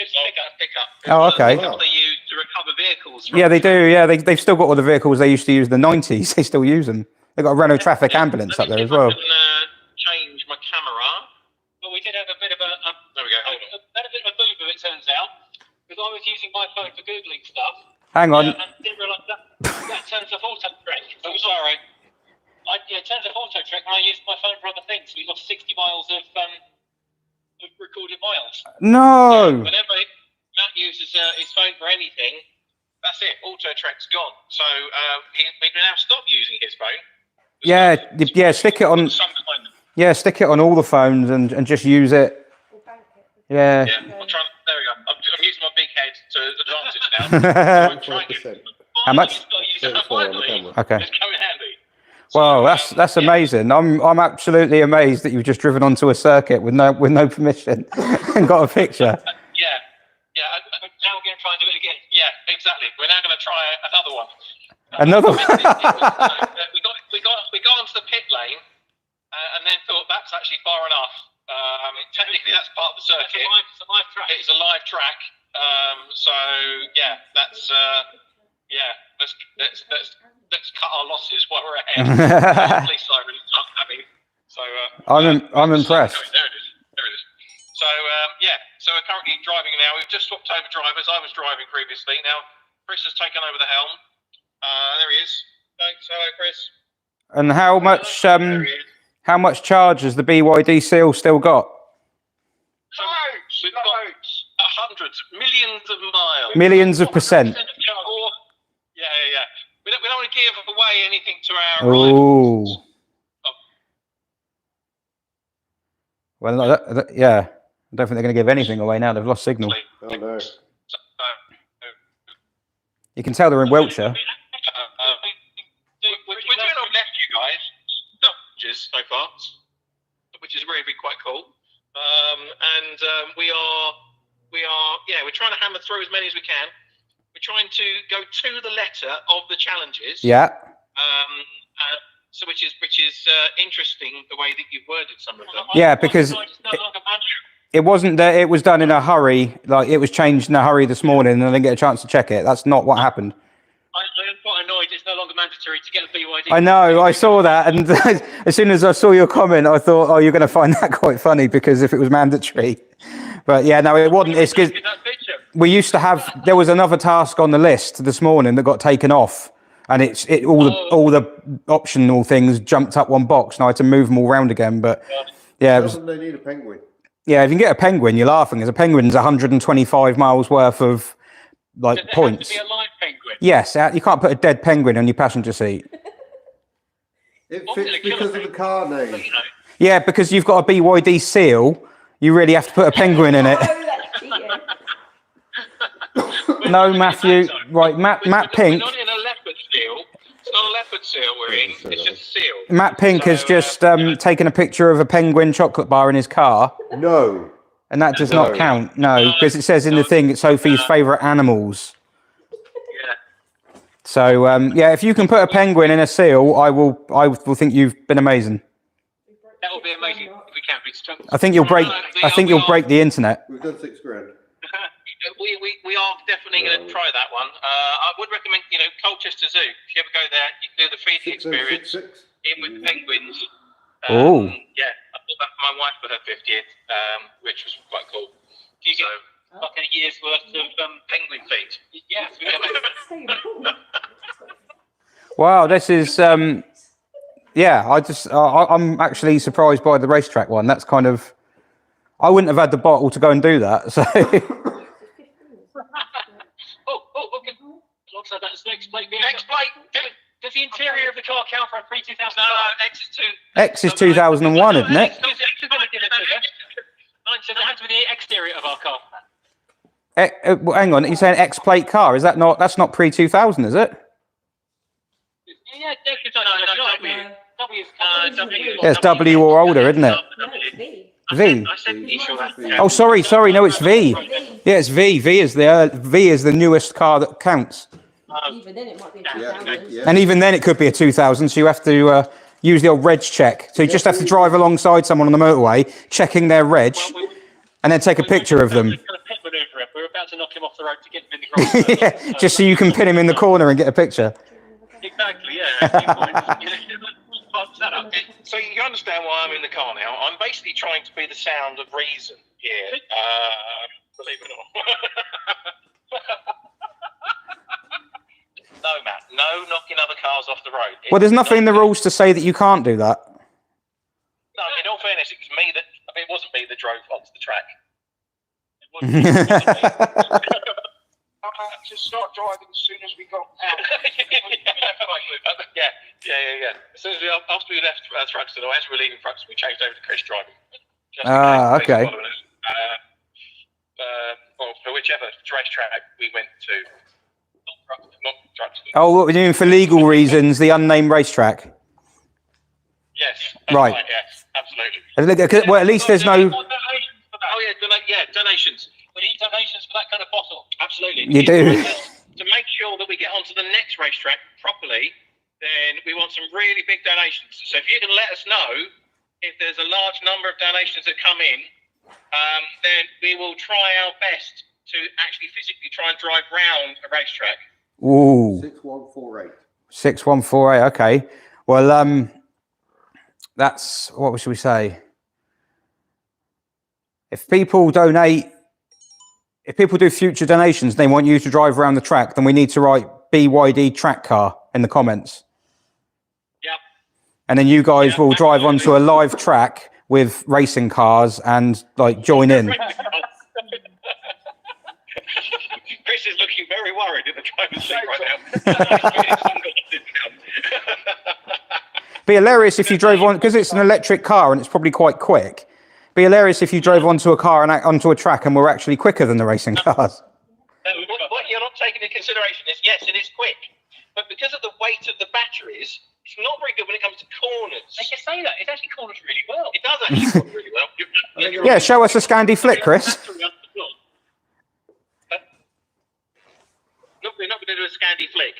pickup. Oh, okay. They use to recover vehicles. Yeah, they do. Yeah, they've still got all the vehicles they used to use in the 90s. They still use them. They've got a Renault Traffic ambulance up there as well. I can change my camera. But we did have a bit of there we go. Had a bit of a boo-boo, it turns out, because I was using my phone for Googling stuff. Hang on. And didn't realise that turns off auto track. Oh, sorry. It turns off auto track when I used my phone for other things. We lost 60 miles of recorded miles. No. Whenever Matt uses his phone for anything, that's it. Auto track's gone. So we now stop using his phone. Yeah, stick it on. Yeah, stick it on all the phones and just use it. Yeah. Yeah, I'm trying. There we go. I'm using my big head to advantage now. So I'm trying to, How much? Okay. It's coming handy. Wow, that's amazing. I'm absolutely amazed that you've just driven onto a circuit with no permission and got a picture. Yeah. Now we're going to try and do it again. Yeah, exactly. We're now going to try another one. Another one. we got onto the pit lane and then thought that's actually far enough. Technically, that's part of the circuit. It's a live track. It's a live track. So yeah, that's let's cut our losses while we're ahead. Police sirens aren't having. So I'm impressed. There it is. So so we're currently driving now. We've just swapped over drivers. I was driving previously. Now Chris has taken over the helm. There he is. Thanks. Hello, Chris. And how much charge has the BYD Seal still got? So we've got hundreds, millions of miles. Millions of percent. Yeah. We don't want to give away anything to our Oh. rivals. Well, yeah. I don't think they're going to give anything away now. They've lost signal. Oh no. You can tell they're in Wiltshire. We're doing our left, you guys. Stoppages so far, which is really quite cool. We're trying to hammer through as many as we can. We're trying to go to the letter of the challenges. Yeah. So which is interesting the way that you've worded some of them. Yeah, because it wasn't that it was done in a hurry. Like it was changed in a hurry this morning, and I didn't get a chance to check it. That's not what happened. I'm quite annoyed. It's no longer mandatory to get a BYD. I know. I saw that, and as soon as I saw your comment, I thought, "Oh, you're going to find that quite funny because if it was mandatory." But yeah, no, it wasn't. It's because we used to have. There was another task on the list this morning that got taken off, and all the optional things jumped up one box, and I had to move them all around again. But yeah, it was. They need a penguin. Yeah, if you can get a penguin, you're laughing. Because a penguin's 125 miles worth of points. Has to be a live penguin. Yes, you can't put a dead penguin on your passenger seat. It fits because of the car name. Yeah, because you've got a BYD Seal, you really have to put a penguin in it. No, Matthew. Right, Matt Pink. We're not in a leopard seal. It's not a leopard seal we're in. It's just seal. Matt Pink has just taken a picture of a penguin chocolate bar in his car. No. And that does not count. No, because it says in the thing it's Sophie's favourite animals. Yeah. So if you can put a penguin in a seal, I will think you've been amazing. That would be amazing if we can. I think you'll break the internet. We've done £6,000. We are definitely going to try that one. I would recommend, Colchester Zoo. If you ever go there, you can do the feeding experience in with penguins. Oh. Yeah, I bought that for my wife for her 50th, which was quite cool. You get like a year's worth of penguin feed. Yeah. Wow, this is Yeah, I'm actually surprised by the racetrack one. That's kind of, I wouldn't have had the bottle to go and do that. So Okay. Looks like that's next plate. Next plate. Does the interior of the car count for a pre-2000? No, X is 2. X is 2001, isn't it? X is going to give it to you. So that has to be the exterior of our car. Well, hang on, you're saying X plate car? Is that not? That's not pre-2000, is it? Yeah, W. Yeah, it's W or older, isn't it? No, it's V. V. I said V, sure. Oh, sorry. No, it's V. Yeah, it's V. V is the newest car that counts. Even then, it might be a 2000. And even then, it could be a 2000. So you have to use the old reg check. So you just have to drive alongside someone on the motorway, checking their reg, and then take a picture of them. We were about to knock him off the road to get him in the garage. Yeah, just so you can pin him in the corner and get a picture. Exactly, yeah. So you understand why I'm in the car now. I'm basically trying to be the sound of reason here. Believe it or not. No, Matt. No knocking other cars off the road. Well, there's nothing in the rules to say that you can't do that. No, in all fairness, it was me that. I mean, it wasn't me that drove onto the track. It I had to start driving as soon as we got out. Yeah. As soon as after we left Thruxton, or as we were leaving Thruxton, we changed over to Chris driving. Okay. Well, for whichever racetrack we went to. Not Thruxton. Oh, what we're doing for legal reasons, the unnamed racetrack. Yes. Right. Yes, absolutely. Well, at least there's no. Donations. We need donations for that kind of bottle. Absolutely. You do. To make sure that we get onto the next racetrack properly, then we want some really big donations. So if you can let us know if there's a large number of donations that come in, then we will try our best to actually physically try and drive round a racetrack. Ooh. 6148. 6148. Okay. Well, that's what should we say? If people donate, if people do future donations, they want you to drive around the track, then we need to write BYD track car in the comments. Yep. And then you guys will drive onto a live track with racing cars and like join in. Chris is looking very worried in the driver's seat right now. Be hilarious if you drove on, because it's an electric car and it's probably quite quick. Be hilarious if you drove onto a car and onto a track and were actually quicker than the racing cars. What you're not taking into consideration is, yes, it is quick, but because of the weight of the batteries, it's not very good when it comes to corners. They can say that. It actually corners really well. It does actually corner really well. Yeah, show us a Scandi flick, Chris. Look, we're not going to do a Scandi flick.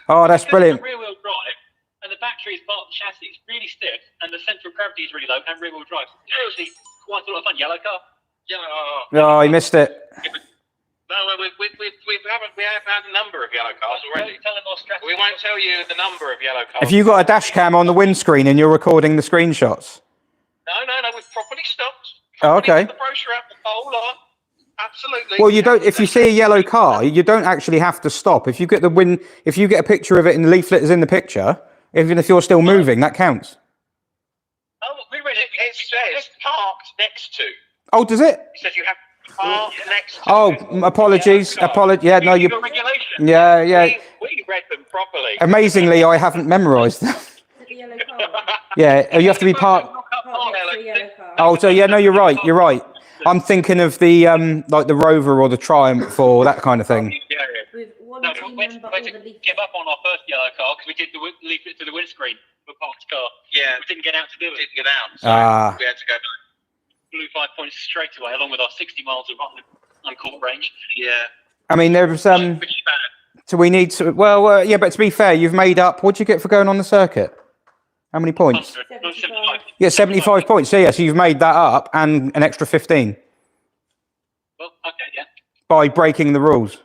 Oh, that's brilliant. Rear wheel drive, and the battery is part of the chassis. It's really stiff, and the centre of gravity is really low, and rear wheel drive. It's actually quite a lot of fun. Yellow car. Oh, he missed it. No, we have had a number of yellow cars already. We won't tell you the number of yellow cars. Have you got a dash cam on the windscreen and you're recording the screenshots? No, we've properly stopped. Oh, okay. The brochure up the whole lot. Absolutely. Well, you don't. If you see a yellow car, you don't actually have to stop. If you get if you get a picture of it and the leaflet is in the picture, even if you're still moving, that counts. Oh, it says parked next to. Oh, does it? It says you have parked next to. Oh, apologies. Yeah, no, you. Yeah. We read them properly. Amazingly, I haven't memorised them. The yellow car. Yeah, you have to be parked. Oh, so yeah, no, you're right. I'm thinking of the like the Rover or the Triumph or that kind of thing. With one No, team we member had or to the leaf. give up on our first yellow car because we did the leaflet to the windscreen of a parked car. Yeah. We didn't get out to do it. Didn't get out. So we had to go back. Blew 5 points straight away, along with our 60 miles of uncaught range. Yeah. I mean, there's Pretty bad. So we need to. Well, yeah, but to be fair, you've made up. What'd you get for going on the circuit? How many points? 75. Yeah, 75 points. So yeah, so you've made that up and an extra 15 Well, okay, yeah. by breaking the rules.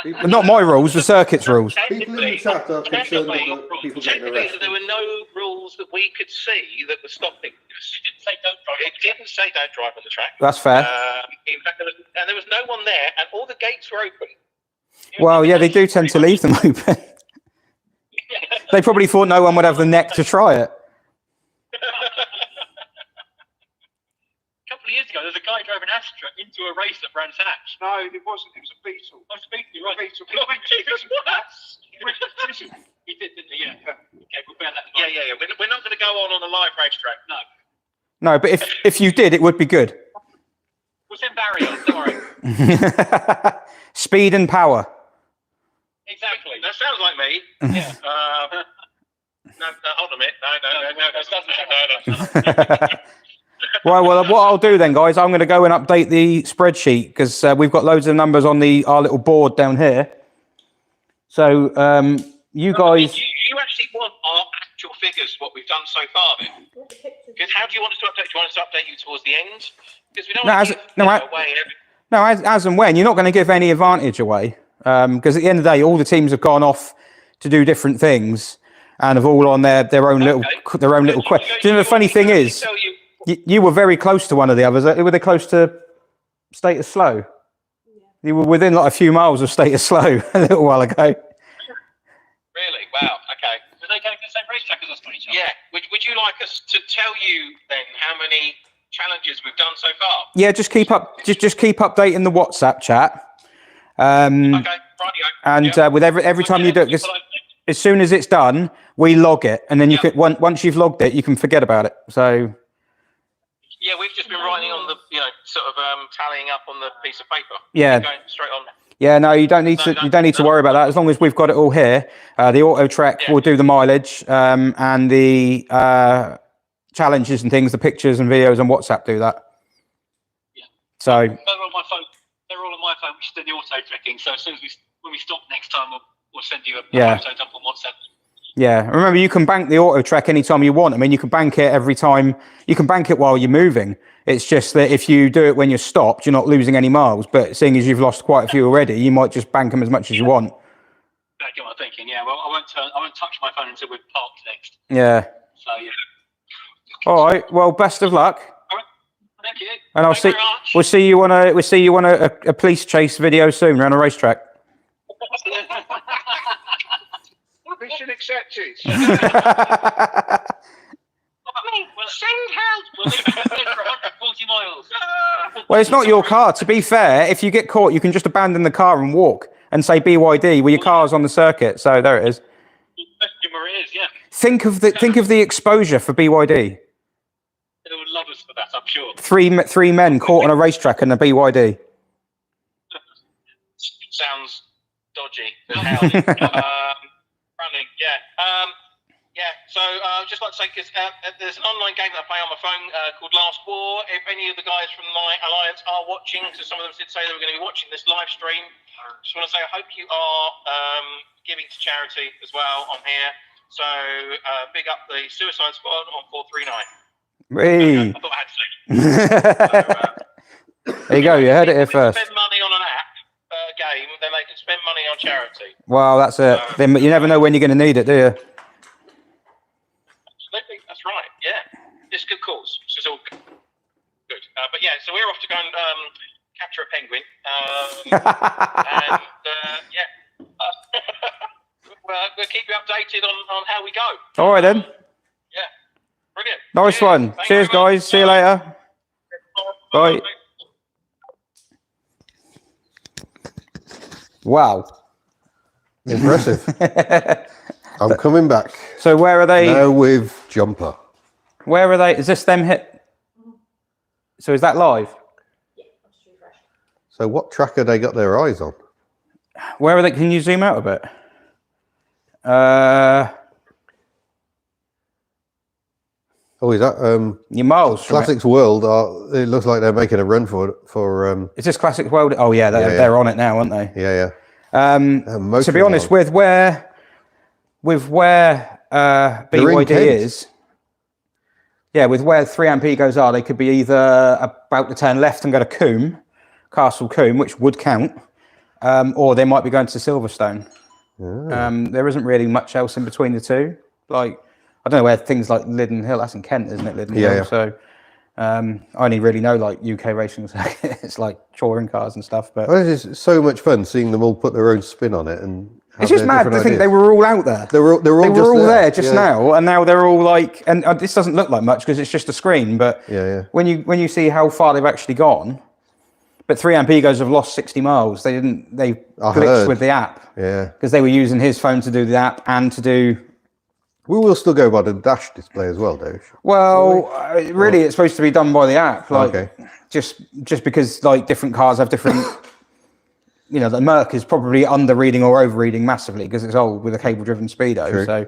Not my rules, the circuit's rules. People in the chat are concerned about people getting arrested. There were no rules that we could see that were stopping. It didn't say don't drive. It didn't say don't drive on the track. That's fair. In fact, there was no one there, and all the gates were open. Well, yeah, they do tend to leave them open. They probably thought no one would have the neck to try it. A couple of years ago, there was a guy who drove an Astra into a race at Brands Hatch. No, it wasn't. It was a Beetle. I was speaking, right? Beetle. He did, didn't he? Yeah. Okay, we'll bear that in mind. Yeah. We're not going to go on a live racetrack. No. No, but if you did, it would be good. We'll send Barry on, don't worry. Speed and power. Exactly. That sounds like me. Yeah. No, hold on a minute. No, that doesn't. No. Well, what I'll do then, guys, I'm going to go and update the spreadsheet because we've got loads of numbers on our little board down here. So you guys... You actually want our actual figures, what we've done so far, then? Because how do you want us to update? Do you want us to update you towards the end? Because we don't want to give away everything. No, as and when. You're not going to give any advantage away. Because at the end of the day, all the teams have gone off to do different things and have all on their own little quest. Do you know the funny thing is, you were very close to one of the others. Were they close to Status Slow? Yeah. You were within like a few miles of Status Slow a little while ago. Really? Wow. Okay. Were they going to the same racetrack as us? Yeah. Would you like us to tell you then how many challenges we've done so far? Yeah, just keep updating the WhatsApp chat. Okay, rightio. And with every time you do it, as soon as it's done, we log it, and then you can once you've logged it, you can forget about it. So yeah, we've just been writing on the sort of tallying up on the piece of paper. Yeah, going straight on. Yeah, no, you don't need to worry about that as long as we've got it all here. The auto track will do the mileage, and the challenges and things, the pictures and videos on WhatsApp do that. Yeah. So they're on my phone. They're all on my phone, which is the auto tracking. So as soon as when we stop next time, we'll send you a photo dump on WhatsApp. Yeah, remember you can bank the auto track anytime you want. I mean, you can bank it every time. You can bank it while you're moving. It's just that if you do it when you're stopped, you're not losing any miles. But seeing as you've lost quite a few already, you might just bank them as much as you want. Exactly what I'm thinking. Yeah, well, I won't touch my phone until we're parked next. Yeah. So yeah. All right. Well, best of luck. All right. Thank you. And we'll see you on a police chase video soon around a racetrack. Mission accepted. Well, send help. We'll leave it for 140 miles. Well, it's not your car. To be fair, if you get caught, you can just abandon the car and walk and say BYD. Well, your car's on the circuit, so there it is. Yeah. Think of the exposure for BYD. They would love us for that, I'm sure. Three men caught on a racetrack in a BYD. Sounds dodgy as hell. Running, yeah. So just like to say, because there's an online game that I play on my phone called Last War. If any of the guys from the Alliance are watching, because some of them did say they were going to be watching this live stream, just want to say I hope you are giving to charity as well on here. So big up the Suicide Squad on 439. Hey. I thought I had to say. So, there you go. You heard it here first. Spend money on an app game, then they can spend money on charity. Well, that's it. Then you never know when you're going to need it, do you? Absolutely, that's right. Yeah, it's a good cause. This is all good. But yeah, so we're off to go and capture a penguin. And we'll keep you updated on how we go. All right then. Yeah, brilliant. Nice one. Cheers, guys. See you later. Bye. Wow. Impressive. I'm coming back. So where are they? Now with jumper. Where are they? Is this them hit? So is that live? Yeah, I'll just refresh. So what track have they got their eyes on? Where are they? Can you zoom out a bit? Oh, is that Your miles. from it. Classics World? It looks like they're making a run for. Is this Classic World? Oh yeah, they're on it now, aren't they? Yeah. To be honest, with where BYD is, yeah, with where 3amp egos are, they could be either about to turn left and go to Castle Combe, which would count, or they might be going to Silverstone. Oh. There isn't really much else in between the two. Like, I don't know where things like Lydden Hill, that's in Kent, isn't it? Lydden Hill. Yeah. So I only really know like UK racing. It's like touring cars and stuff, but It's just so much fun seeing them all put their own spin on it, and it's just mad to think they were all out there. They were all there just yeah. now, and now they're all like. And this doesn't look like much because it's just a screen, but Yeah. when you see how far they've actually gone, but 3amp Egos have lost 60 miles. They glitched with the app. Yeah, because they were using his phone to do the app and to do. we will still go by the dash display as well, Dave. Well, really, it's supposed to be done by the app. Like, Okay. just because like different cars have different. You know, the Merc is probably under reading or over reading massively because it's old with a cable driven speedo. True. So,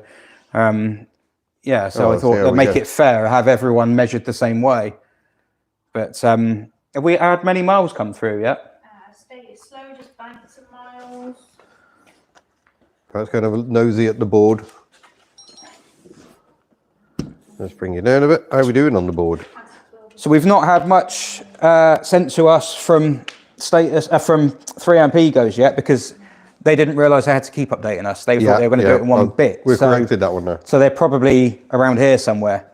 yeah. So I let's see thought how they'd we make go. it fair, have everyone measured the same way. But have we had many miles come through yet? State is slow, just bank some miles. Perhaps kind of nosy at the board. Let's bring you down a bit. How are we doing on the board? So we've not had much sent to us from from 3amp Egos yet because they didn't realise they had to keep updating us. They thought they were going to do it in one bit. We've corrected that one now. So they're probably around here somewhere.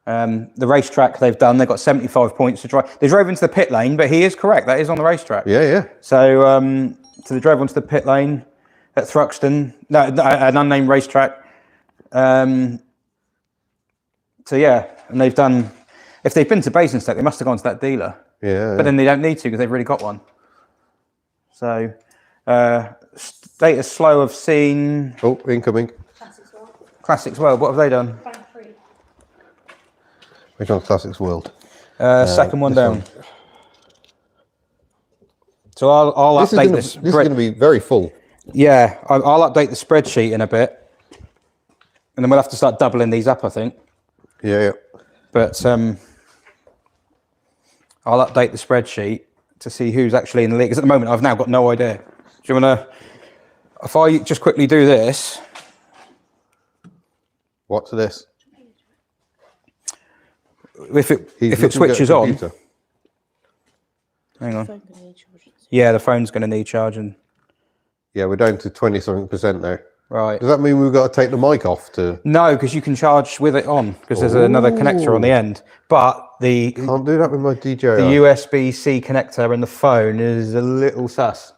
The racetrack they've done, they've got 75 points to drive. They drove into the pit lane, but he is correct. That is on the racetrack. Yeah. So, so they drove onto the pit lane at Thruxton, an unnamed racetrack. So yeah, and they've done. If they've been to Basingstoke, they must have gone to that dealer. Yeah. But then they don't need to because they've already got one. So, status slow have seen. Oh, incoming. Classics World. What have they done? Bank 3. Which one's Classics World? Second one this down. one. So I'll update This is going to be very full. Yeah, I'll update the spreadsheet in a bit, and then we'll have to start doubling these up, I think. Yeah. But I'll update the spreadsheet to see who's actually in the league. Because at the moment, I've now got no idea. Do you want to? If I just quickly do this. What's this? If it He's looking at switches a on. computer. Hang on. Yeah, the phone's going to need charging. Yeah, we're down to 20-something% now. Right. Does that mean we've got to take the mic off to? No, because you can charge with it on because there's another connector on the end. But the Can't do that with my DJI. The USB-C connector in the phone is a little sus.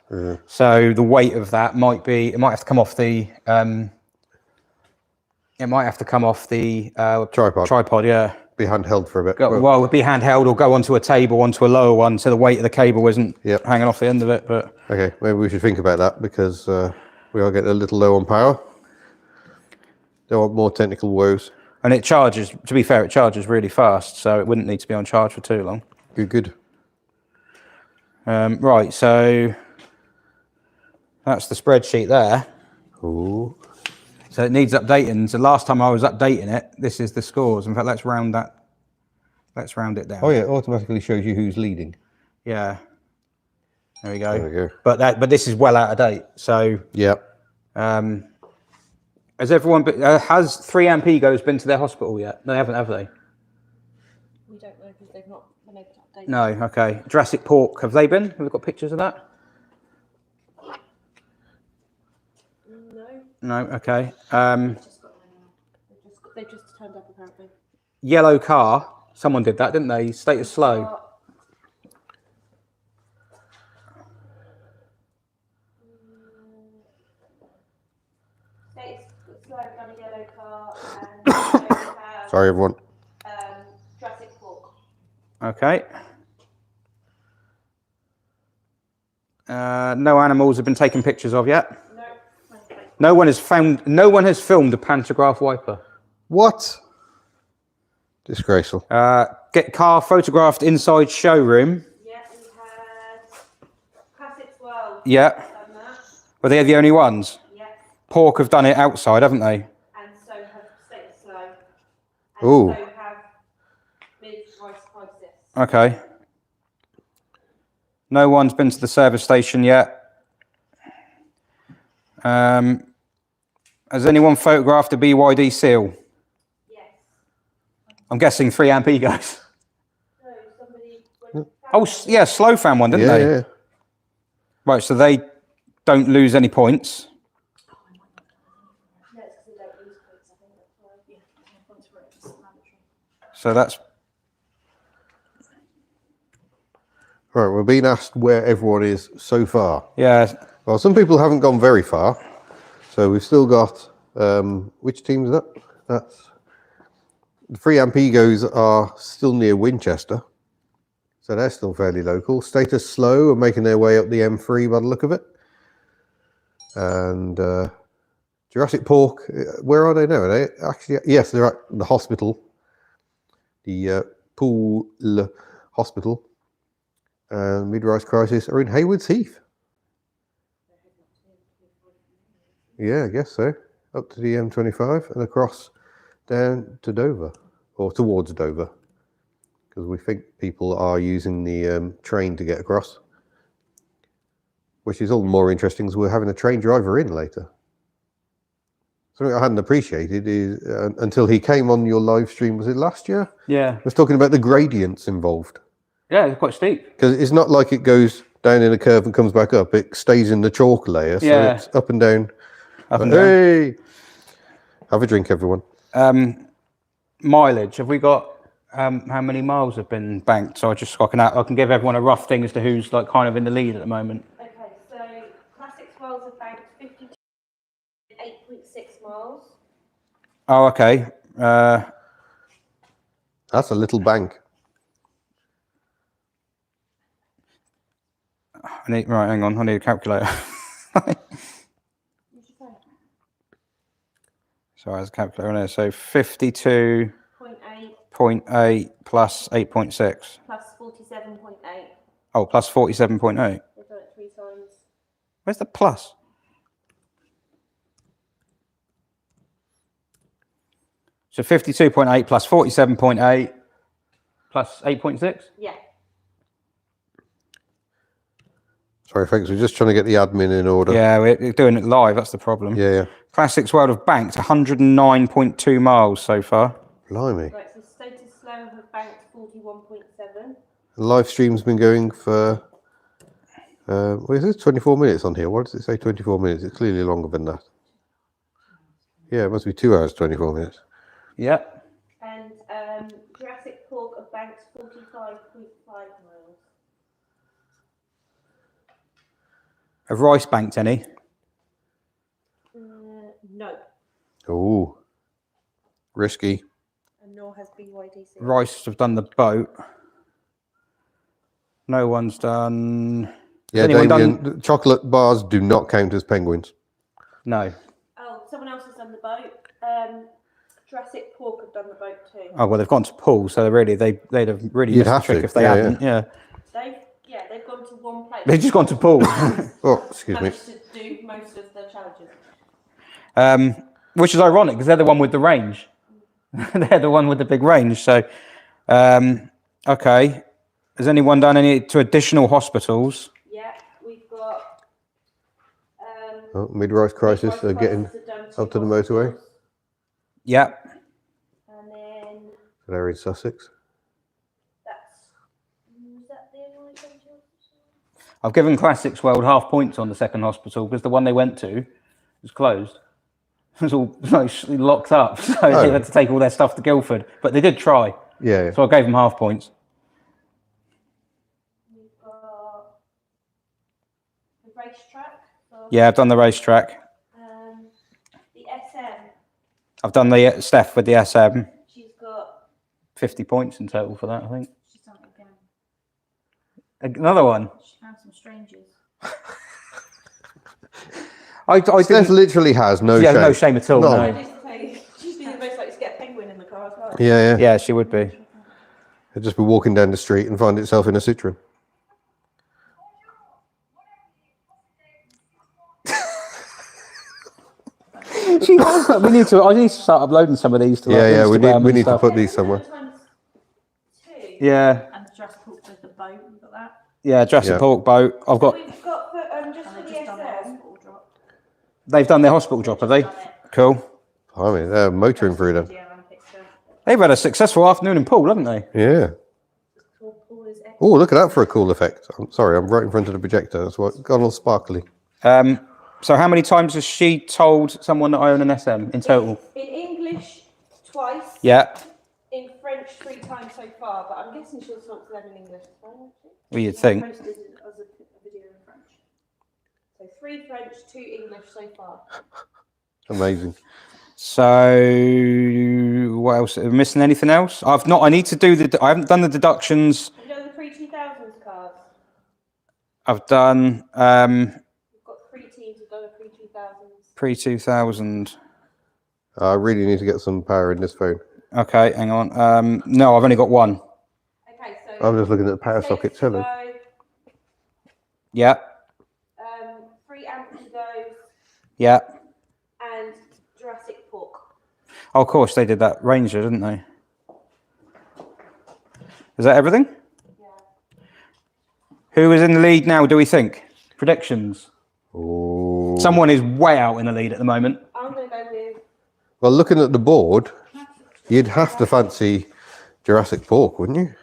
So the weight of that might have to come off the tripod, yeah. Be handheld for a bit. Well, it would be handheld or go onto a table, onto a lower one, so the weight of the cable isn't hanging off the end of it. But Okay, maybe we should think about that because we are getting a little low on power. Don't want more technical woes. and it charges. To be fair, it charges really fast, so it wouldn't need to be on charge for too long. Good. Right, so that's the spreadsheet there. Ooh. So it needs updating. So last time I was updating it, this is the scores. In fact, let's round that. Let's round it down. Oh yeah, it automatically shows you who's leading. Yeah. There we go. There we go. But this is well out of date. So Yeah. has everyone has 3amp Egos been to their hospital yet? No, they haven't, have they? We don't know because they've not been able to update. No. Okay. Jurassic Pork, have they been? Have we got pictures of that? No. No. Okay. They've just turned up apparently. Yellow car. Someone did that, didn't they? Status slow. Status slow on a yellow car and they have, Sorry, everyone. Jurassic Pork. Okay. No animals have been taken pictures of yet. No. No one has filmed a pantograph wiper. What? Disgraceful. Get car photographed inside showroom. Yeah, we had Classics World. Yeah. Done that. Were they the only ones? Yeah. Pork have done it outside, haven't they? And so have Status Slow. And Ooh. so have mid-price crisis. Okay. No one's been to the service station yet. Has anyone photographed a BYD seal? Yes. I'm guessing 3amp Egos. No, somebody. Oh, yeah, Slow found one, didn't they? Yeah. Right, so they don't lose any points. No, it's because they don't use points, I think that's why. Yeah, points for it. It's mandatory. So that's Right, we're being asked where everyone is so far. Yeah. Well, some people haven't gone very far. So we've still got, which team is that? That's, the 3 Amp Egos are still near Winchester. So they're still fairly local. Status Slow are making their way up the M3 by the look of it. And Jurassic Pork, where are they now? Are they actually, yes, they're at the hospital. The Pool Hospital. And Midrise Crisis are in Haywards Heath. Yeah, I guess so. Up to the M25 and across down to Dover, or towards Dover, because we think people are using the train to get across, which is all the more interesting as we're having a train driver in later. Something I hadn't appreciated is, until he came on your live stream, was it last year? Yeah. I was talking about the gradients involved. Yeah, it's quite steep. Because it's not like it goes down in a curve and comes back up. It stays in the chalk layer, so Yeah. it's up and down. Up and down. Hey! Have a drink, everyone. Mileage. Have we got how many miles have been banked? So I can give everyone a rough thing as to who's like kind of in the lead at the moment. Okay, so Classic Swells have banked 8.6 miles. Oh, okay. That's a little bank. Right, hang on. I need a calculator. So as a calculator on there. So 52.8 plus 8.6. Plus 47.8. Oh, plus 47.8. They've done it 3 times. Where's the plus? So 52.8 plus 47.8 plus 8.6? Yeah. Sorry, folks, we're just trying to get the admin in order. Yeah, we're doing it live. That's the problem. Yeah. Classics World have banked 109.2 miles so far. Blimey. Right, so Status Slow have banked 41.7. The live stream's been going for, what is this, 24 minutes on here? Why does it say 24 minutes? It's clearly longer than that. Yeah, it must be 2 hours, 24 minutes. Yep. And Jurassic Pork have banked 45.5 miles. Have Rice banked any? No. Oh, risky. And nor has BYDC. Rice have done the boat. No one's done. Yeah, anyone Damien, chocolate bars do not count as penguins. No. Oh, someone else has done the boat. Jurassic Pork have done the boat too. Oh well, they've gone to pool, so they'd have really You'd missed the have trick to, if they yeah, hadn't. Yeah. They've gone to one place. They've just gone to pool. Oh, excuse me. Managed to do most of the challenges. Which is ironic because they're the one with the range. They're the one with the big range. So, okay. Has anyone done any to additional hospitals? Yeah, we've got. Midrise Crisis are getting up to the motorway. Yep. And then They're in Sussex. was that the only one who came to us? I've given Classics World half points on the second hospital because the one they went to was closed. It was all like, locked up, so they had to take all their stuff to Guildford. But they did try. Yeah. So I gave them half points. We've got the racetrack. Yeah, I've done the racetrack. The SM. I've done the Steph with the SM. She's got 50 points in total for that, I think. She's done it again. Another one. She found some strangers. I Steph didn't. literally has no shame. No shame at all. No. No. She's been the most likely to get a penguin in the car as well. Yeah. Yeah, she would be. It'd just be walking down the street and find itself in a Citroen. She has. I need to start uploading some of these to like, Yeah. We Instagram need and to stuff. put these somewhere. Yeah. And the Jurassic Pork with the boat, we've got that. Yeah, Jurassic Yeah. Pork boat. I've got. We've got just for the SM. They've done their hospital drop, have they? Cool. I mean, they're motoring through them. They've had a successful afternoon in pool, haven't they? Yeah. Oh, look at that for a cool effect. I'm sorry, I'm right in front of the projector. That's what gone all sparkly. So how many times has she told someone that I own an SM in total? In English, twice. Yeah. In French 3 times so far, but I'm guessing she'll talk to them in English as well, actually. Well, you'd think. Posted it as a video in French. So 3 French, 2 English so far. Amazing. So, what else? Am I missing anything else? I've not. I need to do the. I haven't done the deductions. Have you done the pre-2000s cards? I've done We've got 3 teams who've done the pre-2000s. pre-2000. I really need to get some power in this phone. Okay, hang on. No, I've only got one. Okay, so I'm just looking at the power sockets. Hello. Yeah, 3 Amplidos yeah. and Jurassic Pork. Oh, of course they did that Ranger, didn't they? Is that everything? Yeah. Who is in the lead now? Do we think predictions? Oh. Someone is way out in the lead at the moment. I'm going to go with. Well, looking at the board, you'd have to fancy Jurassic Pork, wouldn't you?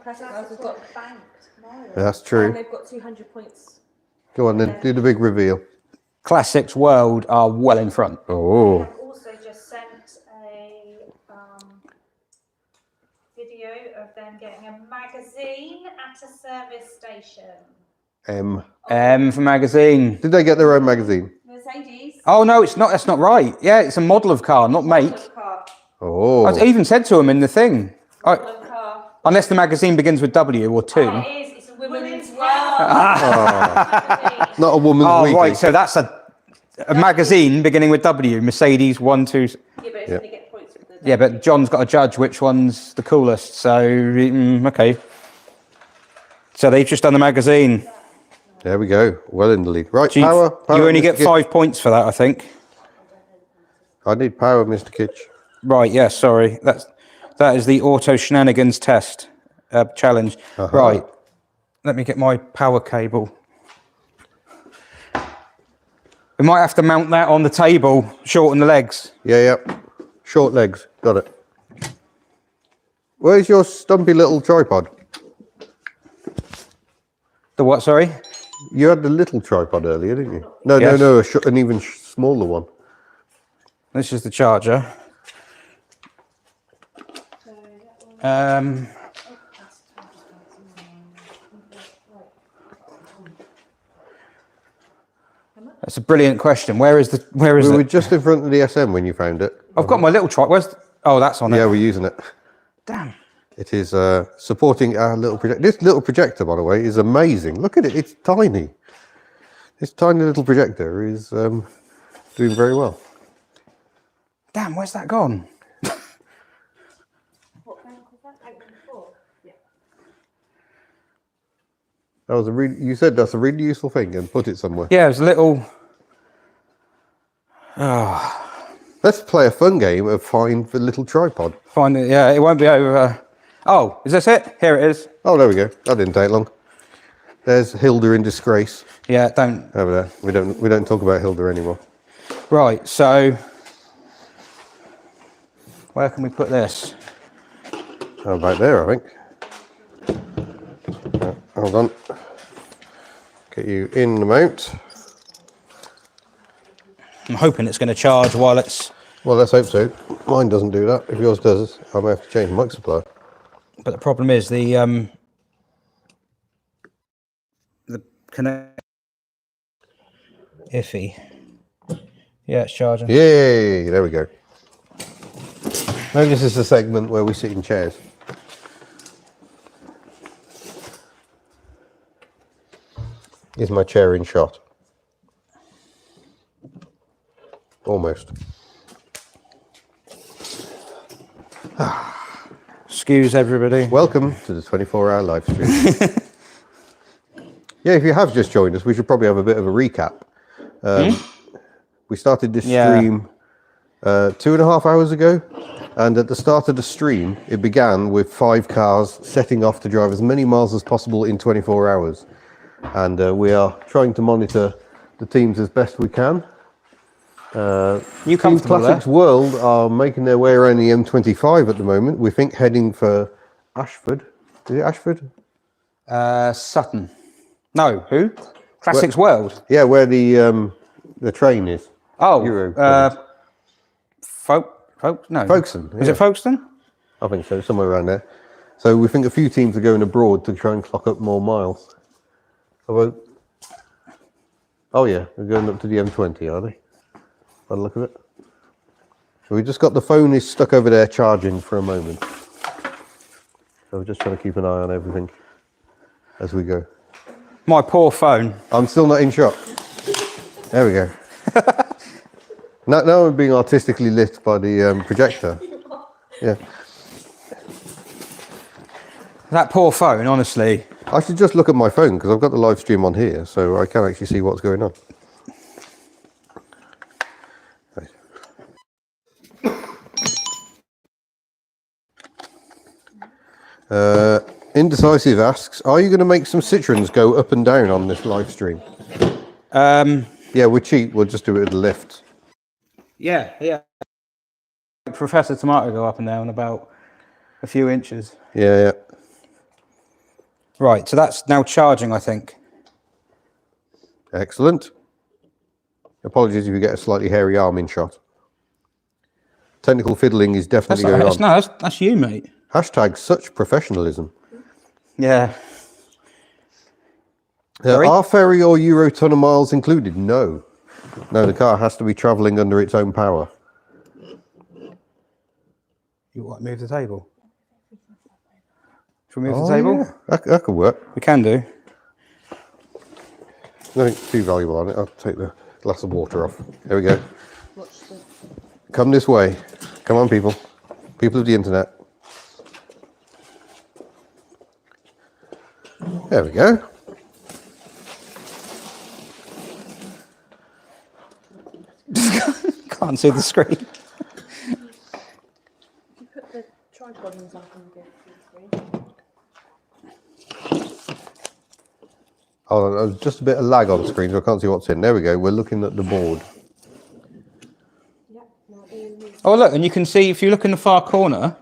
Classic Girls have got banked. That's And true. they've got 200 points. Go on then, do the big reveal. Classics World are well in front. Oh. I've also just sent a video of them getting a magazine at a service station. M for magazine. Did they get their own magazine? Mercedes. Oh no, it's not. That's not right. Yeah, it's a model of car, not make. Car. Oh. I even said to him in the thing. Car. Unless the magazine begins with W or 2. Oh, it is. It's a women's world. Not a woman's Oh, weekly. right. So that's a magazine beginning with W. Mercedes 1, 2. Yeah, but it's going to get points with the. Yeah, but John's got to judge which one's the coolest. So okay. So they've just done the magazine. There we go. Well in the lead. Right, So power. you only Mr. get Kitch. 5 points for that, I think. I need power, Mr. Kitch. Right. Yeah. Sorry. That is the auto shenanigans test challenge. Uh-huh. Right. Let me get my power cable. We might have to mount that on the table, shorten the legs. Yeah. Short legs. Got it. Where's your stumpy little tripod? The what? Sorry. You had the little tripod earlier, didn't you? No, Yes. no, an even smaller one. This is the charger. That's a brilliant question. Where is We were it? just in front of the SM when you found it. I've got my little tripod. Oh, that's on it. Yeah, we're using it. Damn. It is supporting our little projector. This little projector, by the way, is amazing. Look at it. It's tiny. This tiny little projector is doing very well. Damn, where's that gone? What bank was that? Bank 4. Yeah. That was you said that's a really useful thing, and put it somewhere. Yeah, it was a little. Let's play a fun game of find the little tripod. Find it. Yeah, it won't be over. Oh, is this it? Here it is. Oh, there we go. That didn't take long. There's Hilda in disgrace Yeah, don't. over there. We don't talk about Hilda anymore. Right, so where can we put this? Oh, about there, I think. Hold on. Get you in the mount. I'm hoping it's going to charge while it's. Well, let's hope so. Mine doesn't do that. If yours does, I may have to change the mic supply. But the problem is the connect iffy. Yeah, it's charging. Yay! There we go. Maybe this is the segment where we sit in chairs. Is my chair in shot? Almost. Excuse everybody. Welcome to the 24-hour live stream. Yeah, if you have just joined us, we should probably have a bit of a recap. We started this stream 2.5 hours ago, and at the start of the stream, it began with 5 cars setting off to drive as many miles as possible in 24 hours. And we are trying to monitor the teams as best we can. You Team comfortable there? Classics World are making their way around the M25 at the moment. We think heading for Ashford. Is it Ashford? Sutton. No, who? Classics World. Yeah, where the train is. Oh, Euro. no. Folkestone. Is yeah. it Folkestone? I think so, somewhere around there. So we think a few teams are going abroad to try and clock up more miles. Oh yeah, they're going up to the M20, are they? By the look of it. We just got the phone is stuck over there charging for a moment. So we're just trying to keep an eye on everything as we go. My poor phone. I'm still not in shot. There we go. now I'm being artistically lit by the projector. Yeah. That poor phone, honestly. I should just look at my phone because I've got the live stream on here, so I can actually see what's going on. Right. Indecisive asks, are you going to make some citrons go up and down on this live stream? Yeah, we're cheap. We'll just do it with the lift. Yeah. Professor Tomato go up and down about a few inches. Yeah. Right, so that's now charging, I think. Excellent. Apologies if you get a slightly hairy arm in shot. Technical fiddling is definitely going on. No, that's you, mate. Hashtag such professionalism. Yeah. Are ferry or Eurotunnel miles included? No. No, the car has to be travelling under its own power. You want to move the table? Should we move the table? Yeah. That could work. We can do. Nothing too valuable on it. I'll take the glass of water off. There we go. Come this way. Come on, people. People of the internet. There we go. Can't see the screen. You put the tripod on so I can get to the screen. Oh, there's just a bit of lag on the screen, so I can't see what's in. There we go. We're looking at the board. Yeah, now Ian moves. Oh, look, and you can see, if you look in the far corner,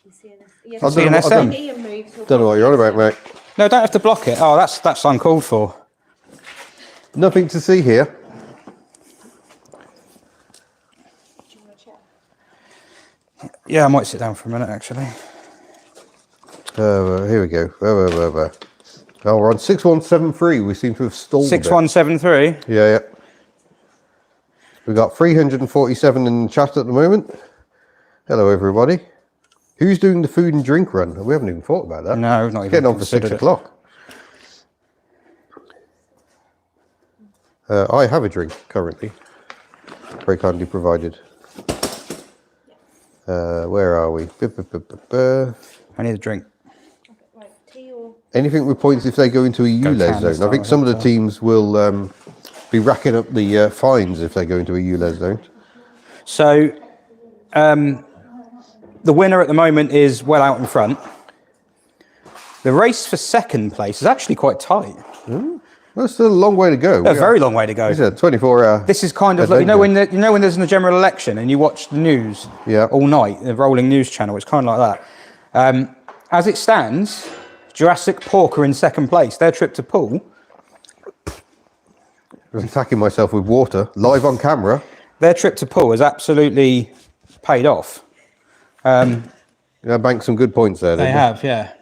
You see an yes, I don't know- I CNSM. don't- Ian moves. he'll Don't know what you're on about, mate. No, don't have to block it. Oh, that's uncalled for. Nothing to see here. Do you want a chair? Yeah, I might sit down for a minute, actually. Here we go. Oh, we're on 6173. We seem to have stalled a bit. 6173. Yeah. We've got 347 in the chat at the moment. Hello, everybody. Who's doing the food and drink run? We haven't even thought about that. No, we've not even Getting on for 6 considered it. o'clock. I have a drink currently. Very kindly provided. Where are we? I need a drink. Right, tea or Anything with points if they go into a ULEZ canvas zone. I think style, some of the so. teams will be racking up the fines if they go into a ULEZ zone. So, the winner at the moment is well out in front. The race for second place is actually quite tight. Well, it's still a long way to go. A very long way to go. It's a 24-hour. This is kind of like, you know when there's a general election and you watch the news Yeah. all night, the rolling news channel. It's kind of like that. As it stands, Jurassic Pork are in second place. Their trip to Poole. I was attacking myself with water live on camera. Their trip to Poole has absolutely paid off. Yeah, banked some good points there. They didn't have, yeah.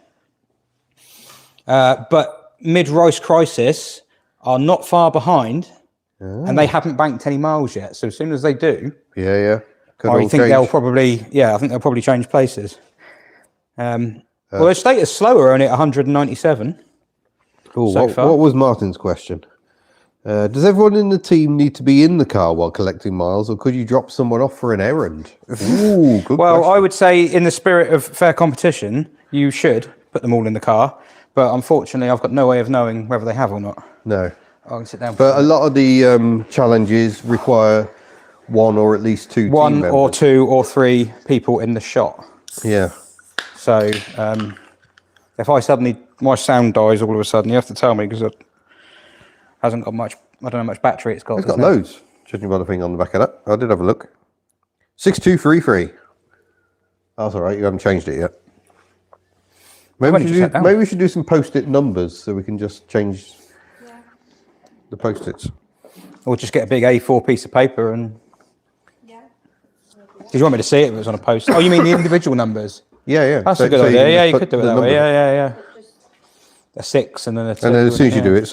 But Mid-Rice Crisis are not far behind, and they haven't banked any miles yet. So as soon as they do, Yeah. Could I all think change. they'll probably change places. Well, their status slower, only at 197. Ooh, so far. what was Martin's question? Does everyone in the team need to be in the car while collecting miles, or could you drop someone off for an errand? Ooh, good Well, question. I would say, in the spirit of fair competition, you should put them all in the car. But unfortunately, I've got no way of knowing whether they have or not. No. I can sit down. But a lot of the challenges require one or at least two team One members. or two or three people in the shot. Yeah. So if my sound dies all of a sudden, you have to tell me, because it hasn't got much. I don't know how much battery it's got. It's got doesn't it? loads, judging by the thing on the back of that. I did have a look. 6233. That's all right. You haven't changed it yet. only just sat down. Maybe we should do some post-it numbers so we can just change yeah. the post-its. Or just get a big A4 piece of paper and Yeah. Did you want me to see it if it was on a post? Oh, you mean the individual numbers? Yeah. That's So- a good so you idea. can Yeah, just you put could do it the that way. number. Yeah. A 6 and then a 2. And then as soon as you yeah. do it,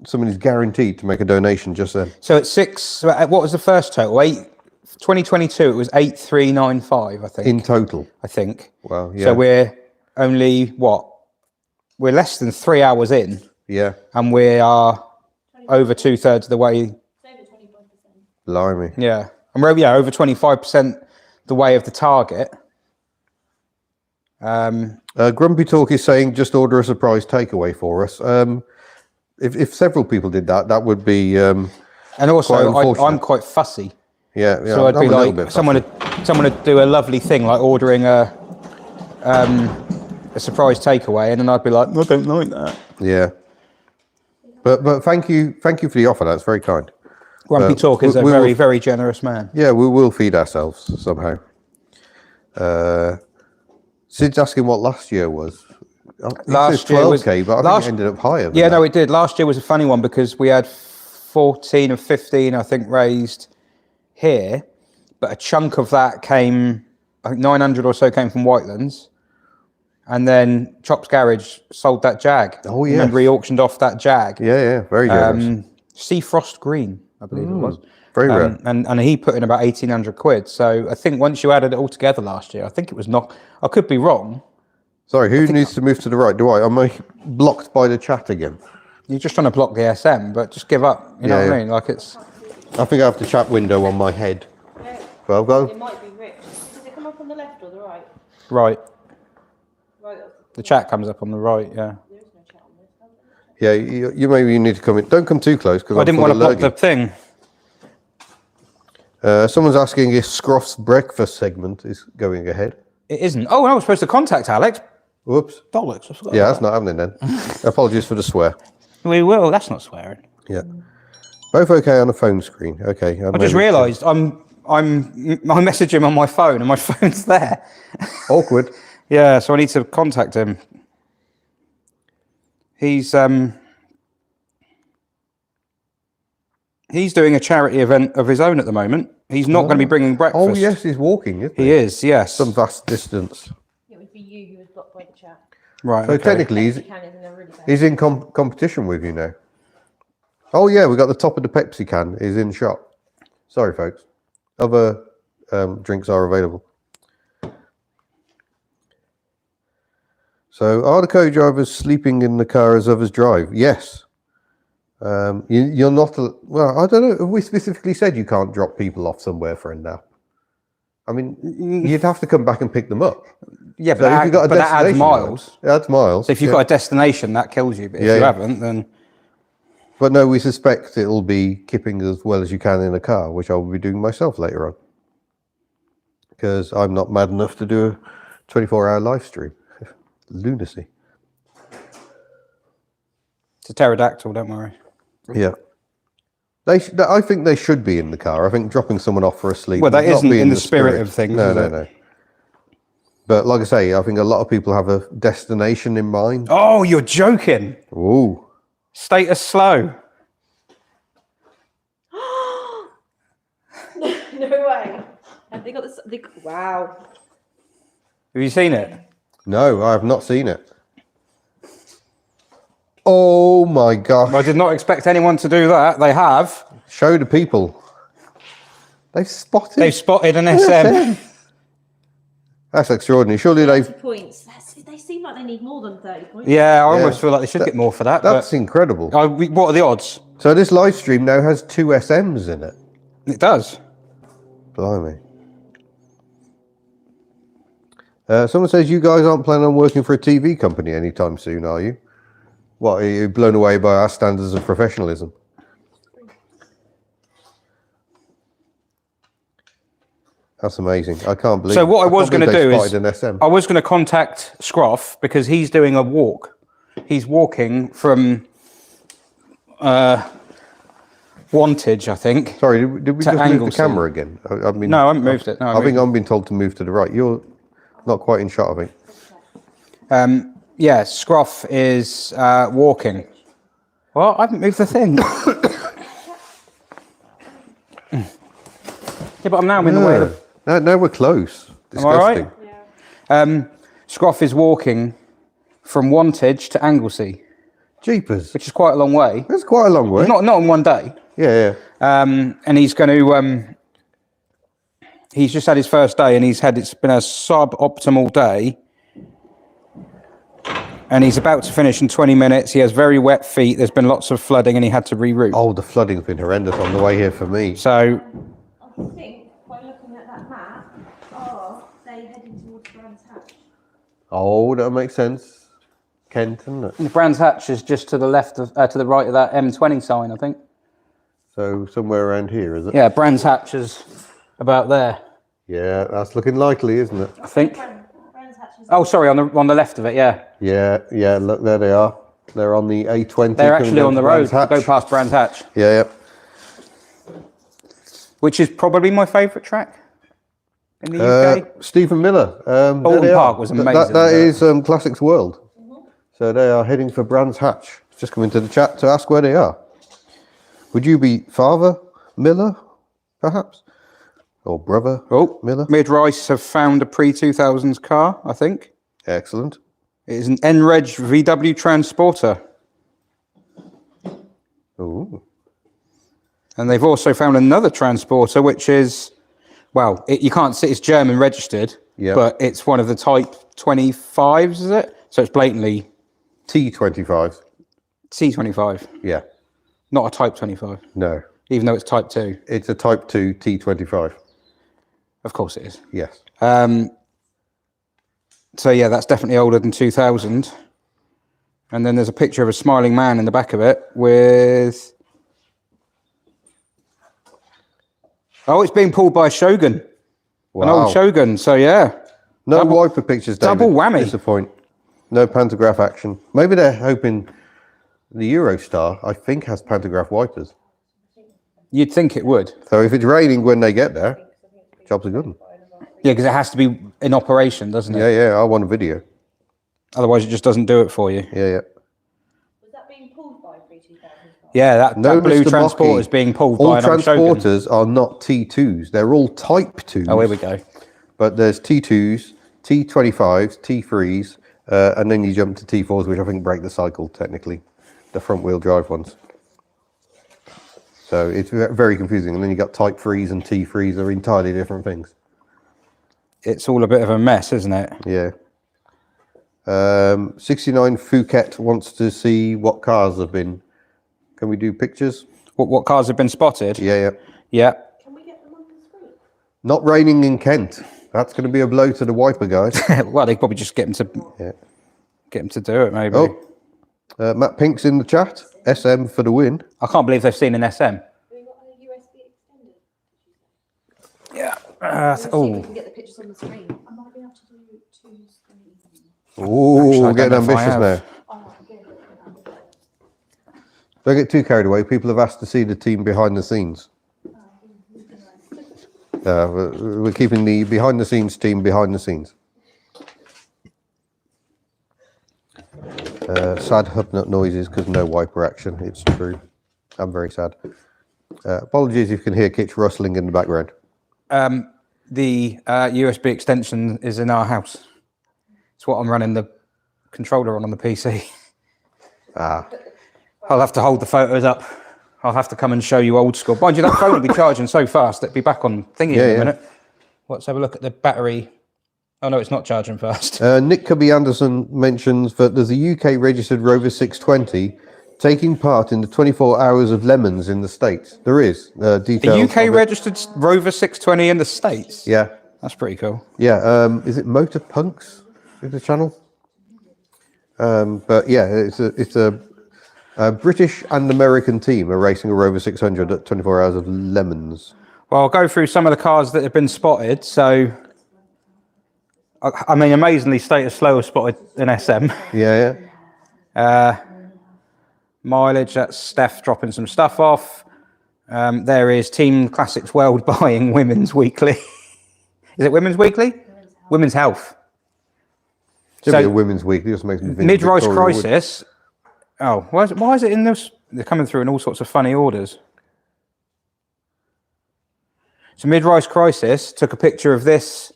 somebody's guaranteed to make a donation just then. So at 6, so what was the first total? 2022, it was 8395, I think. In total. I think. Wow, yeah. So we're only, we're less than 3 hours in, Yeah. and we are over 2/3 of the way. Blimey. Yeah. And we're, over 25% the way of the target. Grumpy Talk is saying just order a surprise takeaway for us. If several people did that, that would be And quite also, unfortunate. I'm quite fussy. yeah. So I'd I'm be a little like, bit someone would do a lovely thing, like ordering a surprise takeaway, and then I'd be like, I don't like that. fussy. Yeah. But thank you for the offer. That's very kind. Grumpy Talk is a we very, will- very generous man. Yeah, we will feed ourselves somehow. Sid's asking what last year was. Last year was 12K, but I think it ended up higher. Than Yeah, that. no, it did. Last year was a funny one because we had 14 and 15, I think, raised here, but a chunk of that came, I think 900 or so came from Whitelands, and then Chops Garage sold that Jag. Oh, And yes. then re-auctioned off that Jag. Yeah, very generous. Sea Frost Green, I believe it was. Very rare. And he put in about 1,800 quid. So I think once you added it all together last year, I think it was not, I could be wrong. Sorry, who needs to move to the right? Do I? Am I blocked by the chat again? You're just trying to block the SM, but just give up. You know what I mean? Like it's... I think I have the chat window on my head. Well, go. It might be rich. Does it come up on the left or the right? Right. Right. The chat comes up on the right, yeah. There is no chat on this. Yeah, you maybe need to come in. Don't come too close because I didn't want to block the thing. Someone's asking if Scruff's breakfast segment is going ahead. It isn't. Oh, I was supposed to contact Alex. Whoops. Bollocks. I forgot Yeah, about that's not happening then. Apologies for the swear. that. We will. That's not swearing. Yeah. Both okay on a phone screen. Okay. I just realised I message him on my phone and my phone's there. Awkward. Yeah, so I need to contact him. He's doing a charity event of his own at the moment. He's not going to be bringing breakfast. Oh, yes, he's walking, isn't he? He is, yes. Some vast distance. It would be you who was blocked by the chat. Right, So okay. technically, Can is in a really bad. he's in competition with you now. Oh, yeah, we got the top of the Pepsi can is in shop. Sorry, folks. Other drinks are available. So, are the co-drivers sleeping in the car as others drive? Yes. You're not... Well, I don't know. Have we specifically said you can't drop people off somewhere for a nap? I mean, you'd have to come back and pick them up. Yeah, So if you've got a but that adds destination, miles. It adds miles. So if you've got a destination, that kills you. But if Yeah, you yeah. haven't, then... But no, we suspect it'll be kipping as well as you can in a car, which I will be doing myself later on. Because I'm not mad enough to do a 24-hour live stream. Lunacy. It's a pterodactyl, don't worry. Yeah. I think they should be in the car. I think dropping someone off for a sleep. Well, that would not isn't be in the spirit of things, No, is no, it? no. But like I say, I think a lot of people have a destination in mind. Oh, you're joking. Ooh. Status slow. No way. Have they got this? Wow. Have you seen it? No, I have not seen it. Oh my gosh. I did not expect anyone to do that. They have. Show the people. They've spotted. They've spotted an SM. That's extraordinary. Surely they've... 30 points. They seem like they need more than 30 points. Yeah, I almost feel like they should get more for that. That's But incredible. what are the odds? So this live stream now has 2 SMs in it. It does. Blimey. Someone says you guys aren't planning on working for a TV company anytime soon, are you? What, are you blown away by our standards of professionalism? That's amazing. I can't believe. So what I was can't going to believe do they is, spotted an SM. I was going to contact Scruff because he's doing a walk. He's walking from Wantage, I think. Sorry, did we to just move the Anglesey. camera again? I mean, No, I haven't moved it. No, I think I'm being told to move to the right. You're not quite in shot, I think. Yeah, Scruff is walking. Well, I haven't moved the thing. Yeah, but I'm now in the way of the... Now we're close. Am I right? Disgusting. Scroff is walking from Wantage to Anglesey, Jeepers. which is quite a long way. That's quite a long way. Not in one day. Yeah. And he's going to. He's just had his first day, and it's been a suboptimal day. And he's about to finish in 20 minutes. He has very wet feet. There's been lots of flooding, and he had to reroute. Oh, the flooding's been horrendous on the way here for me. So, I think by looking at that map, are they heading towards Brands Hatch? Oh, that makes sense. Kent, isn't it? Brands Hatch is just to the left of, to the right of that M20 sign, I think. So somewhere around here, is it? Yeah, Brands Hatch is about there, Yeah, that's looking likely, isn't it? I think. Brands Hatch is Oh, sorry, on the left of it, yeah. Yeah. Look, there they are. They're on the A20. They're coming actually down on to the road Brands to Hatch. go past Brands Hatch, Yeah. which is probably my favourite track in the UK. Stephen Miller. Bolton there they Park are. was amazing. That is Classics World. So they are heading for Brands Hatch. Just come into the chat to ask where they are. Would you be Father Miller, perhaps? Or Brother Miller? Mid-Rice have found a pre-2000s car, I think. Excellent. It is an NREG VW Transporter. Ooh. And they've also found another Transporter, which is, well, you can't see, it's German registered, but it's one of the Type 25s, is it? So it's blatantly T25. T25, Yeah. not a Type 25, No. even though it's Type 2. It's a Type 2 T25. Of course it is. Yes. So yeah, that's definitely older than 2000. And then there's a picture of a smiling man in the back of it with... Oh, it's being pulled by a Shogun. Wow. An old Shogun, so yeah. No wiper pictures, David. double whammy. Disappoint. No pantograph action. Maybe they're hoping the Eurostar, I think, has pantograph wipers. You'd think it would. So if it's raining when they get there, jobs are good. Yeah, because it has to be in operation, doesn't it? Yeah. I want a video. Otherwise, it just doesn't do it for you. Yeah. Was that being pulled by pre-2000? Yeah, that blue Mr. transporter Mocky. is being pulled All by another Shogun. transporters are not T2s. They're all Type 2s. Oh, here we go. But there's T2s, T25s, T3s, and then you jump to T4s, which I think break the cycle, technically. The front-wheel drive ones. So it's very confusing. And then you got Type 3s and T3s. They're entirely different things. It's all a bit of a mess, isn't it? Yeah. 69 Phuket wants to see what cars have been. Can we do pictures? What cars have been spotted? Yeah. Yeah. Can we get them on the screen? Not raining in Kent. That's going to be a blow to the wiper guys. Well, they probably just get them to do it, maybe. Oh, Matt Pink's in the chat. SM for the win. I can't believe they've seen an SM. Have we got a USB extender? Yeah. Let's see if we can get the pictures on the screen. I might be able to do two screens. Ooh, I we're getting don't know if I ambitious have. now. Oh, good. Don't get too carried away. People have asked to see the team behind the scenes. We're keeping the behind the scenes team behind the scenes. Sad hub nut noises because no wiper action. It's true. I'm very sad. Apologies if you can hear Kitch rustling in the background. The USB extension is in our house. It's what I'm running the controller on the PC. Ah, I'll have to hold the photos up. I'll have to come and show you old school. Mind you, that phone will be charging so fast it'll be back on thingy in a minute. Let's have a look at the battery. Oh no, it's not charging fast. Nick Cubby Anderson mentions that there's a UK registered Rover 620 taking part in the 24 Hours of Lemons in the States. There is details. A of UK it. registered Rover 620 in the States? Yeah. That's pretty cool. Yeah, is it Motor Punks? Is the channel? But yeah, it's a British and American team are racing a Rover 600 at 24 Hours of Lemons. Well, I'll go through some of the cars that have been spotted. So, I mean, amazingly, Status Slow has spotted an SM. Yeah. Mileage, that's Steph dropping some stuff off. There is Team Classics World buying Women's Weekly. Is it Women's Weekly? Women's Health. Should So- be a Women's Week. It just makes me think. Mid-rise Victoria Wood. crisis. Oh, why is it in this? They're coming through in all sorts of funny orders. So Mid-Rise Crisis took a picture of this,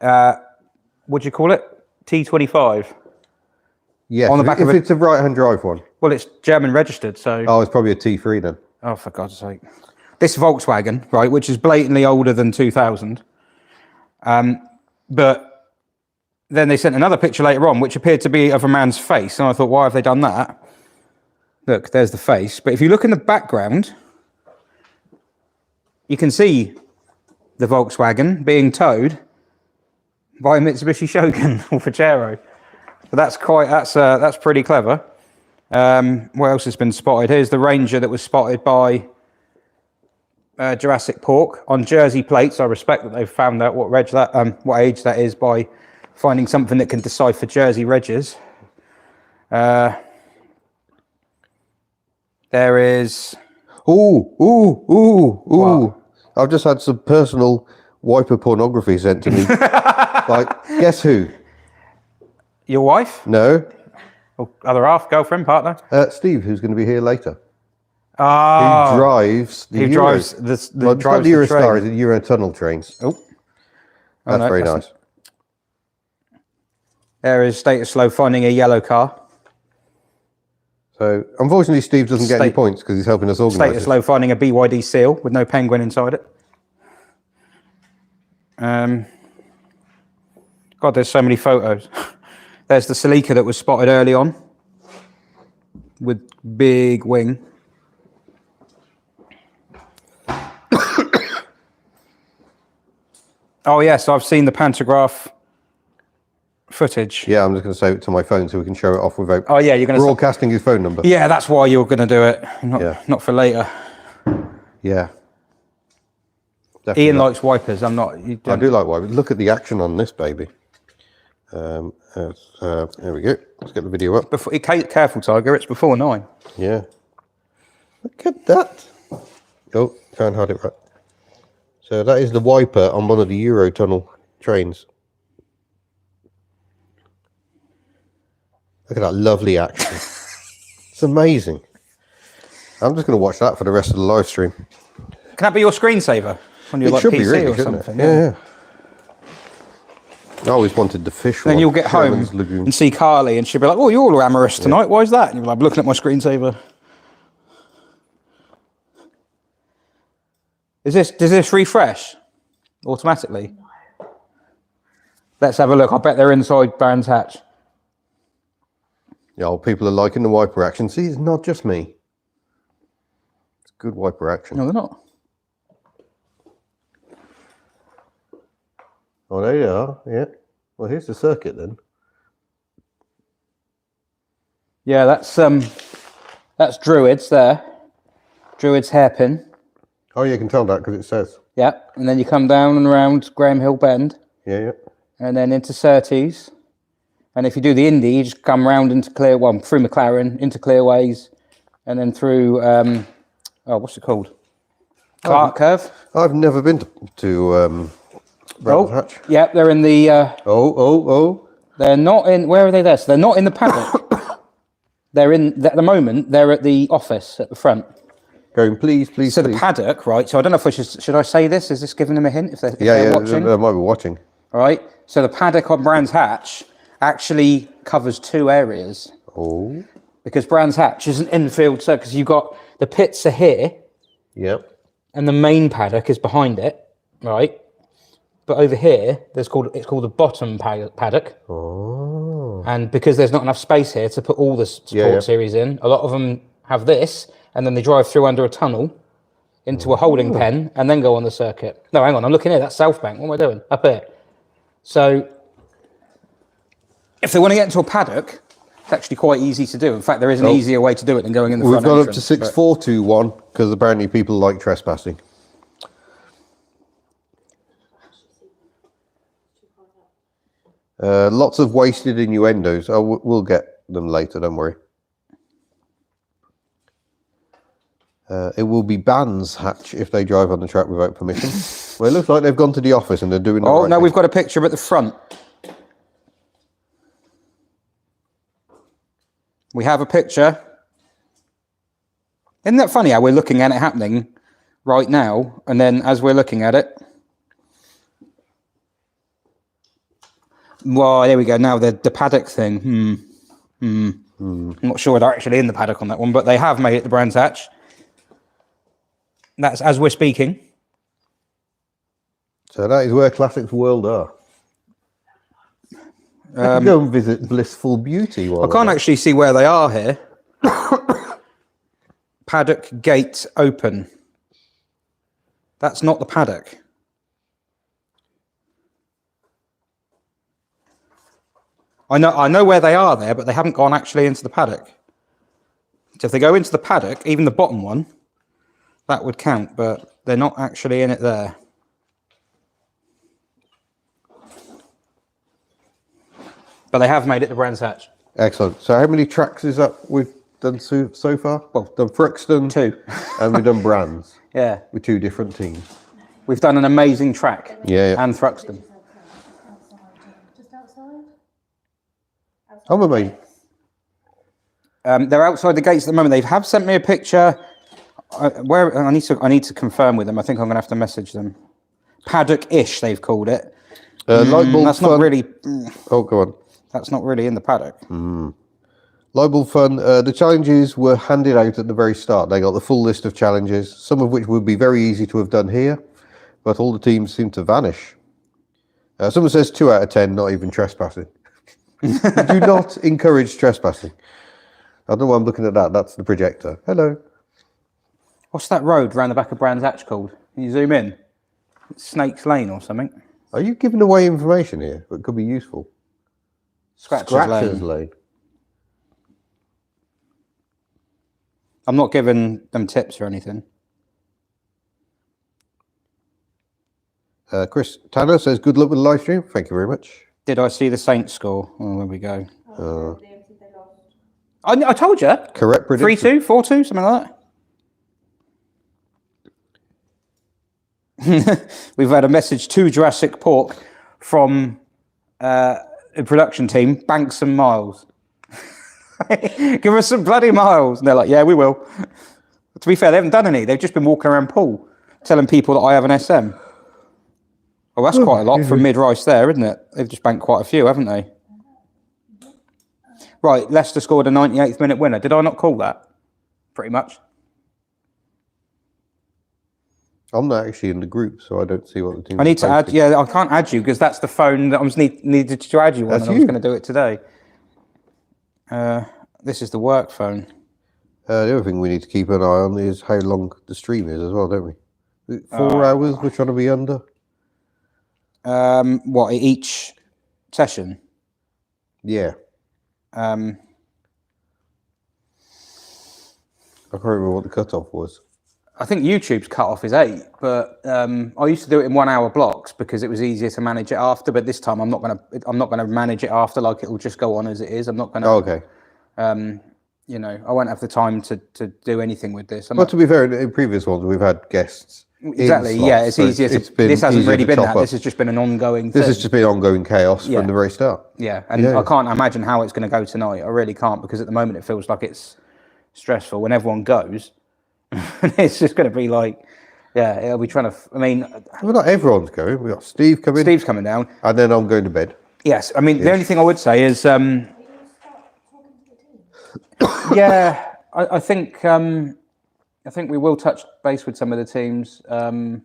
what do you call it? T25. Yes, On the back if of a- it's a right-hand drive one. Well, it's German registered, so... Oh, it's probably a T3 then. Oh, for God's sake. This Volkswagen, right, which is blatantly older than 2000. But then they sent another picture later on, which appeared to be of a man's face. And I thought, why have they done that? Look, there's the face. But if you look in the background, you can see the Volkswagen being towed by a Mitsubishi Shogun or Pajero. But that's pretty clever. What else has been spotted? Here's the Ranger that was spotted by Jurassic Pork on Jersey plates. I respect that they've found out what age that is by finding something that can decipher Jersey regs. There is... Ooh. What? I've just had some personal wiper pornography sent to me. Like, guess who? Your wife? No. Or other half, girlfriend, partner? Steve, who's going to be here later. Ah, Who drives the who Euro- drives the well, it's not drives the the Eurostar, train. it's the Eurotunnel trains. Oh, That's no, very that's nice. There is Status Low finding a yellow car. So, unfortunately, Steve doesn't get any points because he's helping us organise Status it. Low finding a BYD seal with no penguin inside it. God, there's so many photos. There's the Celica that was spotted early on with big wing. Oh yes, I've seen the pantograph footage. Yeah, I'm just going to save it to my phone so we can show it off without Oh yeah, you're going to... broadcasting his phone number. Yeah, that's why you're going to do it, Yeah. not for later. Yeah. Definitely Ian not. likes wipers. I'm not. You I don't. do like wipers. Look at the action on this baby. There we go. Let's get the video up. Before, careful, Tiger. It's before 9. Yeah. Look at that. Oh, can't hide it right. So that is the wiper on one of the Eurotunnel trains. Look at that lovely action. It's amazing. I'm just going to watch that for the rest of the live stream. Can that be your screensaver on your It like should PC be really, or shouldn't something? it? Yeah. I always wanted the fish one. Then you'll get home Sherman's Lagoon. and see Carly, and she'll be like, "Oh, you're all amorous tonight. Why is that?" And you'll be like, "I'm looking at my screensaver." Does this refresh automatically? Let's have a look. I bet they're inside Brands Hatch. Yeah, well, people are liking the wiper action. See, it's not just me. It's good wiper action. No, they're not. Oh, there you are. Yeah. Well, here's the circuit then. Yeah, that's Druids there. Druids hairpin. Oh, you can tell that because it says. Yeah, and then you come down and around Graham Hill Bend, Yeah. and then into Surtees. And if you do the Indy, you just come round into through McLaren, into Clearways, and then through, what's it called? Clark Curve. I've never been to Brands Hatch. Yeah, they're in the... Oh. They're not in... Where are they there? So they're not in the paddock. They're in... At the moment, they're at the office at the front. Going, please. So the paddock, right? So I don't know if should I say this? Is this giving them a hint if they're watching? They might be watching. All right. So the paddock on Brands Hatch actually covers 2 areas. Oh. Because Brands Hatch is an infield circuit. Because you've got the pits are here, Yep. and the main paddock is behind it, right? But over here, it's called the bottom paddock. Oh. And because there's not enough space here to put all the sport series in, a lot of them have this, and then they drive through under a tunnel into a holding pen and then go on the circuit. No, hang on, I'm looking here. That's South Bank. What am I doing? Up here. So if they want to get into a paddock, it's actually quite easy to do. In fact, there is an easier way to do it than going in the We've front got up entrance, to 6421 because apparently people like trespassing. Lots of wasted innuendos. Oh, we'll get them later, don't worry. It will be Brands Hatch if they drive on the track without permission. Well, it looks like they've gone to the office and they're doing the Oh, right no, thing. we've got a picture at the front. We have a picture. Isn't that funny how we're looking at it happening right now, and then as we're looking at it, well, there we go. Now the paddock thing. I'm not sure they're actually in the paddock on that one, but they have made it the Brands Hatch. That's as we're speaking. So that is where Classics World are. I can go and visit Blissful Beauty. I can't actually see where they are here. Paddock gate open. That's not the paddock. I know where they are there, but they haven't gone actually into the paddock. So if they go into the paddock, even the bottom one, that would count, but they're not actually in it there. But they have made it the Brands Hatch. Excellent. So how many tracks is that we've done so far? Well, done Frixton. 2. And we've done Brands. Yeah. With 2 different teams. We've done an amazing track. Yeah. And Thruxton. Just outside? I'm amazed. They're outside the gates at the moment. They have sent me a picture. Where I need to confirm with them. I think I'm going to have to message them. Paddock-ish, they've called it. That's not really. Oh, go on. That's not really in the paddock. Libel Fun. The challenges were handed out at the very start. They got the full list of challenges, some of which would be very easy to have done here, but all the teams seem to vanish. Someone says 2 out of 10, not even trespassing. Do not encourage trespassing. I don't know why I'm looking at that. That's the projector. Hello. What's that road round the back of Brands Hatch called? Can you zoom in? It's Snake's Lane or something. Are you giving away information here that could be useful? Scratcher's Lane. I'm not giving them tips or anything. Chris Tanner says, good luck with the live stream. Thank you very much. Did I see the Saints score? Oh, there we go. They lost. I told you. Correct prediction. 3-2, 4-2, something like that. We've had a message to Jurassic Pork from the production team, bank some miles. Give us some bloody miles. And they're like, yeah, we will. To be fair, they haven't done any. They've just been walking around Poole telling people that I have an SM. Well, that's quite a lot from mid-rice there, isn't it? They've just banked quite a few, haven't they? Right, Leicester scored a 98th minute winner. Did I not call that? Pretty much. I'm not actually in the group, so I don't see what the team. I need to add. Yeah, I can't add you because that's the phone that I was needed to add you on. And I was going to do it today. This is the work phone. The other thing we need to keep an eye on is how long the stream is as well, don't we? 4 hours we're trying to be under. What, each session? Yeah. I can't remember what the cutoff was. I think YouTube's cutoff is 8, but I used to do it in 1 hour blocks because it was easier to manage it after. But this time I'm not gonna manage it after. Like it'll just go on as it is. I'm not gonna. Oh, okay. You know, I won't have the time to do anything with this. But to be fair, in previous ones we've had guests. Exactly. Yeah, it's easier. This hasn't really been that. This has just been an ongoing thing. This has just been ongoing chaos from the very start. Yeah, and I can't imagine how it's going to go tonight. I really can't, because at the moment it feels like it's stressful. When everyone goes, it's just going to be like, yeah, it'll be trying to. I mean, well, not everyone's going. We got Steve coming. Steve's coming down, and then I'm going to bed. Yes, I mean the only thing I would say is, yeah, I think we will touch base with some of the teams. Want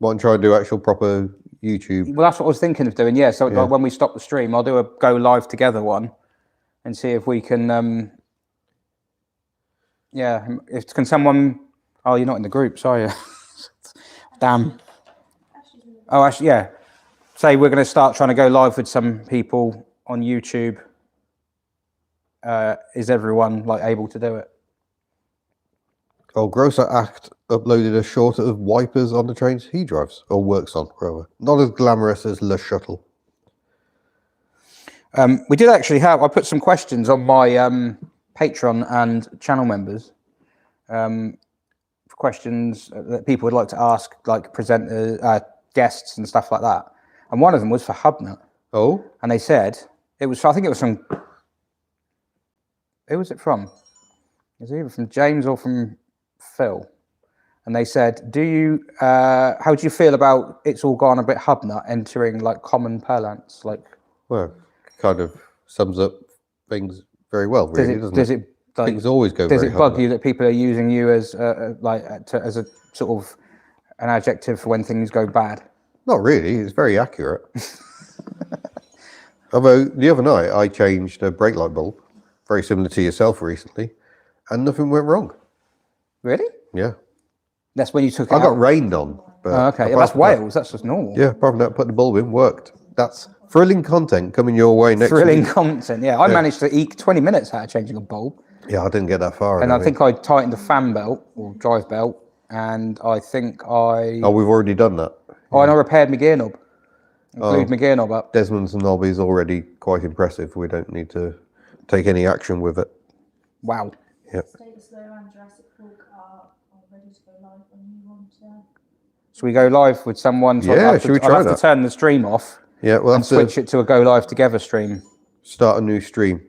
to try and do actual proper YouTube? Well, that's what I was thinking of doing. Yeah, so like when we stop the stream, I'll do a go live together one, and see if we can. Yeah, can someone? Oh, you're not in the groups, are you? Damn. Oh, actually, yeah. Say we're going to start trying to go live with some people on YouTube. Is everyone like able to do it? Oh, Grosser Act uploaded a short of wipers on the trains he drives, or works on, rather. Not as glamorous as Le Shuttle. We did actually have, I put some questions on my Patreon and channel members. For questions that people would like to ask, like presenters, guests and stuff like that. And one of them was for Hubnut. Oh? And they said, I think it was from, who was it from? It was either from James or from Phil. and they said, "Do you? How do you feel about it's all gone a bit hubnut, entering like common parlance? Like, Well, kind of sums up things very well, really, doesn't does it? it like, Things always go does very it bug hard. you that people are using you as as a sort of an adjective for when things go bad?" Not really. It's very accurate. Although the other night I changed a brake light bulb, very similar to yourself recently, and nothing went wrong. Really? Yeah. That's when you took it I got out? rained on. But Oh, okay, yeah, apart that's from that- Wales. That's just normal. Yeah, apart from that, put the bulb in, worked. That's thrilling content coming your way next Thrilling week. content. Yeah, I managed to eke 20 minutes out of changing a bulb, Yeah, I didn't get that far. and I think I tightened the fan belt or drive belt, and I think I Oh, we've already done that. and I repaired my gear knob. Glued my gear knob up. Desmond's knob is already quite impressive. We don't need to take any action with it. Wow. Yep. Status Low and Jurassic Park are ready to go live when you want to. Should we go live with someone? So Yeah, I'll have should we I'll try have that? to turn the stream off Yeah, we'll and have to switch it to a go live together stream. start a new stream.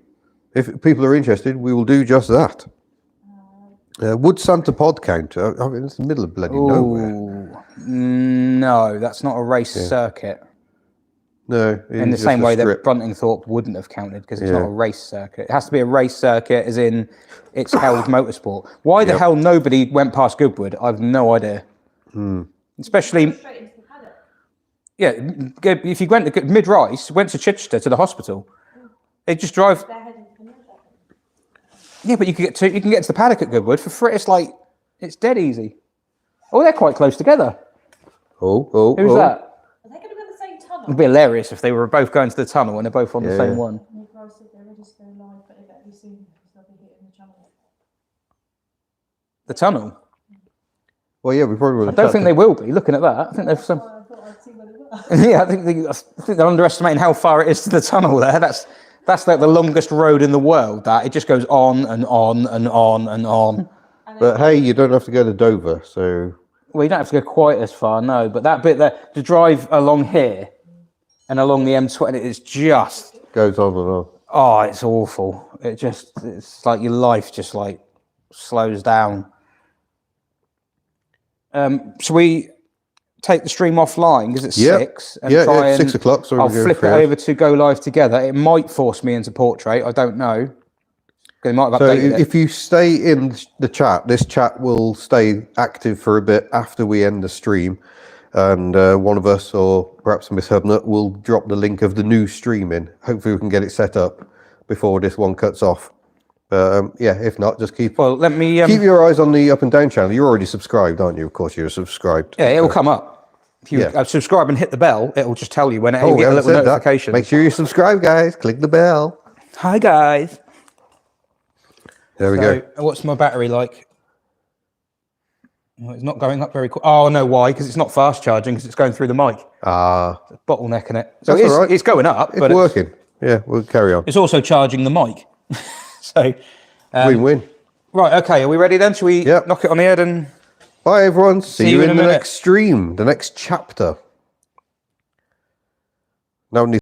If people are interested, we will do just that. Would Santa Pod count? I mean, it's the middle of bloody nowhere. Ooh, no, that's not a race circuit. No, In the same way that Bruntingthorpe wouldn't have counted because it's not a race circuit. It has to be a race circuit, as in it's held motorsport. Why the hell nobody went past Goodwood? I've no idea. Especially, Straight into the paddock. yeah, if you went to mid-race, went to Chichester to the hospital, they just drive. They're heading for Norfolk. Yeah, but you can get to the paddock at Goodwood for free. It's like it's dead easy. Oh, they're quite close together. Oh, Who's that? Are they going to go in the same tunnel? It'd be hilarious if they were both going to the tunnel and they're both on the same one. Nick Rice said they're ready to go live, but it better be soon because they'll be hitting the channel. The tunnel. Well, yeah, we probably will. I don't think they will be. Looking at that, I think they've some. I thought I'd see where they were. Yeah, I think they're underestimating how far it is to the tunnel there. That's like the longest road in the world. That it just goes on and on and on and on. But hey, you don't have to go to Dover, so Well, you don't have to go quite as far, no. But that bit there, to drive along here and along the M20, it's just goes on and on. oh, it's awful. It's like your life just like slows down. Should we take the stream offline because it's Yeah. 6 and Yeah, try it's and 6 o'clock, so I'll we'll go flip it 3 hours. over to go live together. It might force me into portrait. I don't know. They might have So updated it. if you stay in the chat, this chat will stay active for a bit after we end the stream, and one of us or perhaps Miss Hubnut will drop the link of the new stream in. Hopefully we can get it set up before this one cuts off. Yeah, if not, just keep Well, let me. keep your eyes on the Up and Down channel. You're already subscribed, aren't you? Of course, you're subscribed. Yeah, it will come up. If you Yeah. Subscribe and hit the bell, it will just tell you when Oh, you we get a haven't little said that. notification. Make sure you subscribe, guys. Click the bell. Hi guys. There we go. What's my battery like? Well, it's not going up very quick. Oh no, why? Because it's not fast charging. Because it's going through the mic. Bottlenecking it. So That's all right. it's going up, It's but working. Yeah, we'll carry on. it's also charging the mic. So Win-win. right, okay. Are we ready then? Shall we Yep. knock it on the head and? Bye, everyone. See you you in in a the minute. next stream, the next chapter. Now,